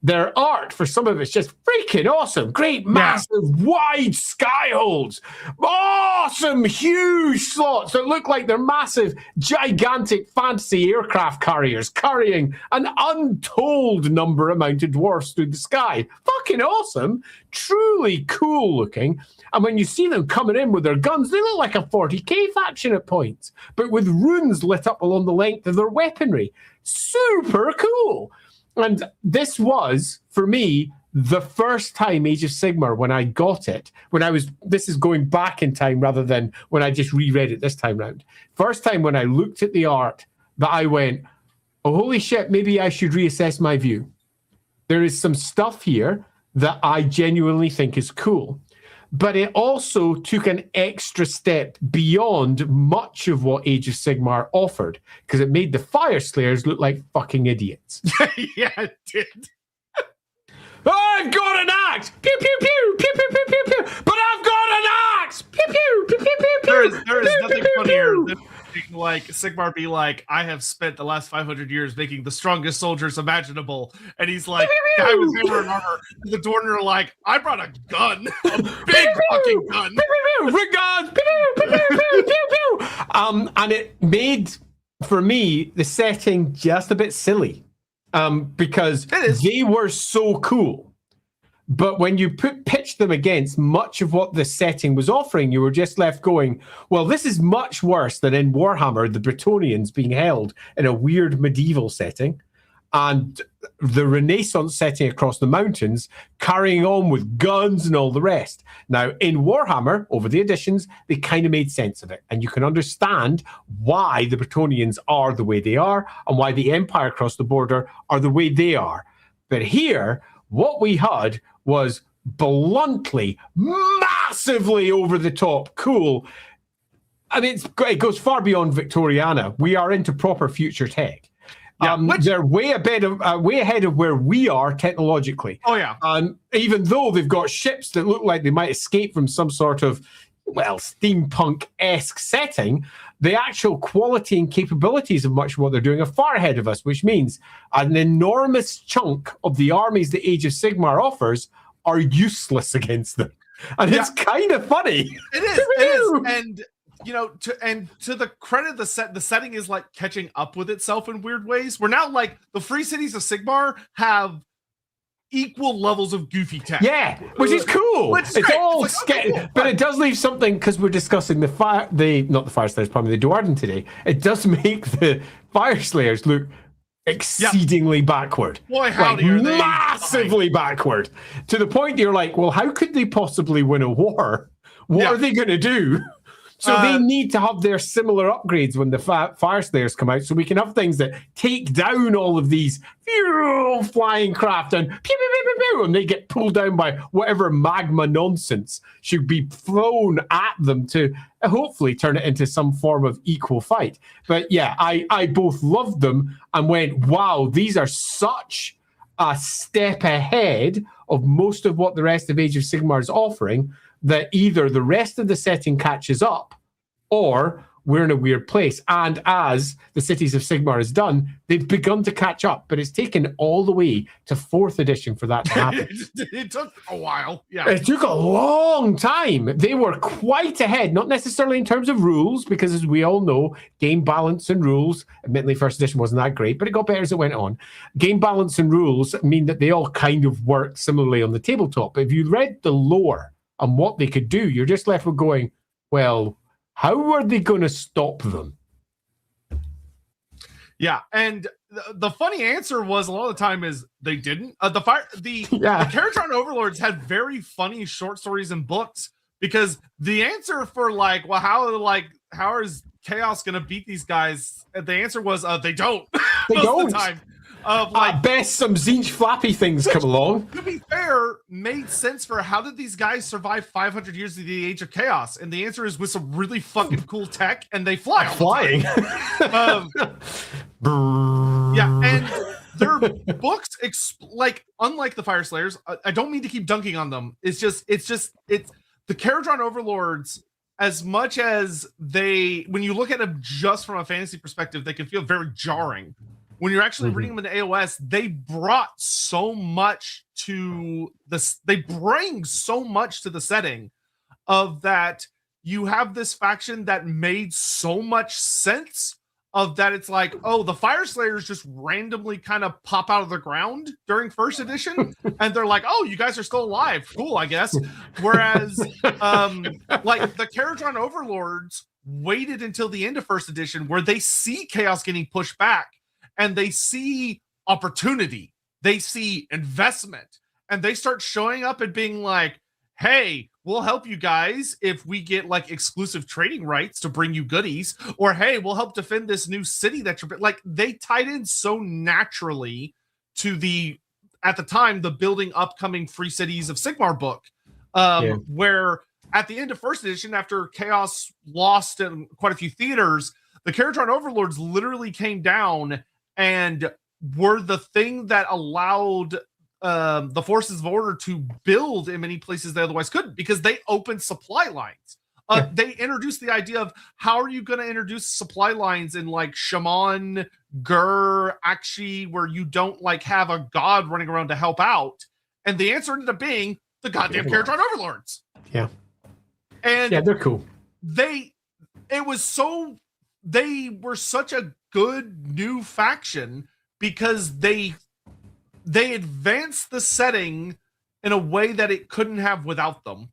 Their art, for some of it's just freaking awesome. Great, massive, wide skyholds. Awesome, huge slots that look like they're massive, gigantic fantasy aircraft carriers carrying an untold amount of dwarfs through the sky. Fucking awesome. Truly cool looking. And when you see them coming in with their guns, they look like a 40k faction at points, but with runes lit up along the length of their weaponry. Super cool. And this was, for me, the first time Age of Sigmar, when I got it, this is going back in time rather than when I just reread it this time round. First time when I looked at the art that I went, oh, holy shit, maybe I should reassess my view. There is some stuff here that I genuinely think is cool. But it also took an extra step beyond much of what Age of Sigmar offered, because it made the Fire Slayers look like fucking idiots. Yeah, it did. I've got an axe! Pew, pew, pew! Pew, pew, pew, pew, pew! But I've got an axe! Pew, pew, pew, pew, pew, there is pew, nothing pew, funnier pew. than like Sigmar be like, I have spent the last 500 years making the strongest soldiers imaginable. And he's like, guy with hammer and armor. And the Dwarden are like, I brought a gun. A big fucking gun. Rig guns! And it made, for me, the setting just a bit silly. Because they were so cool. But when you pitch them against much of what the setting was offering, you were just left going, well, this is much worse than in Warhammer, the Bretonnians being held in a weird medieval setting, and the Renaissance setting across the mountains, carrying on with guns and all the rest. Now, in Warhammer, over the editions, they kind of made sense of it. And you can understand why the Bretonnians are the way they are and why the Empire across the border are the way they are. But here, what we had was bluntly, massively over the top cool. I mean, it goes far beyond Victoriana. We are into proper future tech. Yeah, they're way ahead of where we are technologically. Oh, yeah. Even though they've got ships that look like they might escape from some sort of, well, steampunk-esque setting, the actual quality and capabilities of much of what they're doing are far ahead of us, which means an enormous chunk of the armies that Age of Sigmar offers are useless against them. And it's kind of funny. It is. And to the credit of the setting is like catching up with itself in weird ways. We're now like the free cities of Sigmar have equal levels of goofy tech. Yeah, which is cool. It's all cool. But it does leave something, because we're discussing the Fire Slayers, probably the Duardin today. It does make the Fire Slayers look exceedingly backward. Boy, howdy, are they massively backward. To the point you're like, well, how could they possibly win a war? What are they going to do? So they need to have their similar upgrades when the Fire Slayers come out, so we can have things that take down all of these flying craft and pew, pew, pew, pew, pew, and they get pulled down by whatever magma nonsense should be thrown at them to hopefully turn it into some form of equal fight. But yeah, I both loved them and went, wow, these are such a step ahead of most of what the rest of Age of Sigmar is offering, that either the rest of the setting catches up or we're in a weird place. And as the Cities of Sigmar is done, they've begun to catch up, but it's taken all the way to 4th edition for that to happen. It took a while. Yeah. It took a long time. They were quite ahead, not necessarily in terms of rules, because as we all know, game balance and rules, admittedly 1st edition wasn't that great, but it got better as it went on. Game balance and rules mean that they all kind of work similarly on the tabletop. But if you read the lore and what they could do, you're just left with going, well, how are they going to stop them? Yeah, and the funny answer was a lot of the time is they didn't. The Caradron Overlords had very funny short stories and books, because the answer for like, well, how is Chaos going to beat these guys? The answer was they don't. They don't. Of the time. At best, some Zinch flappy things come along. To be fair, made sense for how did these guys survive 500 years of the Age of Chaos? And the answer is with some really fucking cool tech, and they fly. Flying. Yeah, and their books, unlike the Fire Slayers, I don't mean to keep dunking on them. It's the Caradron Overlords. As much as when you look at them just from a fantasy perspective, they can feel very jarring. When you're actually reading them in AoS, they brought so much to this. They bring so much to the setting of that. You have this faction that made so much sense of that. It's like, oh, the Fire Slayers just randomly kind of pop out of the ground during 1st edition, and they're like, oh, you guys are still alive. Cool, I guess. Whereas, like the Caradron Overlords waited until the end of 1st edition, where they see Chaos getting pushed back. And they see opportunity, they see investment, and they start showing up and being like, hey, we'll help you guys if we get like exclusive trading rights to bring you goodies, or hey, we'll help defend this new city that you're like. They tied in so naturally to at the time, the building upcoming Free Cities of Sigmar book, where at the end of 1st edition, after Chaos lost in quite a few theaters, the Caradron Overlords literally came down and were the thing that allowed the forces of order to build in many places they otherwise couldn't, because they opened supply lines. They introduced the idea of how are you going to introduce supply lines in like Shaman, Gur, Akshi, where you don't like have a god running around to help out. And the answer ended up being the goddamn Caradron Overlords. Yeah. And yeah, they're cool. They were such a good new faction because they advanced the setting in a way that it couldn't have without them.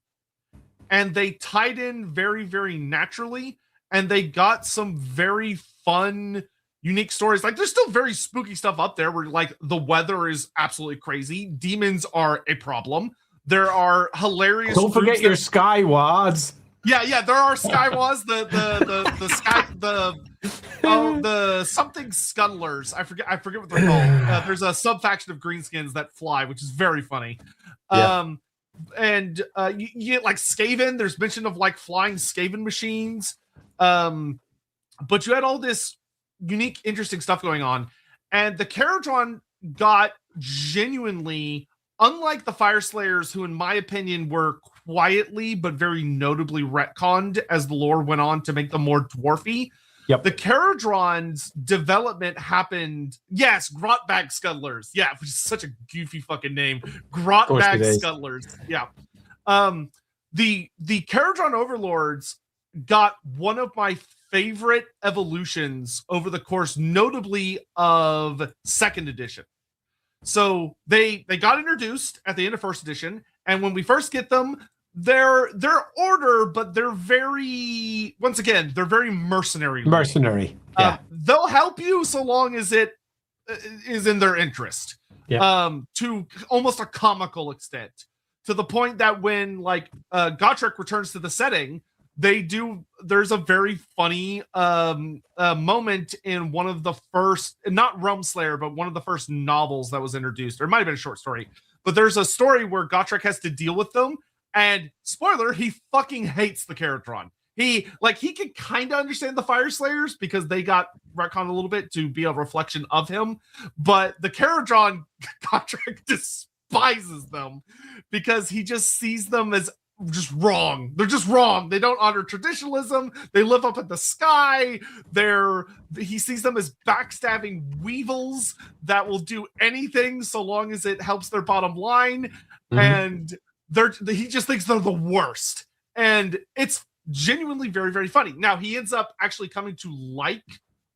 And they tied in very, very naturally, and they got some very fun, unique stories. Like, there's still very spooky stuff up there where like the weather is absolutely crazy. Demons are a problem. There are hilarious. Don't forget your Skywads. Yeah, there are Skywads. The something scuttlers. I forget what they're called. There's a sub-faction of greenskins that fly, which is very funny. Yeah. And you get like Skaven. There's mention of like flying Skaven machines. But you had all this unique, interesting stuff going on. And the Caradron got genuinely, unlike the Fire Slayers, who in my opinion were quietly but very notably retconned as the lore went on to make them more dwarfy. Yep. The Caradron's development happened. Yes, Grotbag Scuttlers. Yeah, which is such a goofy fucking name. Grotbag Scuttlers. Yeah. The Caradron Overlords got one of my favorite evolutions over the course, notably of 2nd edition. So they got introduced at the end of 1st edition, and when we first get them, they're order, but they're very mercenary. Mercenary. Yeah. They'll help you so long as it is in their interest. Yeah. To almost a comical extent, to the point that when like Gotrek returns to the setting, there's a very funny moment in one of the first, not Realm Slayer, but one of the first novels that was introduced, or it might have been a short story, but there's a story where Gotrek has to deal with them, and spoiler, he fucking hates the Caradron. He can kind of understand the Fire Slayers because they got retconned a little bit to be a reflection of him, but the Caradron, Gotrek despises them because he just sees them as just wrong. They're just wrong. They don't honor traditionalism. They live up in the sky. He sees them as backstabbing weevils that will do anything so long as it helps their bottom line. And he just thinks they're the worst. And it's genuinely very, very funny. Now, he ends up actually coming to like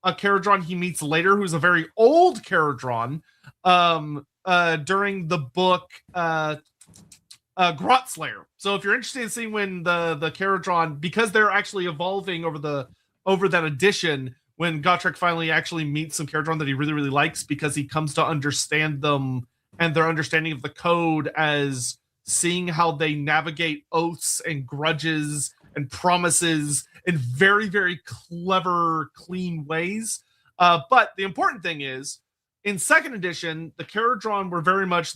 a Caradron he meets later, who's a very old Caradron, during the book Grot Slayer. So if you're interested in seeing when the Caradron, because they're actually evolving over that edition, when Gotrek finally actually meets some Caradron that he really, really likes, because he comes to understand them and their understanding of the code as seeing how they navigate oaths and grudges and promises in very, very clever, clean ways. But the important thing is, in second edition, the Caradron were very much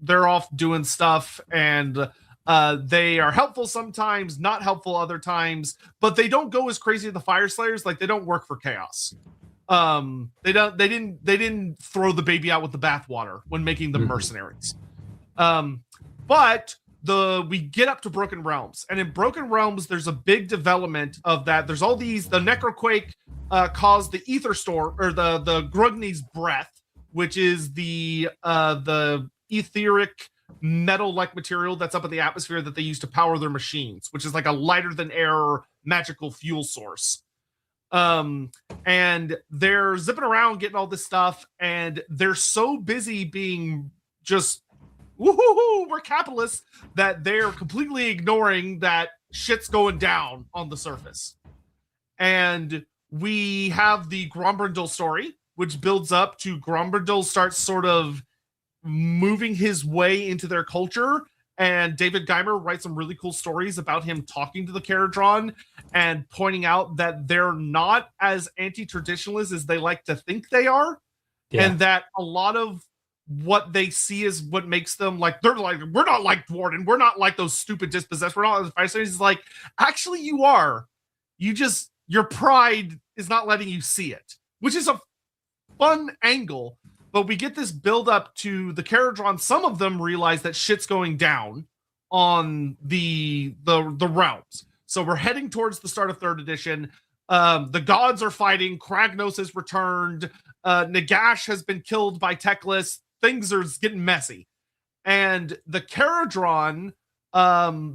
they're off doing stuff, and they are helpful sometimes, not helpful other times, but they don't go as crazy as the Fire Slayers. Like, they don't work for chaos. They didn't throw the baby out with the bathwater when making them mercenaries. But we get up to Broken Realms, and in Broken Realms, there's a big development of that. There's all the Necroquake caused the Ether Storm, or the Grugni's Breath, which is the etheric metal-like material that's up in the atmosphere that they use to power their machines, which is like a lighter than air magical fuel source. And they're zipping around getting all this stuff, and they're so busy being just woohoo, we're capitalists, that they're completely ignoring that shit's going down on the surface. And we have the Grombrindal story, which builds up to Grombrindal starts sort of moving his way into their culture, and David Geimer writes some really cool stories about him talking to the Caradron and pointing out that they're not as anti-traditionalist as they like to think they are, and that a lot of what they see is what makes them they're like, we're not like Duardin, we're not like those stupid dispossessed, we're not like the Fire Slayers. It's like, actually you are. Your pride is not letting you see it, which is a fun angle. But we get this build up to the Caradron. Some of them realize that shit's going down on the realms. So we're heading towards the start of third edition. The gods are fighting. Kragnos has returned. Nagash has been killed by Teclis. Things are getting messy. And the Caradron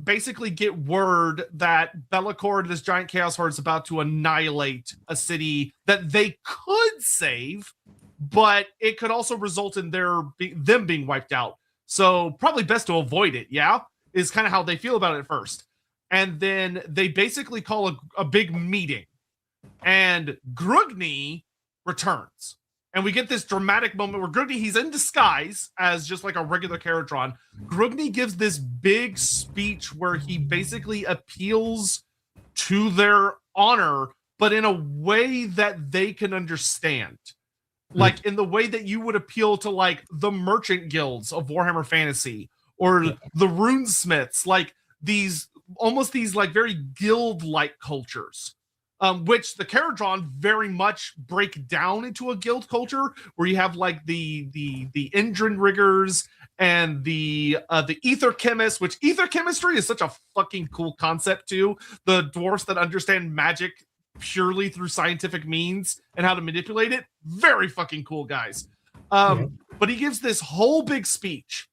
basically get word that Be'lakor, this giant chaos horde, is about to annihilate a city that they could save, but it could also result in them being wiped out. So probably best to avoid it, is kind of how they feel about it at first. And then they basically call a big meeting, and Grugni returns. And we get this dramatic moment where Grugni, he's in disguise as just like a regular Caradron. Grugni gives this big speech where he basically appeals to their honor, but in a way that they can understand. Like in the way that you would appeal to like the merchant guilds of Warhammer Fantasy or the runesmiths, like these like very guild-like cultures. Which the Caradron very much break down into a guild culture where you have like the Endrin riggers and the ether chemists, which ether chemistry is such a fucking cool concept too. The dwarfs that understand magic purely through scientific means and how to manipulate it. Very fucking cool guys. But he gives this whole big speech,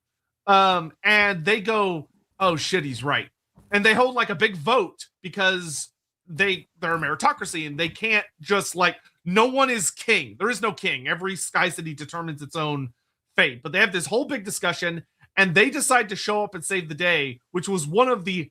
and they go, oh shit, he's right. And they hold like a big vote because they're a meritocracy, and they can't just like, no one is king. There is no king. Every Sky City determines its own fate. But they have this whole big discussion, and they decide to show up and save the day, which was one of the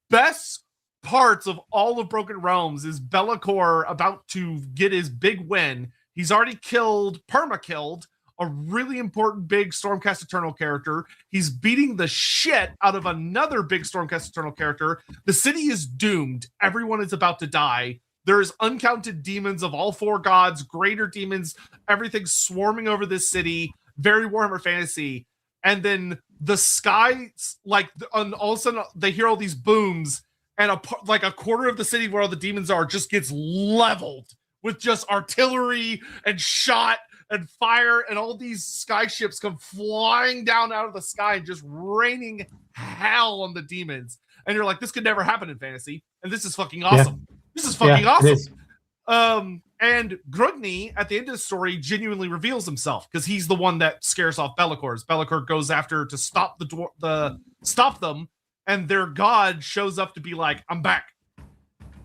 best parts of all of Broken Realms. Is Be'lakor about to get his big win. He's already perma-killed a really important big Stormcast Eternal character. He's beating the shit out of another big Stormcast Eternal character. The city is doomed. Everyone is about to die. There's uncounted demons of all 4 gods, greater demons, everything's swarming over this city. Very Warhammer Fantasy. And then the sky, like, all of a sudden they hear all these booms, and a quarter of the city where all the demons are just gets leveled with just artillery and shot and fire, and all these sky ships come flying down out of the sky and just raining hell on the demons. And you're like, this could never happen in fantasy, and this is fucking awesome. Yeah. This is fucking awesome. And Grugni at the end of the story genuinely reveals himself because he's the one that scares off Be'lakor. Be'lakor goes after to stop stop them, and their god shows up to be like, I'm back.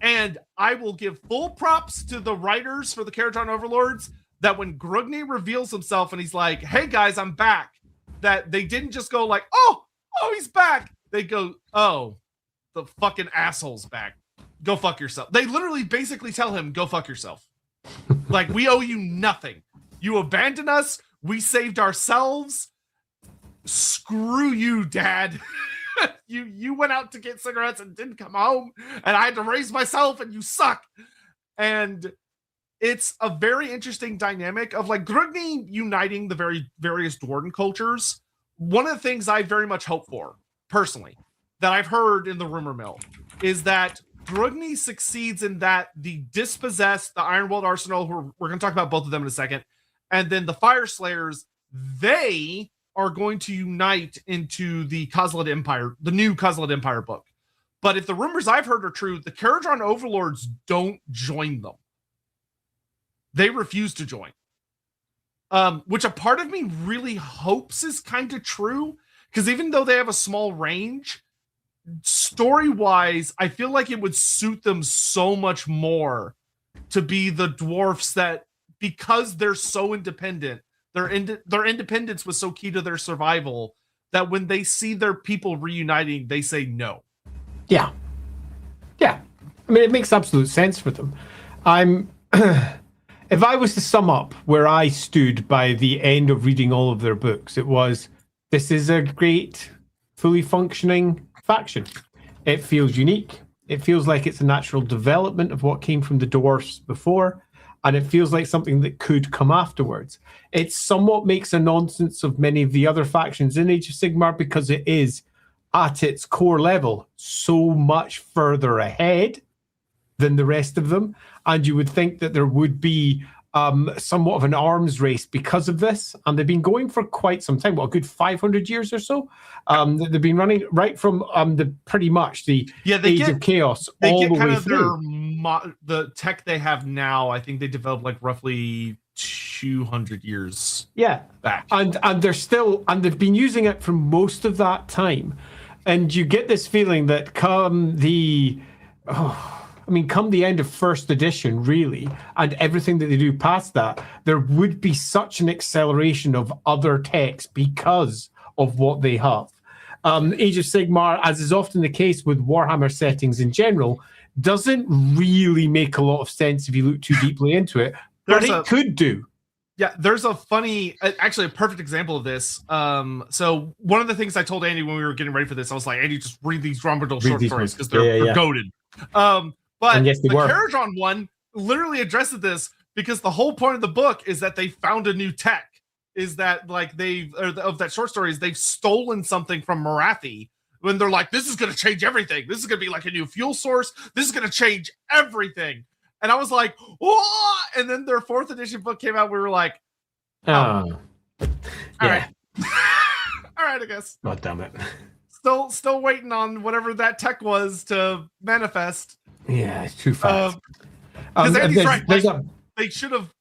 And I will give full props to the writers for the Caradron Overlords that when Grugni reveals himself and he's like, hey guys, I'm back, that they didn't just go like, oh, he's back. They go, oh, the fucking asshole's back. Go fuck yourself. They literally basically tell him, go fuck yourself. Like, we owe you nothing. You abandoned us. We saved ourselves. Screw you, Dad. You went out to get cigarettes and didn't come home, and I had to raise myself, and you suck. And it's a very interesting dynamic of like Grugni uniting the various Duardin cultures. One of the things I very much hope for, personally, that I've heard in the rumor mill, is that Grugni succeeds in that the Dispossessed, the Ironwalled Arsenal, who we're going to talk about both of them in a second, and then the Fire Slayers, they are going to unite into the Kozilid Empire, the new Kozilid Empire book. But if the rumors I've heard are true, the Caradron Overlords don't join them. They refuse to join. Which a part of me really hopes is kind of true, because even though they have a small range, story-wise, I feel like it would suit them so much more to be the dwarfs that, because they're so independent, their independence was so key to their survival, that when they see their people reuniting, they say no. Yeah. I mean, it makes absolute sense for them. If I was to sum up where I stood by the end of reading all of their books, it was, this is a great, fully functioning faction. It feels unique. It feels like it's a natural development of what came from the dwarfs before, and it feels like something that could come afterwards. It somewhat makes a nonsense of many of the other factions in Age of Sigmar, because it is, at its core level, so much further ahead than the rest of them, and you would think that there would be somewhat of an arms race because of this, and they've been going for quite some time, a good 500 years or so. They've been running right from pretty much the Age of Chaos all the way through. The tech they have now, I think they developed like roughly 200 years back, and they've been using it for most of that time, and you get this feeling that come the end of first edition, really, and everything that they do past that, there would be such an acceleration of other techs because of what they have. Age of Sigmar, as is often the case with Warhammer settings in general, doesn't really make a lot of sense if you look too deeply into it, but it could do. Yeah, there's a perfect example of this. So one of the things I told Andy when we were getting ready for this, I was like, Andy, just read these Rombadil short stories because they're goated. But yes, the Caradron one literally addresses this, because the whole point of the book is that they found a new tech. Is that like of that short story is they've stolen something from Marathi, when they're like, this is going to change everything. This is going to be like a new fuel source. This is going to change everything. And I was like, oh! And then their 4th edition book came out. We were like, oh. All right. All right, I guess. God damn it. Still waiting on whatever that tech was to manifest. Yeah, it's too fast. Because Andy's right. They should have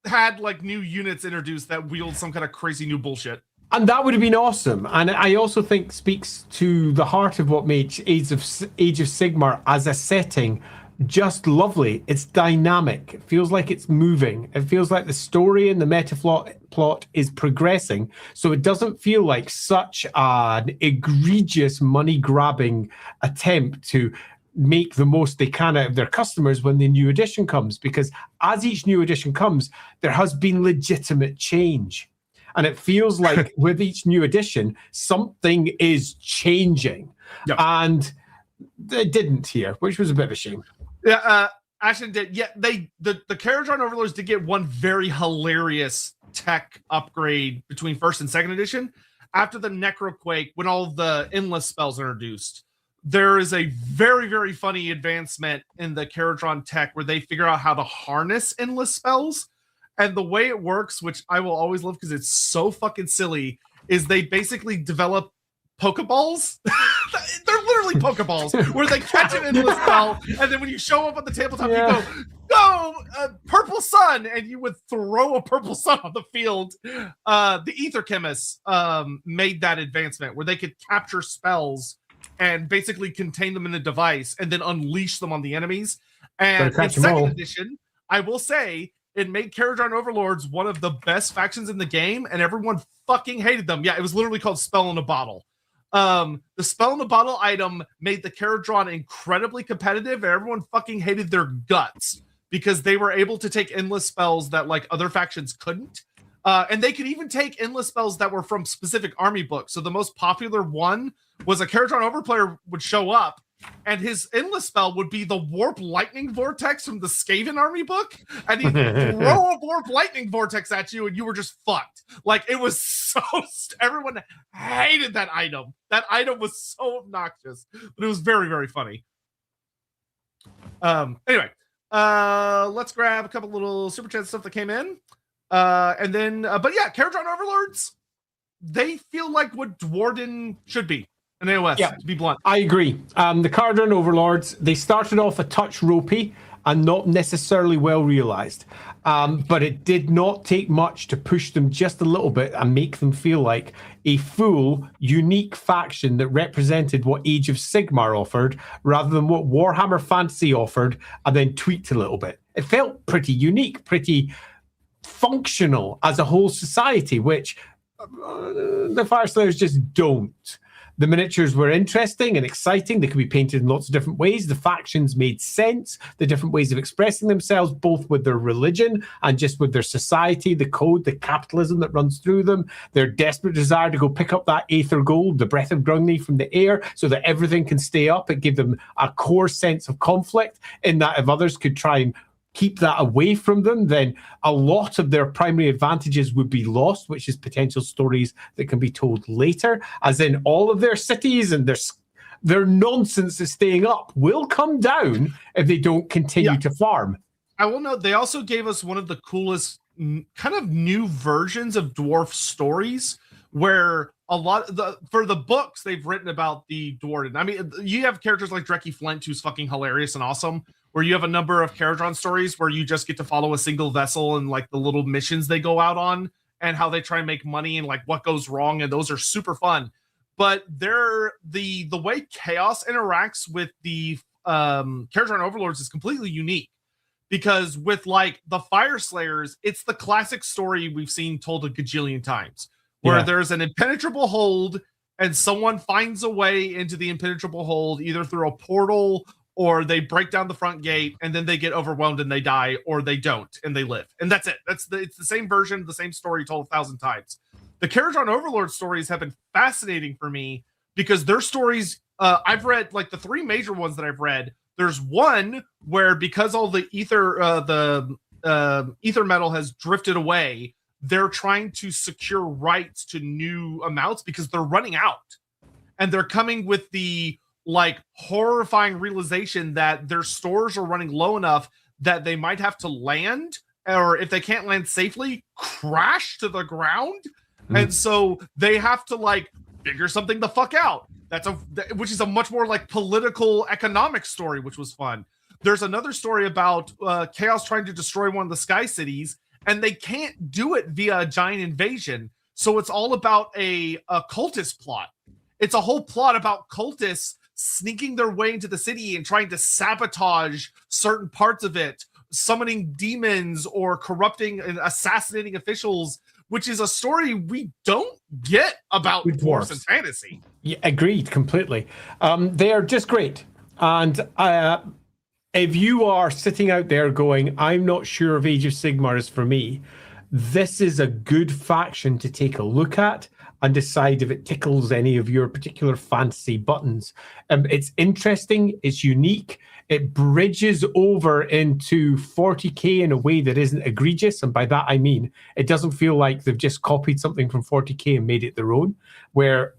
had like new units introduced that wield some kind of crazy new bullshit. And that would have been awesome. And I also think speaks to the heart of what makes Age of Sigmar as a setting just lovely. It's dynamic. It feels like it's moving. It feels like the story and the meta plot is progressing. So it doesn't feel like such an egregious money-grabbing attempt to make the most they can out of their customers when the new edition comes, because as each new edition comes, there has been legitimate change. And it feels like with each new edition, something is changing. Yep. And they didn't here, which was a bit of a shame. Yeah, Ashton did. Yeah, the Caradron Overlords did get one very hilarious tech upgrade between first and second edition. After the Necroquake, when all the endless spells are introduced, there is a very, very funny advancement in the Caradron tech where they figure out how to harness endless spells. And the way it works, which I will always love because it's so fucking silly, is they basically develop Pokeballs. They're literally Pokeballs where they catch an endless spell, and then when you show up on the tabletop, you go, purple sun, and you would throw a purple sun on the field. The Ether Chemists made that advancement where they could capture spells and basically contain them in a device and then unleash them on the enemies. And in second edition, I will say, it made Caradron Overlords one of the best factions in the game, and everyone fucking hated them. Yeah, it was literally called Spell in a Bottle. The Spell in a Bottle item made the Caradron incredibly competitive, and everyone fucking hated their guts because they were able to take endless spells that like other factions couldn't. And they could even take endless spells that were from specific army books. So the most popular one was a Caradron Overplayer would show up, and his endless spell would be the Warp Lightning Vortex from the Skaven army book. And he'd throw a Warp Lightning Vortex at you, and you were just fucked. Like, it was so... Everyone hated that item. That item was so obnoxious. But it was very, very funny. Anyway, let's grab a couple little Super Chat stuff that came in. And then... but yeah, Caradron Overlords, they feel like what Duardin should be. An AoS, to be blunt. I agree. The Caradron Overlords, they started off a touch ropey and not necessarily well realized. But it did not take much to push them just a little bit and make them feel like a full, unique faction that represented what Age of Sigmar offered rather than what Warhammer Fantasy offered and then tweaked a little bit. It felt pretty unique, pretty functional as a whole society, which the Fyreslayers just don't. The miniatures were interesting and exciting. They could be painted in lots of different ways. The factions made sense. The different ways of expressing themselves, both with their religion and just with their society, the code, the capitalism that runs through them, their desperate desire to go pick up that Aether Gold, the breath of Grungni from the air, so that everything can stay up. It gave them a core sense of conflict in that if others could try and keep that away from them, then a lot of their primary advantages would be lost, which is potential stories that can be told later, as in all of their cities and their nonsense is staying up will come down if they don't continue to farm. I will note, they also gave us one of the coolest kind of new versions of dwarf stories, where a lot of for the books they've written about the Duardin. I mean, you have characters like Drecky Flint, who's fucking hilarious and awesome, where you have a number of Caradron stories where you just get to follow a single vessel and like the little missions they go out on and how they try and make money and like what goes wrong, and those are super fun. But they're the way Chaos interacts with the Caradron Overlords is completely unique, because with like the Fyreslayers, it's the classic story we've seen told a gajillion times, where there's an impenetrable hold and someone finds a way into the impenetrable hold either through a portal or they break down the front gate and then they get overwhelmed and they die, or they don't and they live. And that's it. It's the same version, the same story told 1,000 times. The Caradron Overlord stories have been fascinating for me because their stories, I've read like the 3 major ones that I've read. There's one where because all the ether metal has drifted away, they're trying to secure rights to new amounts because they're running out, and they're coming with the like horrifying realization that their stores are running low enough that they might have to land, or if they can't land safely, crash to the ground. And so they have to like figure something the fuck out. Which is a much more like political economic story, which was fun. There's another story about Chaos trying to destroy one of the sky cities, and they can't do it via a giant invasion. So it's all about a cultist plot. It's a whole plot about cultists sneaking their way into the city and trying to sabotage certain parts of it, summoning demons or corrupting and assassinating officials, which is a story we don't get about dwarves and fantasy. Yeah, agreed completely. They are just great. And if you are sitting out there going, I'm not sure if Age of Sigmar is for me, this is a good faction to take a look at and decide if it tickles any of your particular fantasy buttons. It's interesting, it's unique, it bridges over into 40k in a way that isn't egregious, and by that I mean it doesn't feel like they've just copied something from 40k and made it their own, where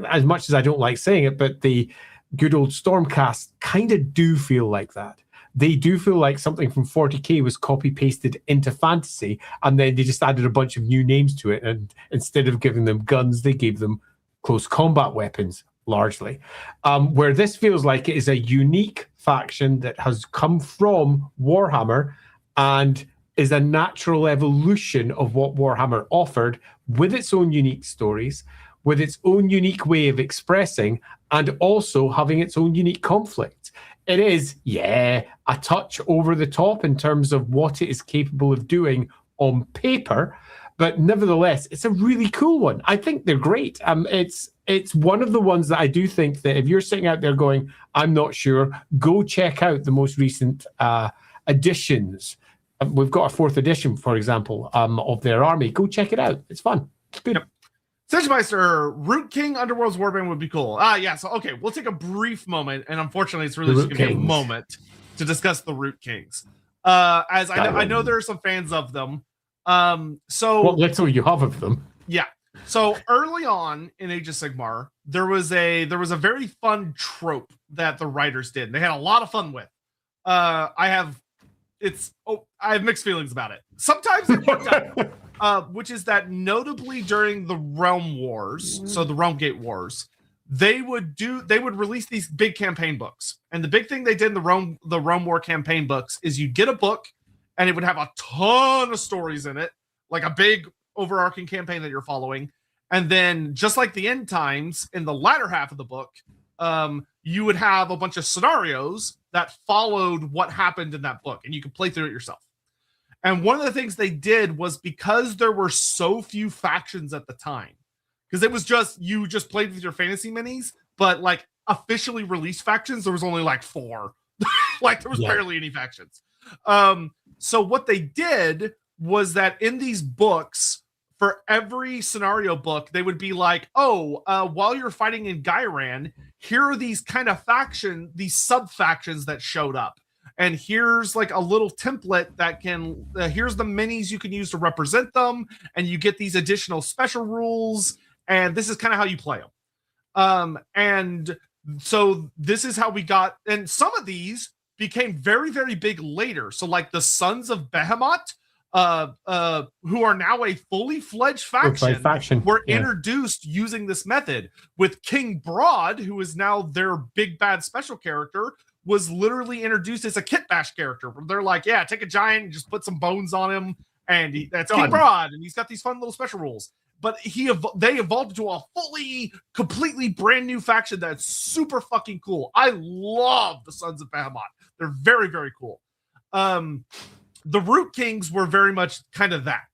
as much as I don't like saying it, but the good old Stormcast kind of do feel like that. They do feel like something from 40k was copy pasted into fantasy, and then they just added a bunch of new names to it. And instead of giving them guns, they gave them close combat weapons, largely. Where this feels like it is a unique faction that has come from Warhammer and is a natural evolution of what Warhammer offered, with its own unique stories, with its own unique way of expressing, and also having its own unique conflict. It is, a touch over the top in terms of what it is capable of doing on paper, but nevertheless, it's a really cool one. I think they're great. It's one of the ones that I do think that if you're sitting out there going, I'm not sure, go check out the most recent editions. We've got a 4th edition, for example, of their army. Go check it out. It's fun. It's good. Yep. Siegmeister, Root King, Underworld's Warband would be cool. So okay, we'll take a brief moment, and unfortunately, it's really just going to be a moment to discuss the Root Kings. As I know there are some fans of them. So what little you have of them. Yeah. So early on in Age of Sigmar, there was a very fun trope that the writers did. They had a lot of fun with. I have mixed feelings about it. Sometimes it worked out. Which is that notably during the Realm Wars, so the Realm Gate Wars, they would release these big campaign books. And the big thing they did in the Realm War campaign books is you'd get a book and it would have a ton of stories in it, like a big overarching campaign that you're following. And then just like the End Times, in the latter half of the book, you would have a bunch of scenarios that followed what happened in that book, and you could play through it yourself. And one of the things they did was, because there were so few factions at the time, because it was you just played with your fantasy minis, but like officially released factions, there was only like 4. Like there was barely any factions. So what they did was that in these books, for every scenario book, they would be like, while you're fighting in Gyran, here are these kind of these sub-factions that showed up. And here's like a little template that here's the minis you can use to represent them. And you get these additional special rules. And this is kind of how you play them. And so this is how we got, and some of these became very, very big later. So like the Sons of Behemoth, who are now a fully fledged faction, were introduced using this method, with King Broad, who is now their big bad special character, was literally introduced as a kit bash character. They're like, take a giant and just put some bones on him, and that's King Broad, and he's got these fun little special rules. But they evolved into a completely brand new faction that's super fucking cool. I love the Sons of Behemoth. They're very, very cool. The Root Kings were very much kind of that,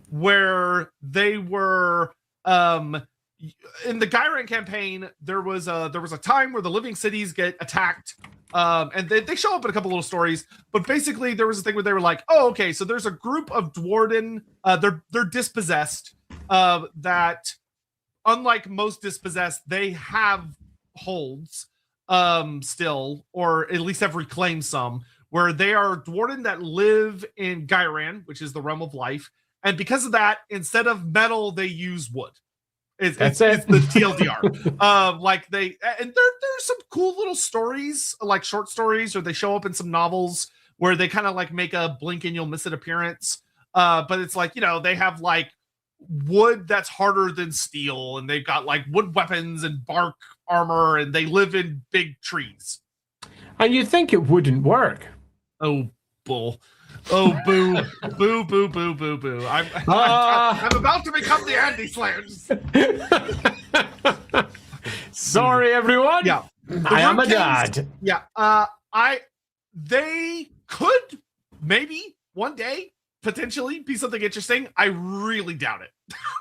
where they were in the Gyran campaign. There was a time where the living cities get attacked, and they show up in a couple little stories. But basically, there was a thing where they were like, okay, so there's a group of Duardin. They're dispossessed. That, unlike most dispossessed, they have holds still, or at least have reclaimed some, where they are Dwarden that live in Gyran, which is the realm of life. And because of that, instead of metal, they use wood. It's the TLDR. Like there's some cool little stories, like short stories, or they show up in some novels where they kind of like make a blink and you'll miss it appearance. But it's like, they have like wood that's harder than steel, and they've got like wood weapons and bark armor, and they live in big trees. And you'd think it wouldn't work. Oh, bull. Oh, boo. Boo, boo, boo, boo, boo. I'm about to become the Andy Slayers. Sorry, everyone. Yeah. I am a dad. Yeah. They could maybe one day potentially be something interesting. I really doubt it.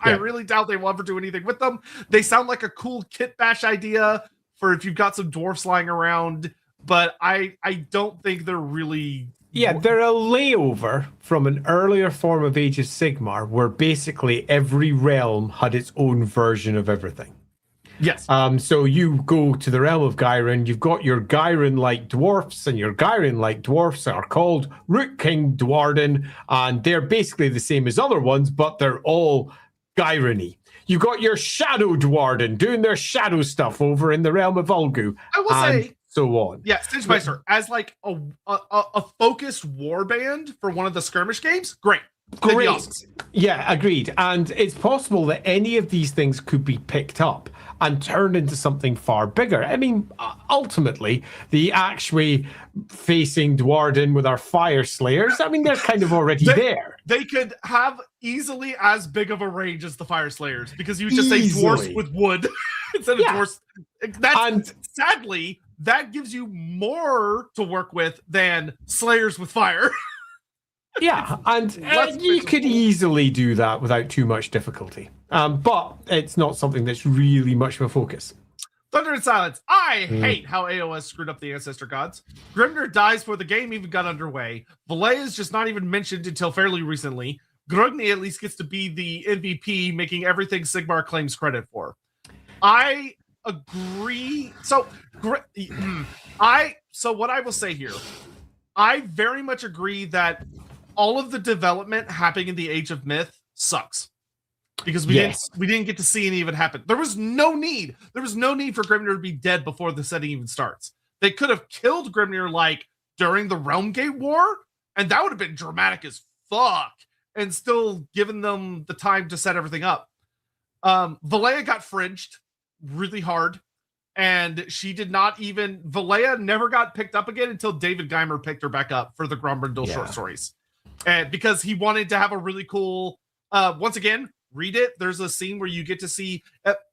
I really doubt they will ever do anything with them. They sound like a cool kit bash idea for if you've got some dwarfs lying around, but I don't think they're really... Yeah, they're a layover from an earlier form of Age of Sigmar, where basically every realm had its own version of everything. Yes. So you go to the realm of Gyron, you've got your Gyron-like dwarfs, and your Gyron-like dwarfs are called Root King Duardin, and they're basically the same as other ones, but they're all Gyron-y. You got your Shadow Duardin doing their shadow stuff over in the realm of Ulgu. I will say, so on. Yeah, Singemeister, as like a focused war band for one of the skirmish games, great. Great. Awesome. Yeah, agreed. And it's possible that any of these things could be picked up and turned into something far bigger. I mean, ultimately, the actually facing Duardin with our Fire Slayers, I mean, they're kind of already there. They could have easily as big of a range as the Fire Slayers, because you just say dwarfs with wood instead of dwarfs. Sadly, that gives you more to work with than Slayers with fire. Yeah, and you could easily do that without too much difficulty. But it's not something that's really much of a focus. Thunder and Silence. I hate how AoS screwed up the Ancestor Gods. Grimnir dies before the game even got underway. Valea is just not even mentioned until fairly recently. Grugni at least gets to be the MVP, making everything Sigmar claims credit for. I agree. So what I will say here, I very much agree that all of the development happening in the Age of Myth sucks, because we didn't get to see any of it happen. There was no need for Grimnir to be dead before the setting even starts. They could have killed Grimnir like during the Realmgate War, and that would have been dramatic as fuck, and still given them the time to set everything up. Valea got fringed really hard, and she did not even... Valea never got picked up again until David Geimer picked her back up for the Grombrindal short stories. And because he wanted to have a really cool... once again, read it. There's a scene where you get to see...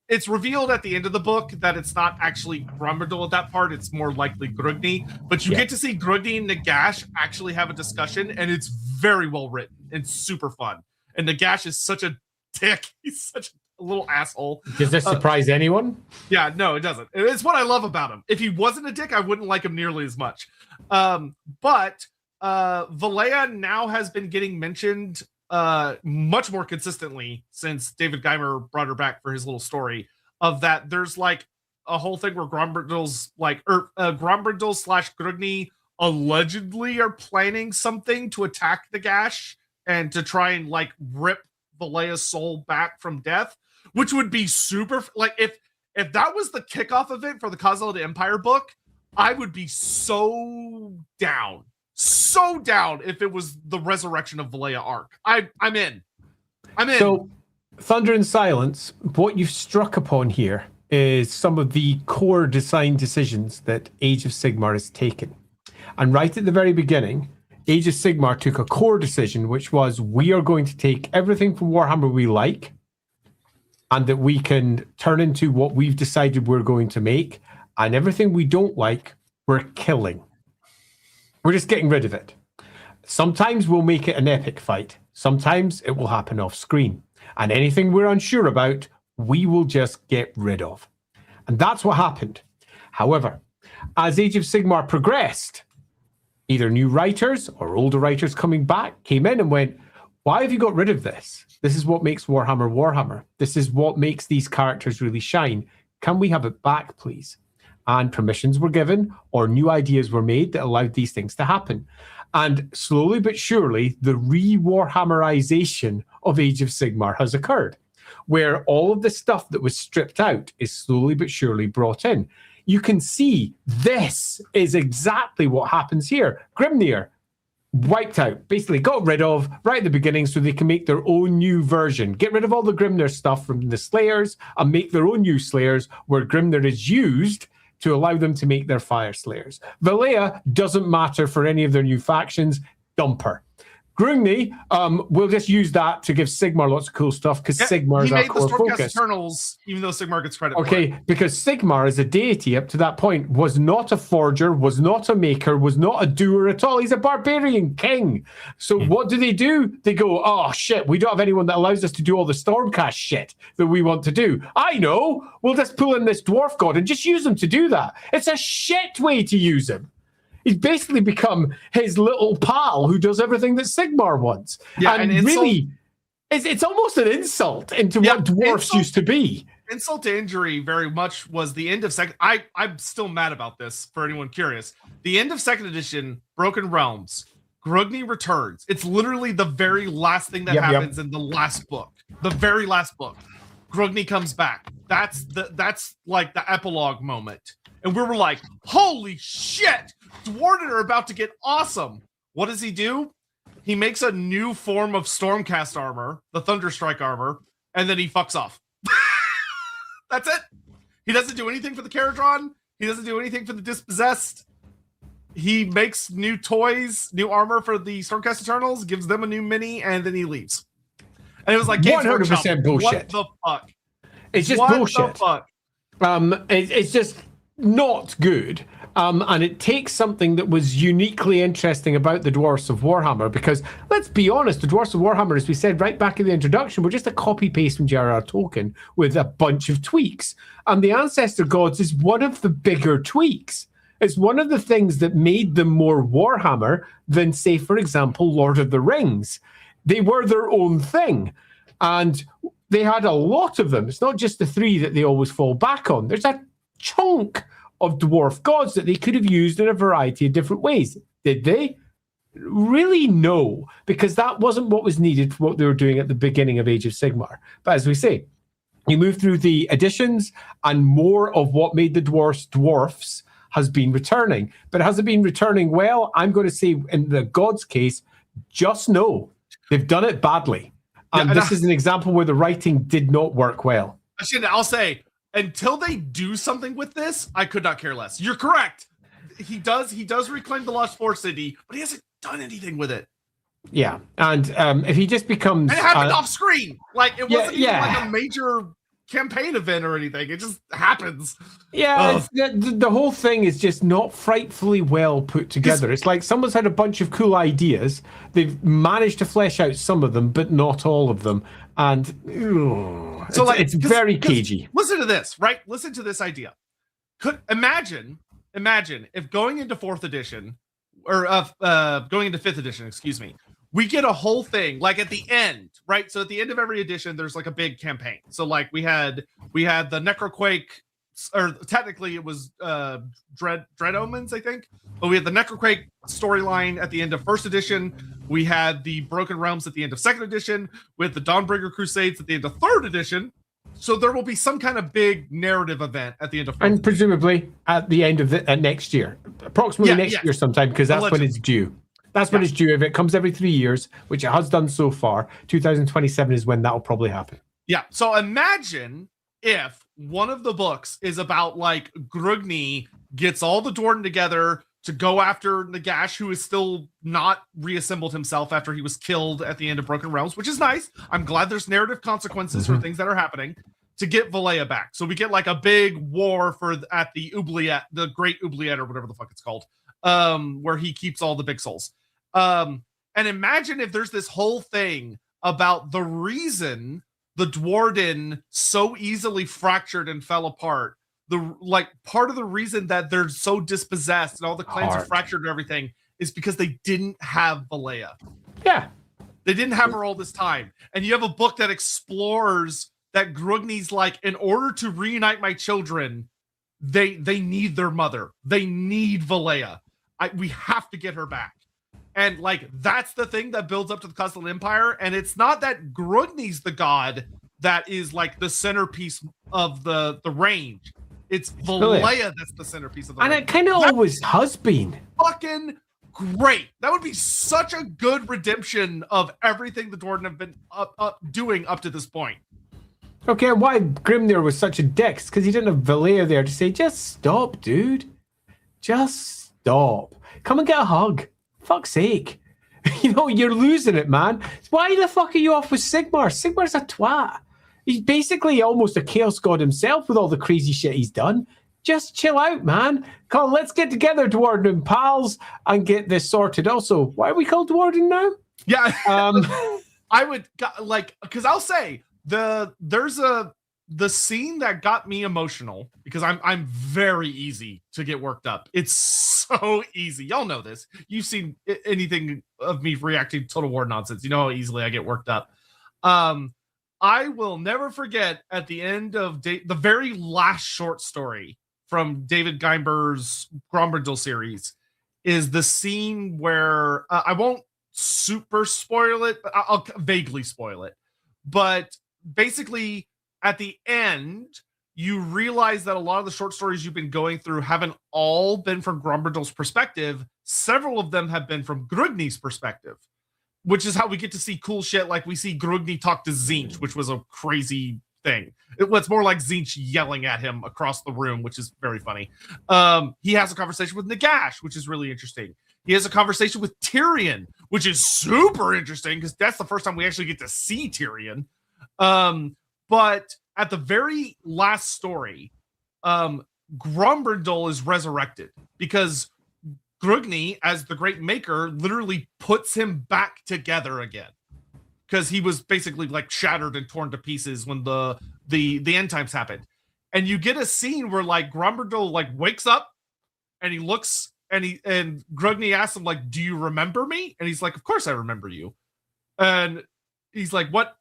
it's revealed at the end of the book that it's not actually Grombrindal at that part. It's more likely Grugni. But you get to see Grugni and Nagash actually have a discussion, and it's very well written and super fun. And Nagash is such a dick. He's such a little asshole. Does this surprise anyone? Yeah, no, it doesn't. It's what I love about him. If he wasn't a dick, I wouldn't like him nearly as much. But Valea now has been getting mentioned much more consistently since David Geimer brought her back for his little story of that. There's like a whole thing where Grombrindal's like, Grombrindal / Grugni allegedly are planning something to attack the Gash and to try and like rip Valea's soul back from death, which would be super. Like if that was the kickoff event for the Khazad Empire book, I would be so down if it was the resurrection of Valea arc. I'm in. So, Thunder and Silence, what you've struck upon here is some of the core design decisions that Age of Sigmar has taken. And right at the very beginning, Age of Sigmar took a core decision, which was we are going to take everything from Warhammer we like, and that we can turn into what we've decided we're going to make, and everything we don't like, we're killing. We're just getting rid of it. Sometimes we'll make it an epic fight. Sometimes it will happen off screen. And anything we're unsure about, we will just get rid of. And that's what happened. However, as Age of Sigmar progressed, either new writers or older writers coming back came in and went, why have you got rid of this? This is what makes Warhammer Warhammer. This is what makes these characters really shine. Can we have it back, please? And permissions were given, or new ideas were made that allowed these things to happen. And slowly but surely, the re-Warhammerization of Age of Sigmar has occurred, where all of the stuff that was stripped out is slowly but surely brought in. You can see this is exactly what happens here. Grimnir, wiped out, basically got rid of right at the beginning so they can make their own new version. Get rid of all the Grimnir stuff from the Slayers and make their own new Slayers where Grimnir is used to allow them to make their Fire Slayers. Valea doesn't matter for any of their new factions. Dump her. Grungni, we'll just use that to give Sigmar lots of cool stuff because Sigmar is our core focus. He made the Stormcast Eternals, even though Sigmar gets credit for it. Okay, because Sigmar as a deity up to that point was not a forger, was not a maker, was not a doer at all. He's a barbarian king. So what do? They go, oh shit, we don't have anyone that allows us to do all the Stormcast shit that we want to do. I know, we'll just pull in this dwarf god and just use him to do that. It's a shit way to use him. He's basically become his little pal who does everything that Sigmar wants. Yeah, and really, it's almost an insult into what dwarfs used to be. Insult to injury very much was the end of second. I'm still mad about this for anyone curious. The end of second edition, Broken Realms, Grungni returns. It's literally the very last thing that happens in the last book. The very last book. Grungni comes back. That's like the epilogue moment. And we were like, holy shit! Duardin are about to get awesome. What does he do? He makes a new form of Stormcast armor, the Thunderstrike armor, and then he fucks off. That's it. He doesn't do anything for the Caradron. He doesn't do anything for the Dispossessed. He makes new toys, new armor for the Stormcast Eternals, gives them a new mini, and then he leaves. And it was like 100% bullshit. What the fuck? It's just bullshit. The fuck? It's just not good. And it takes something that was uniquely interesting about the Dwarfs of Warhammer, because let's be honest, the Dwarfs of Warhammer, as we said right back in the introduction, were just a copy-paste from J.R.R. Tolkien with a bunch of tweaks. And the Ancestor Gods is one of the bigger tweaks. It's one of the things that made them more Warhammer than, say, for example, Lord of the Rings. They were their own thing. And they had a lot of them. It's not just the three that they always fall back on. There's a chunk of dwarf gods that they could have used in a variety of different ways. Did they? Really, no, because that wasn't what was needed for what they were doing at the beginning of Age of Sigmar. But as we say, you move through the editions and more of what made the dwarfs has been returning. But has it been returning well? I'm going to say in the gods case, just no. They've done it badly. And this is an example where the writing did not work well. I'll say, until they do something with this, I could not care less. You're correct. He does reclaim the Lost Forest City, but he hasn't done anything with it. Yeah, and if he just becomes... And it happened off screen. Like, it wasn't even like a major campaign event or anything. It just happens. Yeah, the whole thing is just not frightfully well put together. It's like someone's had a bunch of cool ideas. They've managed to flesh out some of them, but not all of them. And it's very cagey. Listen to this, right? Listen to this idea. Imagine if going into 4th edition, or going into 5th edition, excuse me, we get a whole thing like at the end, right? So at the end of every edition, there's like a big campaign. So like we had the Necroquake, or technically it was Dread Omens, I think. But we had the Necroquake storyline at the end of 1st edition. We had the Broken Realms at the end of 2nd edition, with the Dawnbreaker Crusades at the end of 3rd edition. So there will be some kind of big narrative event at the end of 4th and presumably at the end of next year, approximately next year sometime, because that's when it's due. That's when it's due. If it comes every 3 years, which it has done so far, 2027 is when that'll probably happen. Yeah. So imagine if one of the books is about like Grungni gets all the Duardin together to go after Nagash, who is still not reassembled himself after he was killed at the end of Broken Realms, which is nice. I'm glad there's narrative consequences for things that are happening to get Valea back. So we get like a big war at the Oubliette, the Great Oubliette, or whatever the fuck it's called, where he keeps all the big souls. And imagine if there's this whole thing about the reason the Duardin so easily fractured and fell apart. Part of the reason that they're so dispossessed and all the clans are fractured and everything is because they didn't have Valea. Yeah. They didn't have her all this time. And you have a book that explores that Grungni's like, in order to reunite my children, they need their mother. They need Valea. We have to get her back. And like, that's the thing that builds up to the Khazad Empire. And it's not that Grungni's the god that is like the centerpiece of the range. It's Valea that's the centerpiece of the range. And it kind of always has been. Fucking great. That would be such a good redemption of everything the Duardin have been doing up to this point. Okay, why Grimnir was such a dick? Because he didn't have Valea there to say, just stop, dude. Just stop. Come and get a hug. Fuck's sake. You're losing it, man. Why the fuck are you off with Sigmar? Sigmar's a twat. He's basically almost a chaos god himself with all the crazy shit he's done. Just chill out, man. Come on, let's get together, Duardin pals, and get this sorted. Also, why are we called Duardin now? Yeah. I would because I'll say the scene that got me emotional, because I'm very easy to get worked up. It's so easy. Y'all know this. You've seen anything of me reacting to Total War nonsense. You know how easily I get worked up. I will never forget at the end of the very last short story from David Geinber's Grombrindal series is the scene where I won't super spoil it, but I'll vaguely spoil it. But basically, at the end, you realize that a lot of the short stories you've been going through haven't all been from Grombrindal's perspective. Several of them have been from Grugni's perspective, which is how we get to see cool shit. Like we see Grugni talk to Tzeentch, which was a crazy thing. It's more like Tzeentch yelling at him across the room, which is very funny. He has a conversation with Nagash, which is really interesting. He has a conversation with Tyrion, which is super interesting because that's the first time we actually get to see Tyrion. But at the very last story, Grombrindal is resurrected because Grugni, as the Great Maker, literally puts him back together again. Because he was basically like shattered and torn to pieces when the end times happened. And you get a scene where like Grombrindal like wakes up and he looks and Grugni asks him, like, do you remember me? And he's like, of course I remember you. And he's like, what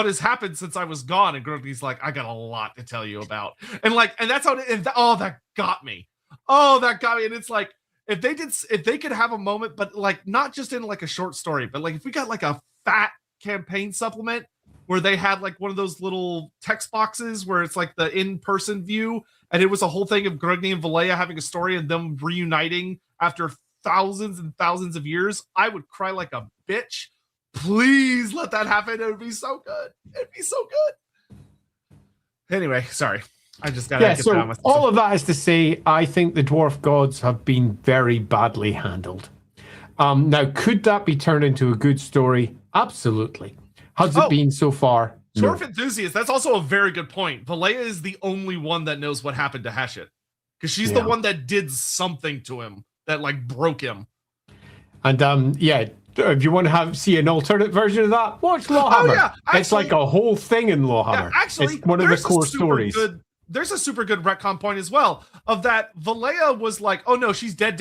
has happened since I was gone? And Grugni's like, I got a lot to tell you about. And that's how that got me. Oh, that got me. And it's like, if they could have a moment, but like not just in like a short story, but like if we got like a fat campaign supplement where they had like one of those little text boxes where it's like the in-person view, and it was a whole thing of Grugni and Valea having a story and them reuniting after thousands and thousands of years, I would cry like a bitch. Please let that happen. It would be so good. It'd be so good. Anyway, sorry. I just got to get down with all of that is to say, I think the dwarf gods have been very badly handled. Now, could that be turned into a good story? Absolutely. Has it been so far? Dwarf enthusiast. That's also a very good point. Valea is the only one that knows what happened to Heshit, because she's the one that did something to him that like broke him. And if you want to see an alternate version of that, watch Lawhammer. Oh, yeah. Actually, it's like a whole thing in Lawhammer. Yeah, actually, it's one of the core stories. There's a super good retcon point as well of that Valea was like, oh no, she's dead.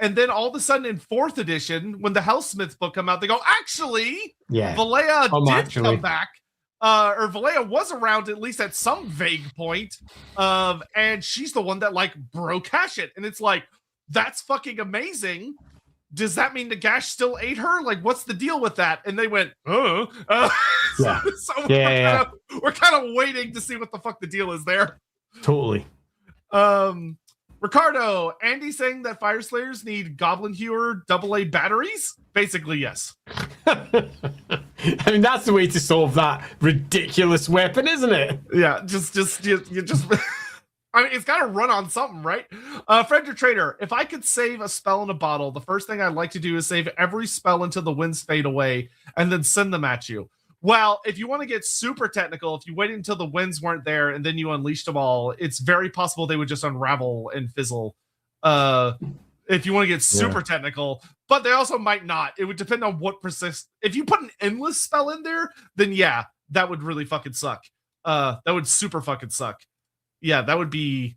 And then all of a sudden in 4th edition, when the Hellsmith book come out, they go, actually, Valea did come back. Or Valea was around at least at some vague point. And she's the one that like broke Heshit. And it's like, that's fucking amazing. Does that mean Nagash still ate her? Like, what's the deal with that? And they went, we're kind of waiting to see what the fuck the deal is there. Totally. Ricardo, Andy saying that Fire Slayers need Goblin Hewer AA batteries? Basically, yes. I mean, that's the way to solve that ridiculous weapon, isn't it? Yeah, just I mean, it's got to run on something, right? Frederick Trader, if I could save a spell in a bottle, the first thing I'd like to do is save every spell until the winds fade away and then send them at you. Well, if you want to get super technical, if you waited until the winds weren't there and then you unleashed them all, it's very possible they would just unravel and fizzle. If you want to get super technical, but they also might not. It would depend on what persists. If you put an endless spell in there, then yeah, that would really fucking suck. That would super fucking suck. Yeah, that would be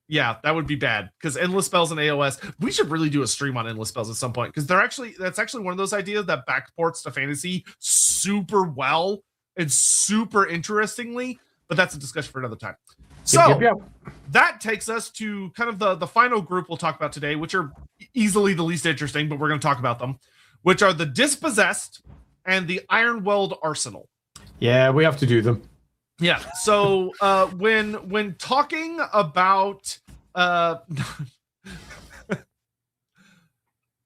bad, because endless spells in AoS. We should really do a stream on endless spells at some point, because that's actually one of those ideas that backports to fantasy super well and super interestingly, but that's a discussion for another time. So that takes us to kind of the final group we'll talk about today, which are easily the least interesting, but we're going to talk about them, which are the Dispossessed and the Ironweld Arsenal. Yeah, we have to do them. Yeah. So when talking about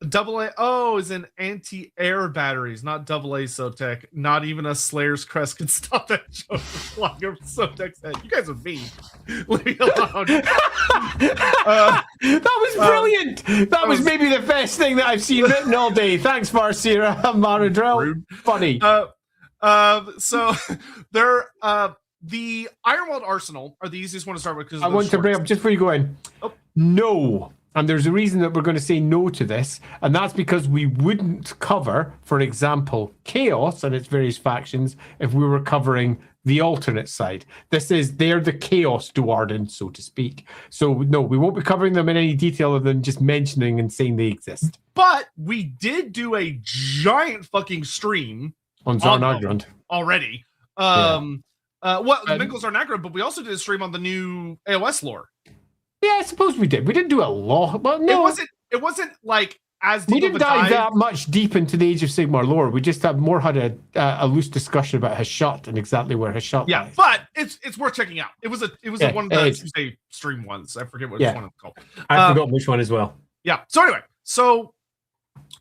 AA is in anti-air batteries, not AA Sotek. Not even a Slayer's Crest can stop that joke from flying over Sotek's head. You guys are mean. Leave me alone. That was brilliant. That was maybe the best thing that I've seen written all day. Thanks, Marcira Maradrell. Funny. So they're the Ironweld Arsenal are the easiest one to start with because I want to bring up just before you go in. Oh. No. And there's a reason that we're going to say no to this, and that's because we wouldn't cover, for example, Chaos and its various factions if we were covering the alternate side. They're the Chaos Duardin, so to speak. So no, we won't be covering them in any detail other than just mentioning and saying they exist. But we did do a giant fucking stream on Zarnagrund already. Mingle Zarnagrund, but we also did a stream on the new AoS lore. Yeah, I suppose we did. We didn't do a lot. Well, no, it wasn't like as deep. We didn't dive that much deep into the Age of Sigmar lore. We just had a loose discussion about Hashut and exactly where Hashut lies. But it's worth checking out. It was one of the Tuesday stream ones. I forget what one it's called. I forgot which one as well. Yeah. So anyway,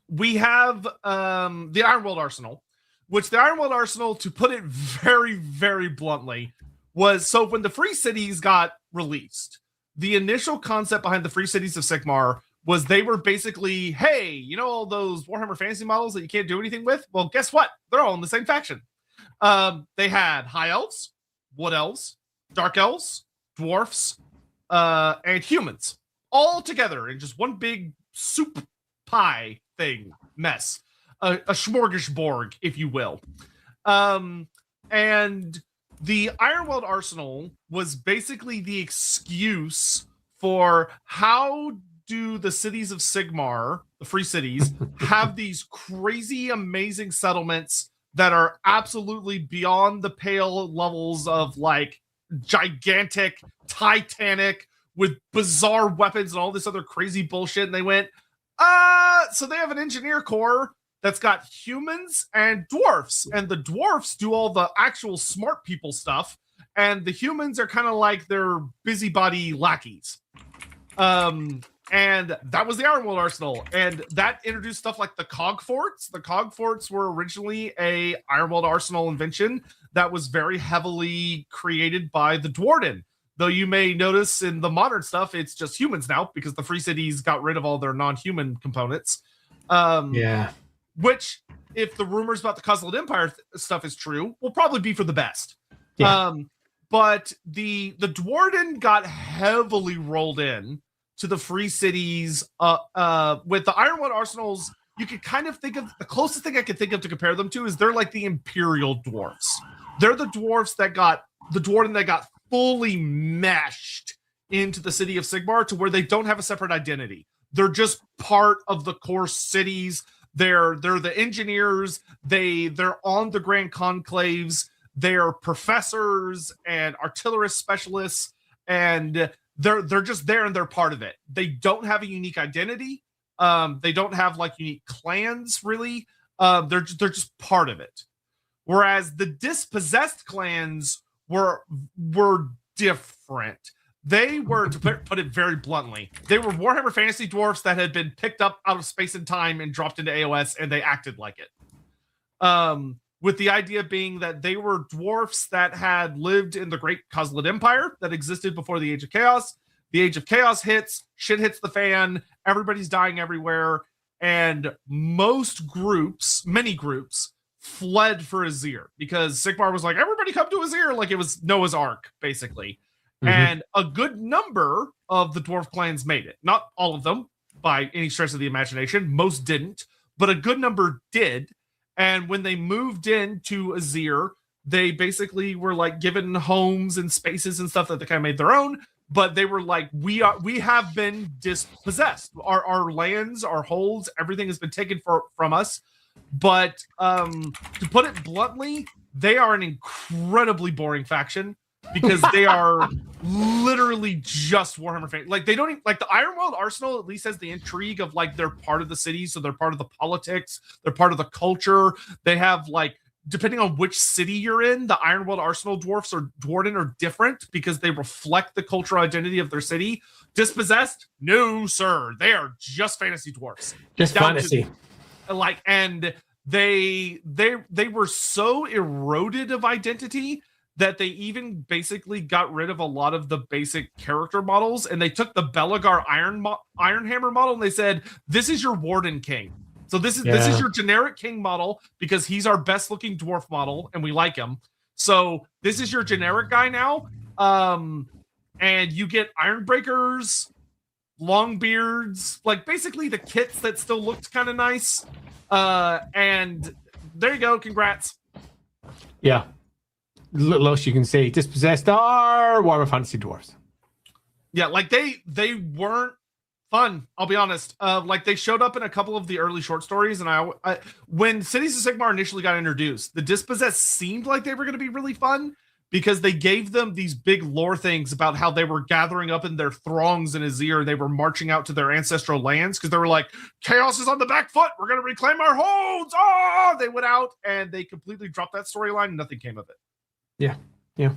we have the Ironweld Arsenal, which the Ironweld Arsenal, to put it very, very bluntly, was when the Free Cities got released. The initial concept behind the Free Cities of Sigmar was they were basically, hey, you know all those Warhammer Fantasy models that you can't do anything with? Well, guess what? They're all in the same faction. They had High Elves, Wood Elves, Dark Elves, Dwarfs, and Humans, all together in just one big soup pie thing mess. A smorgasbord, if you will. And the Ironweld Arsenal was basically the excuse for how do the cities of Sigmar, the Free Cities, have these crazy, amazing settlements that are absolutely beyond the pale levels of like gigantic, titanic, with bizarre weapons and all this other crazy bullshit. And they went, so they have an engineer corps that's got humans and dwarfs, and the dwarfs do all the actual smart people stuff, and the humans are kind of like their busybody lackeys. And that was the Ironweld Arsenal, and that introduced stuff like the Cog Forts. The Cog Forts were originally a Ironweld Arsenal invention that was very heavily created by the Duardin. Though you may notice in the modern stuff, it's just humans now because the Free Cities got rid of all their non-human components. Which, if the rumors about the Cuzzled Empire stuff is true, will probably be for the best. Yeah. But the Duardin got heavily rolled in to the Free Cities with the Ironwood Arsenals. You could kind of think of the closest thing I could think of to compare them to is they're like the Imperial Dwarfs. They're the dwarfs that got the Duardin that got fully meshed into the city of Sigmar to where they don't have a separate identity. They're just part of the core cities. They're the engineers. They're on the Grand Conclaves. They're professors and artillerist specialists, and they're just there and they're part of it. They don't have a unique identity. They don't have like unique clans really. They're just part of it. Whereas the dispossessed clans were different. They were, to put it very bluntly, they were Warhammer Fantasy dwarfs that had been picked up out of space and time and dropped into AoS, and they acted like it. With the idea being that they were dwarfs that had lived in the Great Cuzzled Empire that existed before the Age of Chaos. The Age of Chaos hits, shit hits the fan, everybody's dying everywhere, and many groups, fled for Azir because Sigmar was like, everybody come to Azir, like it was Noah's Ark, basically. And a good number of the dwarf clans made it. Not all of them, by any stretch of the imagination. Most didn't, but a good number did. And when they moved into Azir, they basically were like given homes and spaces and stuff that they kind of made their own. But they were like, we have been dispossessed. Our lands, our holds, everything has been taken from us. But to put it bluntly, they are an incredibly boring faction. Because they are literally just Warhammer fans. Like they don't even, like the Ironweld Arsenal at least has the intrigue of like they're part of the city, so they're part of the politics, they're part of the culture. They have like depending on which city you're in, the Ironworld Arsenal dwarfs or Duardin are different because they reflect the cultural identity of their city. Dispossessed, no sir, they are just fantasy dwarfs, just fantasy. And they were so eroded of identity that they even basically got rid of a lot of the basic character models, and they took the Belagar Ironhammer model and they said, "This is your Warden King." So this is your generic king model because he's our best looking dwarf model and we like him. So this is your generic guy now. And you get Ironbreakers, Longbeards, like basically the kits that still looked kind of nice. And there you go. Congrats. Yeah. Little else you can say. Dispossessed are Warhammer Fantasy Dwarves. Yeah, like they weren't fun, I'll be honest. Like they showed up in a couple of the early short stories, and I when Cities of Sigmar initially got introduced, the Dispossessed seemed like they were going to be really fun because they gave them these big lore things about how they were gathering up in their throngs in Azir. They were marching out to their ancestral lands because they were like, chaos is on the back foot. We're going to reclaim our holds. Oh, they went out and they completely dropped that storyline and nothing came of it. Yeah, yeah.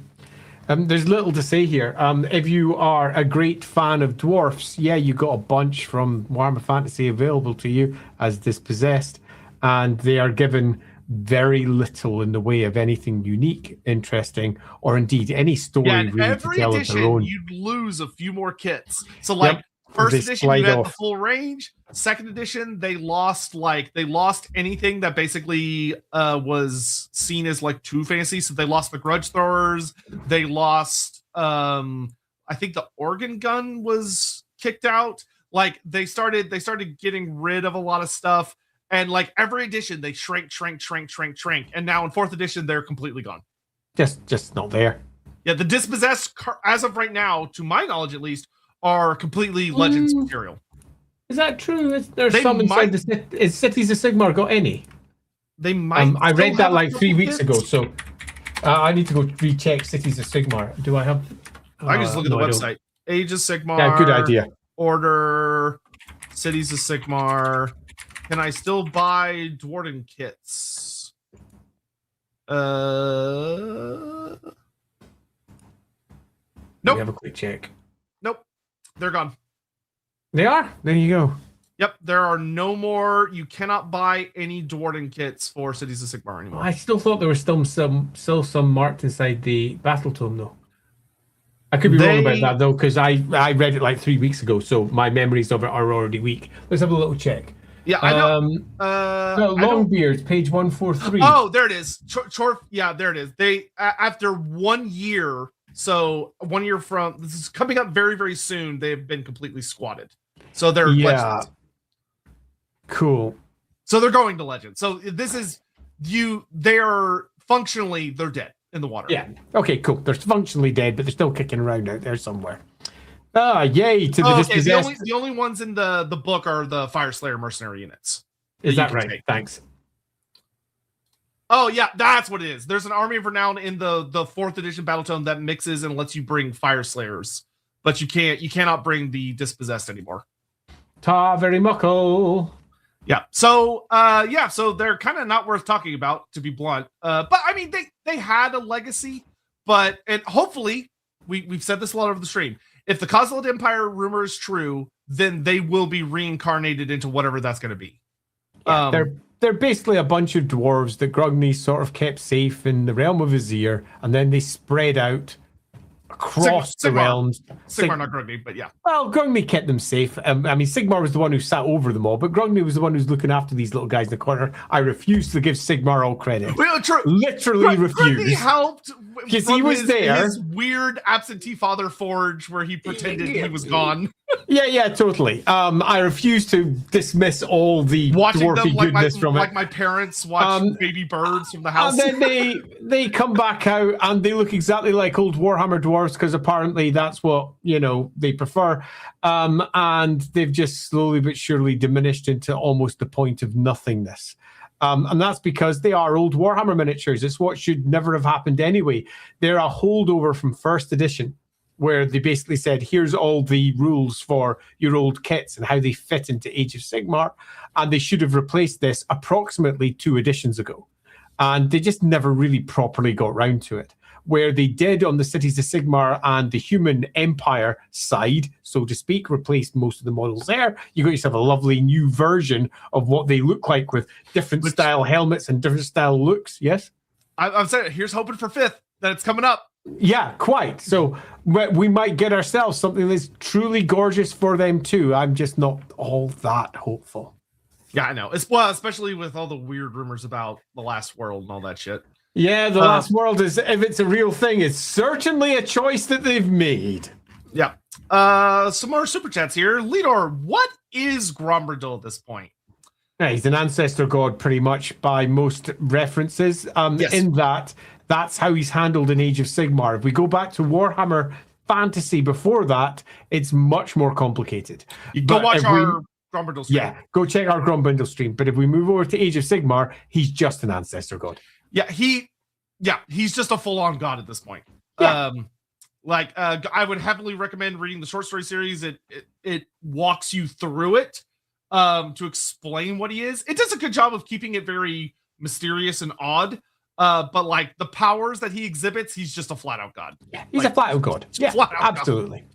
There's little to say here. If you are a great fan of dwarfs, yeah, you got a bunch from Warhammer Fantasy available to you as Dispossessed, and they are given very little in the way of anything unique, interesting, or indeed any story really to tell of their own. You'd lose a few more kits. So like first edition, you had the full range. Second edition, they lost anything that basically was seen as like too fancy. So they lost the grudge throwers. They lost I think the organ gun was kicked out. Like they started getting rid of a lot of stuff. And like every edition, they shrank. And now in fourth edition, they're completely gone. Just not there. Yeah, the Dispossessed, as of right now, to my knowledge at least, are completely Legends material. Is that true? There's some inside the is Cities of Sigmar got any? They might. I read that like 3 weeks ago, so I need to go recheck Cities of Sigmar. Do I have? I can just look at the website. Age of Sigmar. Yeah, good idea. Order, Cities of Sigmar. Can I still buy Duardin kits? Nope. Let me have a quick check. Nope. They're gone. They are? There you go. Yep, there are no more. You cannot buy any Duardin kits for Cities of Sigmar anymore. I still thought there was still some marked inside the battle tome, though. I could be wrong about that, though, because I read it like 3 weeks ago, so my memories of it are already weak. Let's have a little check. Yeah, I know. Longbeards, page 143. Oh, there it is. Yeah, there it is. They after 1 year, so 1 year from this is coming up very, very soon. They have been completely squatted. So they're Legends. Cool. So they're going to Legends. So this is they're functionally they're dead in the water. Yeah. Okay, cool. They're functionally dead, but they're still kicking around out there somewhere. Yay to the Dispossessed. The only ones in the book are the Fire Slayer mercenary units. Is that right? Thanks. Oh yeah, that's what it is. There's an Army of Renown in the 4th edition Battletome that mixes and lets you bring Fire Slayers, but you cannot bring the Dispossessed anymore. Ta very muckle. Yeah. So so they're kind of not worth talking about, to be blunt. But I mean they had a legacy, and hopefully we've said this a lot over the stream. If the Kozilot Empire rumor is true, then they will be reincarnated into whatever that's going to be. Yeah, they're basically a bunch of dwarves that Grogny sort of kept safe in the realm of Azir, and then they spread out across the realms. Sigmar, not Grogny, but yeah. Well, Grogny kept them safe. I mean, Sigmar was the one who sat over them all, but Grogny was the one who's looking after these little guys in the corner. I refuse to give Sigmar all credit. Well, Literally refuse. Grogny helped because he was there. His weird absentee father forge where he pretended he was gone. Yeah, totally. I refuse to dismiss all the dwarfy goodness from it. Like my parents watch baby birds from the house. And then they come back out and they look exactly like old Warhammer dwarves because apparently that's what, they prefer. And they've just slowly but surely diminished into almost the point of nothingness. And that's because they are old Warhammer miniatures. It's what should never have happened anyway. They're a holdover from 1st edition, where they basically said, here's all the rules for your old kits and how they fit into Age of Sigmar. And they should have replaced this approximately 2 editions ago. and they just never really properly got round to it. Where they did on the Cities of Sigmar and the Human Empire side, so to speak, replaced most of the models there. You got yourself a lovely new version of what they look like with different style helmets and different style looks. Yes? I'm saying, here's hoping for 5th that it's coming up. Yeah, quite. So we might get ourselves something that's truly gorgeous for them too. I'm just not all that hopeful. Yeah, I know. Especially with all the weird rumors about the Last World and all that shit. Yeah, the Last World is, if it's a real thing, it's certainly a choice that they've made. Yeah. Some more super chats here. Lidor, what is Grombrindal at this point? Yeah, he's an ancestor god pretty much by most references. Yes. In that's how he's handled in Age of Sigmar. If we go back to Warhammer Fantasy before that, it's much more complicated. You go watch our Grombrindal stream. Yeah, go check our Grombrindal stream. But if we move over to Age of Sigmar, he's just an ancestor god. Yeah, he's just a full-on god at this point. Yeah. I would heavily recommend reading the short story series. It walks you through it to explain what he is. It does a good job of keeping it very mysterious and odd. But like the powers that he exhibits, he's just a flat-out god. Yeah, he's a flat-out god. Yeah, absolutely. God.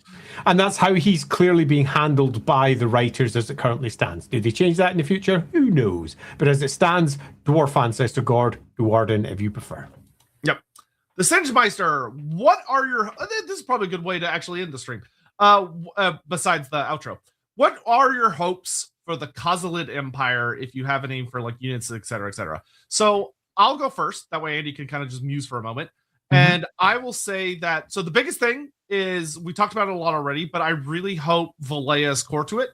And that's how he's clearly being handled by the writers as it currently stands. Do they change that in the future? Who knows? But as it stands, Dwarf Ancestor God, Duardin, if you prefer. Yep. The Singemeister, what are your... This is probably a good way to actually end the stream. Besides the outro. What are your hopes for the Khazalid Empire if you have a name for like units, etc., etc.? So I'll go first. That way Andy can kind of just muse for a moment. And I will say that, so the biggest thing is, we talked about it a lot already, but I really hope Valea is core to it.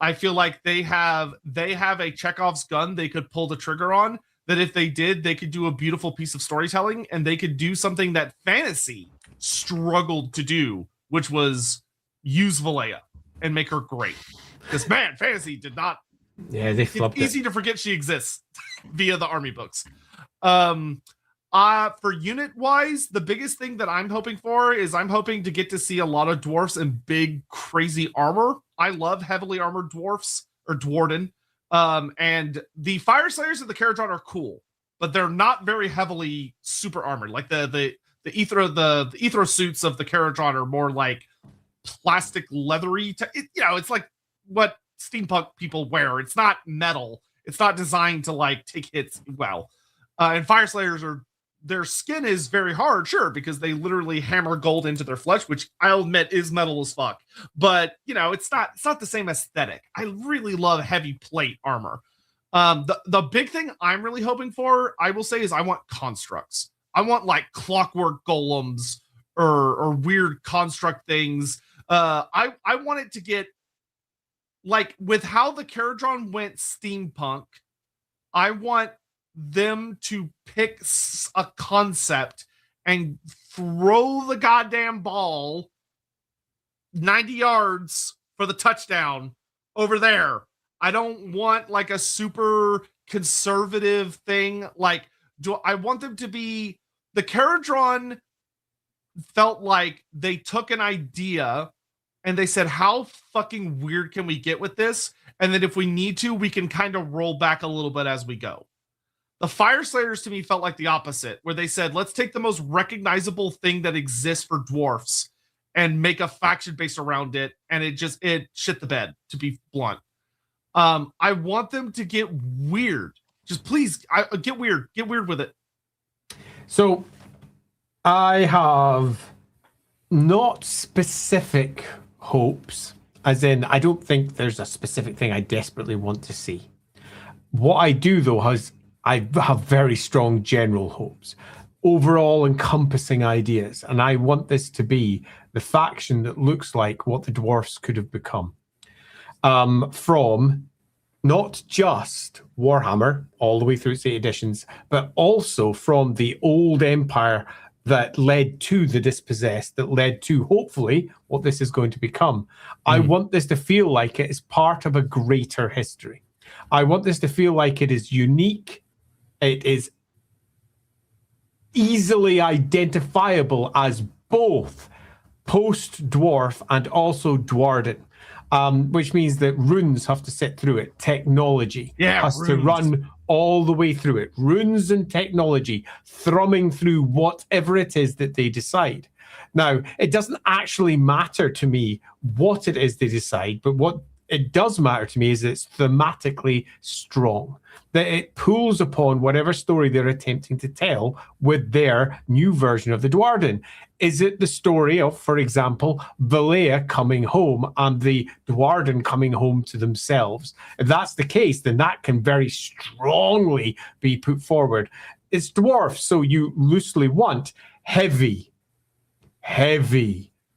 I feel like they have a Chekhov's gun they could pull the trigger on, that if they did, they could do a beautiful piece of storytelling, and they could do something that fantasy struggled to do, which was use Valea and make her great. Because man, fantasy did not. Yeah, they flubbed it. Easy to forget she exists via the army books. For unit wise, the biggest thing that I'm hoping for is I'm hoping to get to see a lot of dwarfs in big, crazy armor. I love heavily armored dwarfs or Duardin. And the Fire Slayers of the Caradron are cool, but they're not very heavily super armored. Like the Ethro suits of the Caradron are more like plastic leathery. It's like what steampunk people wear. It's not metal. It's not designed to like take hits well. And Fire Slayers their skin is very hard, sure, because they literally hammer gold into their flesh, which I'll admit is metal as fuck. But it's not the same aesthetic. I really love heavy plate armor. The big thing I'm really hoping for, I will say, is I want constructs. I want like clockwork golems or weird construct things. I want it to get like with how the Caradron went steampunk. I want them to pick a concept and throw the goddamn ball 90 yards for the touchdown over there. I don't want like a super conservative thing. Like, I want them to be... The Caradron felt like they took an idea and they said, how fucking weird can we get with this? And then if we need to, we can kind of roll back a little bit as we go. The Fire Slayers to me felt like the opposite, where they said, let's take the most recognizable thing that exists for dwarfs and make a faction based around it. And it shit the bed, to be blunt. I want them to get weird. Just please get weird. Get weird with it. So I have not specific hopes, as in I don't think there's a specific thing I desperately want to see. What I do, though, I have very strong general hopes, overall encompassing ideas, and I want this to be the faction that looks like what the dwarfs could have become. From not just Warhammer all the way through its 8 editions, but also from the old empire that led to the Dispossessed, that led to, hopefully, what this is going to become. I want this to feel like it is part of a greater history. I want this to feel like it is unique. It is easily identifiable as both post-dwarf and also Duardin. which means that runes have to sit through it. Technology has to run all the way through it. Runes and technology thrumming through whatever it is that they decide. Now, it doesn't actually matter to me what it is they decide, but what it does matter to me is it's thematically strong, that it pulls upon whatever story they're attempting to tell with their new version of the Duardin. Is it the story of, for example, Valea coming home and the Duardin coming home to themselves? If that's the case, then that can very strongly be put forward. It's dwarfs, so you loosely want heavy.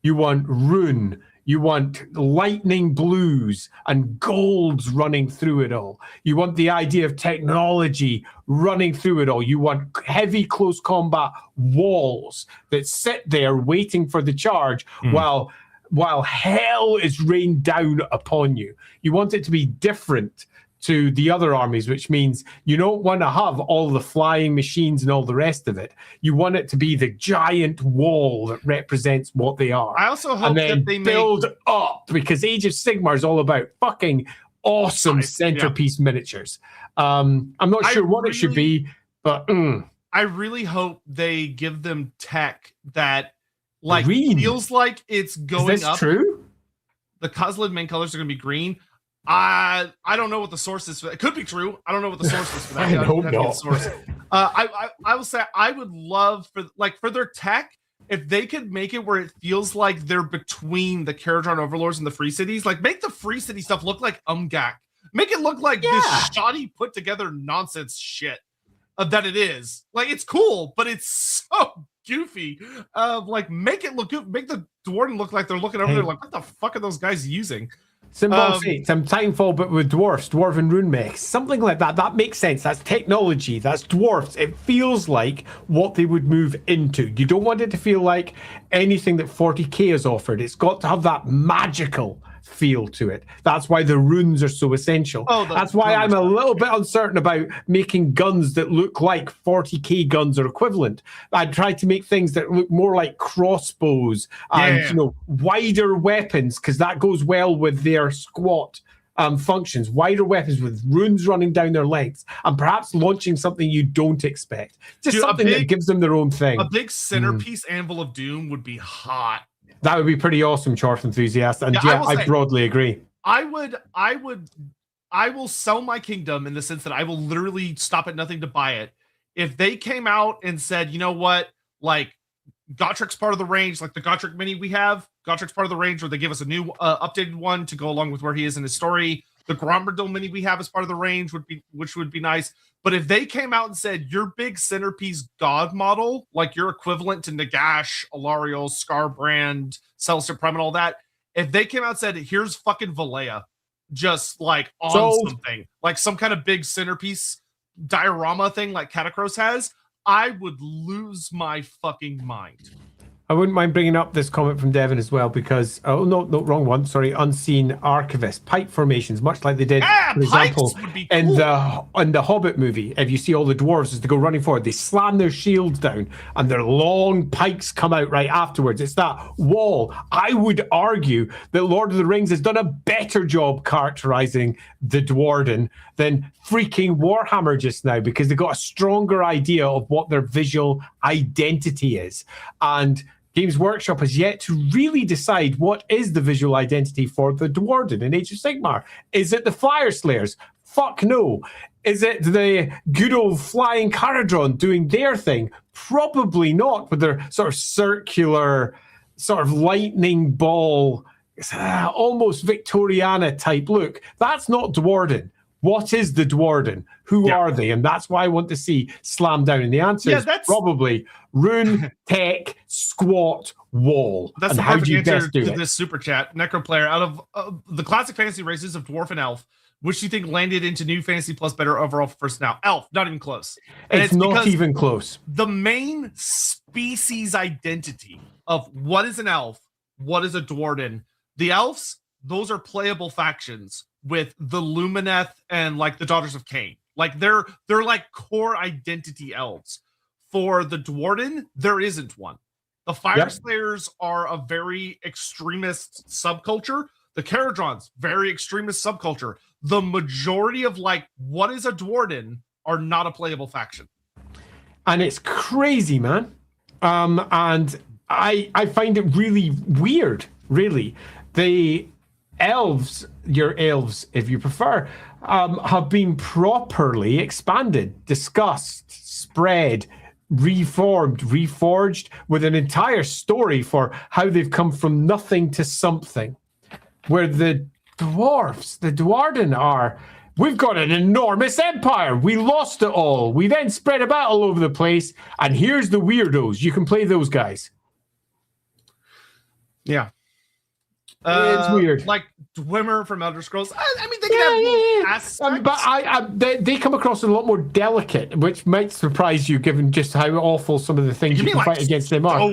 You want rune. You want lightning blues and golds running through it all. You want the idea of technology running through it all. You want heavy close combat walls that sit there waiting for the charge while hell is rained down upon you. You want it to be different to the other armies, which means you don't want to have all the flying machines and all the rest of it. You want it to be the giant wall that represents what they are. I also hope that they build up, because Age of Sigmar is all about fucking awesome centerpiece miniatures. I'm not sure what it should be, but I really hope they give them tech that feels like it's going is this up. True? The Kozlid main colors are going to be green. I don't know what the source is for that. It could be true. I don't know what the source is for that. I hope not. I will say I would love for their tech, if they could make it where it feels like they're between the Caradron Overlords and the Free Cities. Like, make the Free City stuff look like Umgak. Make it look like this shoddy put together nonsense shit that it is. Like, it's cool, but it's so goofy. Make it look good. Make the Duardin look like they're looking over there like, what the fuck are those guys using? Symbol of Fate, some Titanfall, but with dwarfs, dwarven rune mechs, something like that. That makes sense. That's technology. That's dwarfs. It feels like what they would move into. You don't want it to feel like anything that 40k has offered. It's got to have that magical feel to it. That's why the runes are so essential. That's why I'm a little bit uncertain about making guns that look like 40k guns or equivalent. I'd try to make things that look more like crossbows and wider weapons, because that goes well with their squat functions. Wider weapons with runes running down their lengths, and perhaps launching something you don't expect. Just something that gives them their own thing. A big centerpiece Anvil of Doom would be hot. That would be pretty awesome, Chorth Enthusiast. And I broadly agree. I will sell my kingdom in the sense that I will literally stop at nothing to buy it. If they came out and said, you know what, like, Gotrik's part of the range, like the Gotrik mini we have, Gotrik's part of the range, or they give us a new updated one to go along with where he is in his story. The Gromberdil mini we have as part of the range which would be nice. But if they came out and said, your big centerpiece god model, like your equivalent to Nagash, Alariel, Scarbrand, Celestial Prime, and all that, if they came out and said, here's fucking Valea, just like on something, like some kind of big centerpiece diorama thing like Catacross has, I would lose my fucking mind. I wouldn't mind bringing up this comment from Devin as well, because wrong one. Sorry, Unseen Archivist. Pipe formations, much like they did, for example, in the Hobbit movie. If you see all the dwarves as they go running forward, they slam their shields down, and their long pikes come out right afterwards. It's that wall. I would argue that Lord of the Rings has done a better job characterizing the Duardin than freaking Warhammer just now, because they've got a stronger idea of what their visual identity is. And Games Workshop has yet to really decide what is the visual identity for the Duardin in Age of Sigmar. Is it the Flyer Slayers? Fuck no. Is it the good old flying Caradron doing their thing? Probably not, with their sort of circular, sort of lightning ball, almost Victoriana type look. That's not Duardin. What is the Duardin? Who are they? And that's why I want to see slam down. And the answer is probably rune, tech, squat, wall. That's the perfect answer to this super chat. Necroplayer, out of the classic fantasy races of dwarf and elf, which do you think landed into new fantasy plus better overall first now? Elf, not even close. And it's not even close. The main species identity of what is an elf, what is a Duardin, the elves, those are playable factions with the Lumineth and like the Daughters of Cain. Like they're like core identity elves. For the Duardin, there isn't one. The Fire Slayers are a very extremist subculture. The Caradrons, very extremist subculture. The majority of like what is a Duardin are not a playable faction. And it's crazy, man. And I find it really weird, really. The elves, your elves, if you prefer, have been properly expanded, discussed, spread, reformed, reforged, with an entire story for how they've come from nothing to something. Where the dwarfs, the Duardin are, we've got an enormous empire. We lost it all. We then spread about all over the place. And here's the weirdos. You can play those guys. Yeah. It's weird. Like Dwemer from Elder Scrolls. I mean, they can have aspects. But they come across a lot more delicate, which might surprise you given just how awful some of the things you can like fight against them are.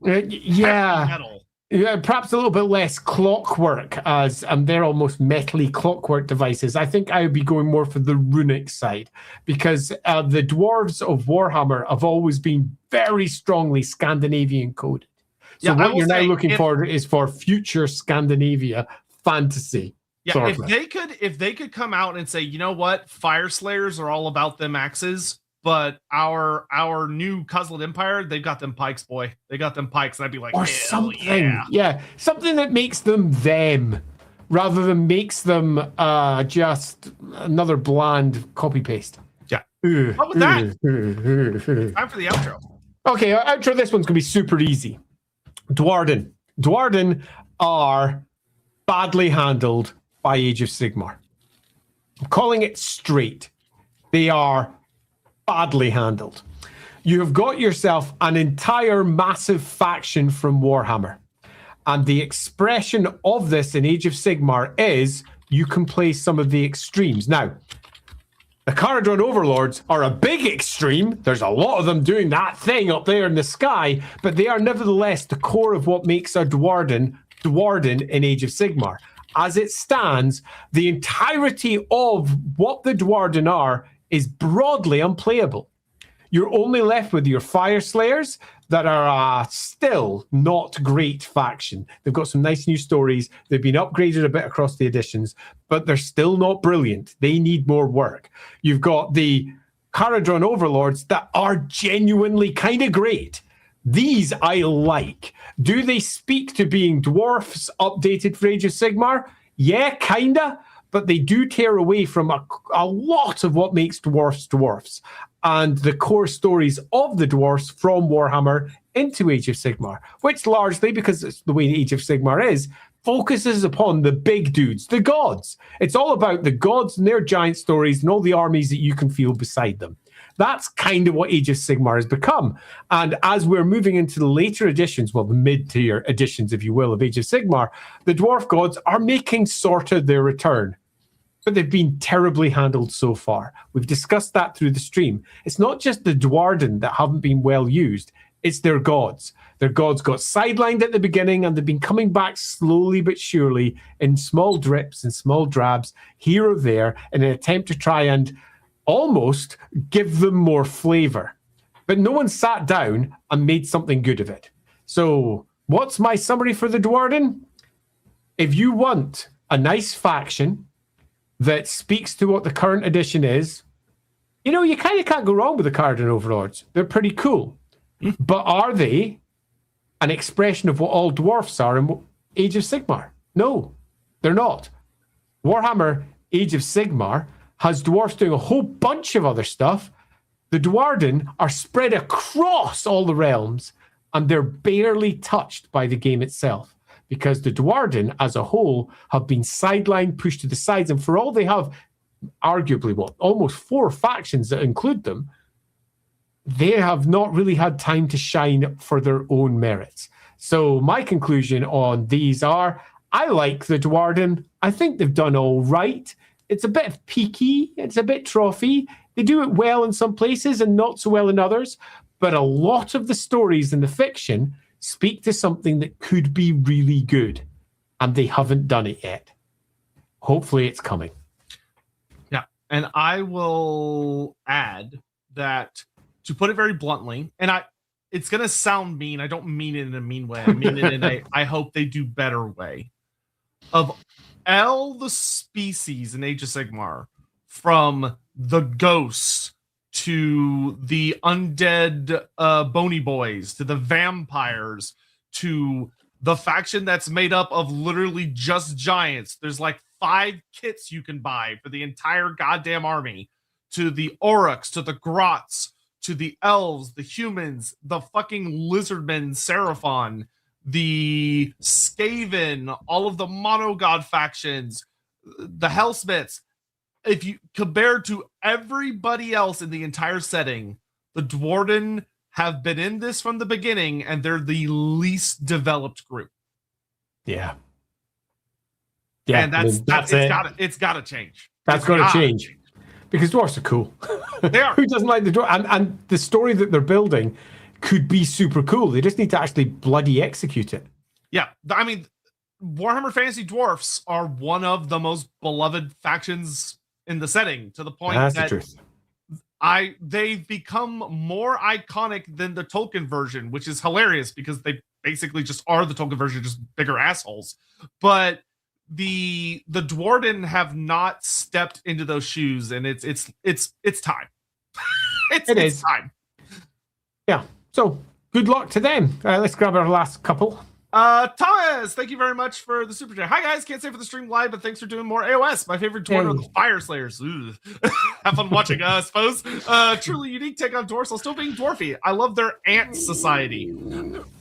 Metal. Yeah, perhaps a little bit less clockwork, as they're almost metally clockwork devices. I think I would be going more for the runic side, because the dwarves of Warhammer have always been very strongly Scandinavian coded. So what you're now looking for is for future Scandinavia fantasy. Yeah, if they could come out and say, you know what, Fire Slayers are all about them axes, but our new Cuzlet Empire, they've got them pikes, boy. They got them pikes. And I'd be like, or something. Yeah, something that makes them them, rather than makes them just another bland copy paste. Yeah. How about that? Time for the outro. Okay, outro. This one's gonna be super easy. Duardin. Duardin are badly handled by Age of Sigmar. I'm calling it straight. They are badly handled. You have got yourself an entire massive faction from Warhammer. And the expression of this in Age of Sigmar is you can play some of the extremes. Now, the Caradron Overlords are a big extreme. There's a lot of them doing that thing up there in the sky, but they are nevertheless the core of what makes a Duardin in Age of Sigmar. As it stands, the entirety of what the Duardin are is broadly unplayable. You're only left with your Fire Slayers that are still not great faction. They've got some nice new stories. They've been upgraded a bit across the editions, but they're still not brilliant. They need more work. You've got the Caradron Overlords that are genuinely kind of great. These I like. Do they speak to being dwarfs updated for Age of Sigmar? Yeah, kinda. But they do tear away from a lot of what makes dwarfs dwarfs and the core stories of the dwarfs from Warhammer into Age of Sigmar, which largely, because it's the way Age of Sigmar is, focuses upon the big dudes, the gods. It's all about the gods and their giant stories and all the armies that you can feel beside them. That's kind of what Age of Sigmar has become. And as we're moving into the later editions, well, the mid-tier editions, if you will, of Age of Sigmar, the dwarf gods are making sort of their return. But they've been terribly handled so far. We've discussed that through the stream. It's not just the Duardin that haven't been well used. It's their gods. Their gods got sidelined at the beginning, and they've been coming back slowly but surely in small drips and small drabs here or there in an attempt to try and almost give them more flavor. But no one sat down and made something good of it. So what's my summary for the Duardin? If you want a nice faction that speaks to what the current edition is, you know, you kind of can't go wrong with the Caradron Overlords. They're pretty cool. But are they an expression of what all dwarfs are in Age of Sigmar? No, they're not. Warhammer Age of Sigmar has dwarfs doing a whole bunch of other stuff. The Duardin are spread across all the realms, and they're barely touched by the game itself, because the Duardin as a whole have been sidelined, pushed to the sides, and for all they have arguably, almost 4 factions that include them, they have not really had time to shine for their own merits. So my conclusion on these are, I like the Duardin. I think they've done all right. It's a bit peaky. It's a bit trophy. They do it well in some places and not so well in others. But a lot of the stories in the fiction speak to something that could be really good. And they haven't done it yet. Hopefully it's coming. Yeah. And I will add that, to put it very bluntly, and it's going to sound mean. I don't mean it in a mean way. I mean it in a I hope they do better way. of all the species in Age of Sigmar, from the ghosts to the undead bony boys to the vampires to the faction that's made up of literally just giants. There's like 5 kits you can buy for the entire goddamn army, to the Oryx, to the Grots, to the elves, the humans, the fucking lizardmen, Seraphon, the Skaven, all of the monogod factions, the Hellsmiths. If you compared to everybody else in the entire setting, the Duardin have been in this from the beginning, and they're the least developed group. Yeah. And it's gotta change. That's gotta change. Because dwarves are cool. They are. Who doesn't like the dwarf? And the story that they're building could be super cool. They just need to actually bloody execute it. Yeah. I mean, Warhammer Fantasy Dwarfs are one of the most beloved factions in the setting, to the point that they've become more iconic than the Tolkien version, which is hilarious because they basically just are the Tolkien version, just bigger assholes. But the Duardin have not stepped into those shoes, and it's time. It's time. Yeah. So good luck to them. Let's grab our last couple. Thomas, thank you very much for the super chat. Hi guys, can't stay for the stream live, but thanks for doing more AoS. My favorite Dwarven are the Fire Slayers. Have fun watching, I suppose. Truly unique take on dwarfs while still being dwarfy. I love their ant society.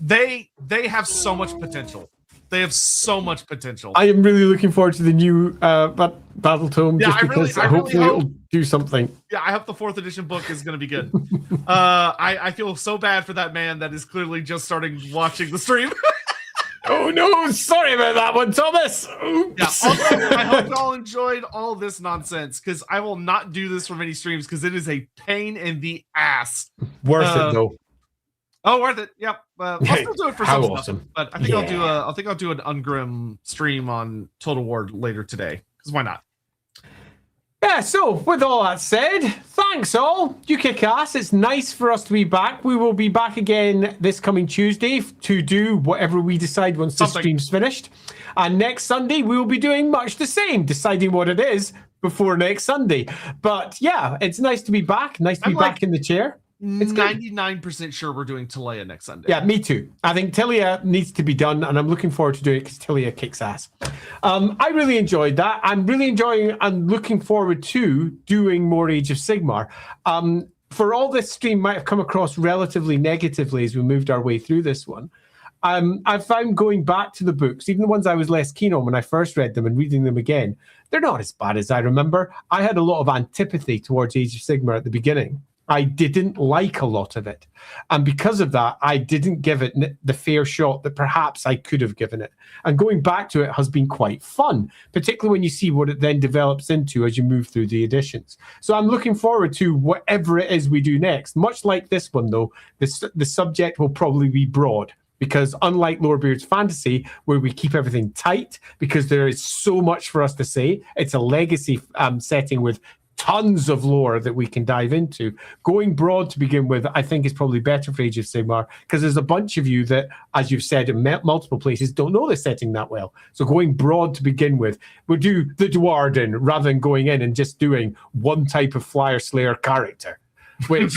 They have so much potential. They have so much potential. I am really looking forward to the new Battle Tome, just because hopefully it'll do something. Yeah, I hope the 4th edition book is going to be good. I feel so bad for that man that is clearly just starting watching the stream. Oh no, sorry about that one, Thomas. Yeah, also, I hope you all enjoyed all this nonsense, because I will not do this for many streams because it is a pain in the ass. Worth it though. Oh, worth it. Yep. I'll still do it for some awesome. stuff, but I think I'll do an Ungrim stream on Total War later today, because why not? Yeah, so with all that said, thanks all. You kick ass. It's nice for us to be back. We will be back again this coming Tuesday to do whatever we decide once the stream's finished. And next Sunday, we will be doing much the same, deciding what it is before next Sunday. But yeah, it's nice to be back. Nice to be back in the chair. It's 99% sure we're doing Talia next Sunday. Yeah, me too. I think Talia needs to be done, and I'm looking forward to doing it because Talia kicks ass. I really enjoyed that. I'm really enjoying and looking forward to doing more Age of Sigmar. For all this stream might have come across relatively negatively as we moved our way through this one. I've found going back to the books, even the ones I was less keen on when I first read them and reading them again, they're not as bad as I remember. I had a lot of antipathy towards Age of Sigmar at the beginning. I didn't like a lot of it. And because of that, I didn't give it the fair shot that perhaps I could have given it. And going back to it has been quite fun, particularly when you see what it then develops into as you move through the editions. So I'm looking forward to whatever it is we do next. Much like this one, though, the subject will probably be broad. Because unlike Lorebeards Fantasy, where we keep everything tight, because there is so much for us to say, it's a legacy setting with tons of lore that we can dive into. Going broad to begin with, I think is probably better for Age of Sigmar, because there's a bunch of you that, as you've said in multiple places, don't know the setting that well. So going broad to begin with, we'll do the Duardin rather than going in and just doing one type of Flyer Slayer character, which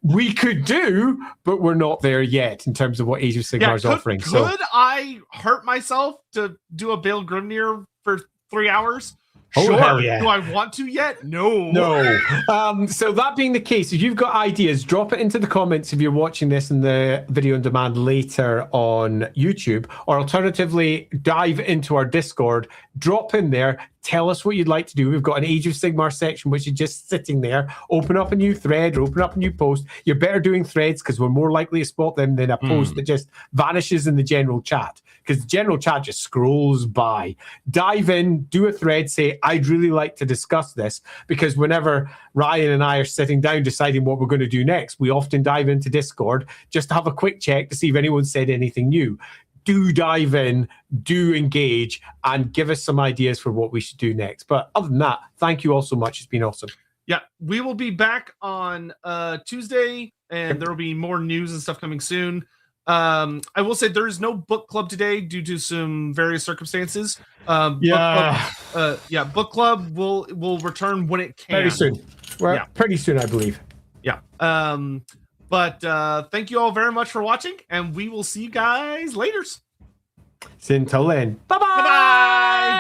we could do, but we're not there yet in terms of what Age of Sigmar is offering. Could I hurt myself to do a Bale Grimnir for 3 hours? Oh, sure. hell yeah. Do I want to yet? No. So that being the case, if you've got ideas, drop it into the comments if you're watching this in the video on demand later on YouTube, or alternatively, dive into our Discord, drop in there, tell us what you'd like to do. We've got an Age of Sigmar section, which is just sitting there. Open up a new thread, or open up a new post. You're better doing threads because we're more likely to spot them than a post that just vanishes in the general chat, because the general chat just scrolls by. Dive in, do a thread, say, I'd really like to discuss this, because whenever Ryan and I are sitting down deciding what we're going to do next, we often dive into Discord just to have a quick check to see if anyone said anything new. Do dive in, do engage, and give us some ideas for what we should do next. But other than that, thank you all so much. It's been awesome. Yeah, we will be back on Tuesday, and there will be more news and stuff coming soon. I will say there is no book club today due to some various circumstances. Book club will return when it can. Very soon. Well, pretty soon, I believe. Yeah. But thank you all very much for watching, and we will see you guys later. See you until then. Bye-bye. Bye-bye.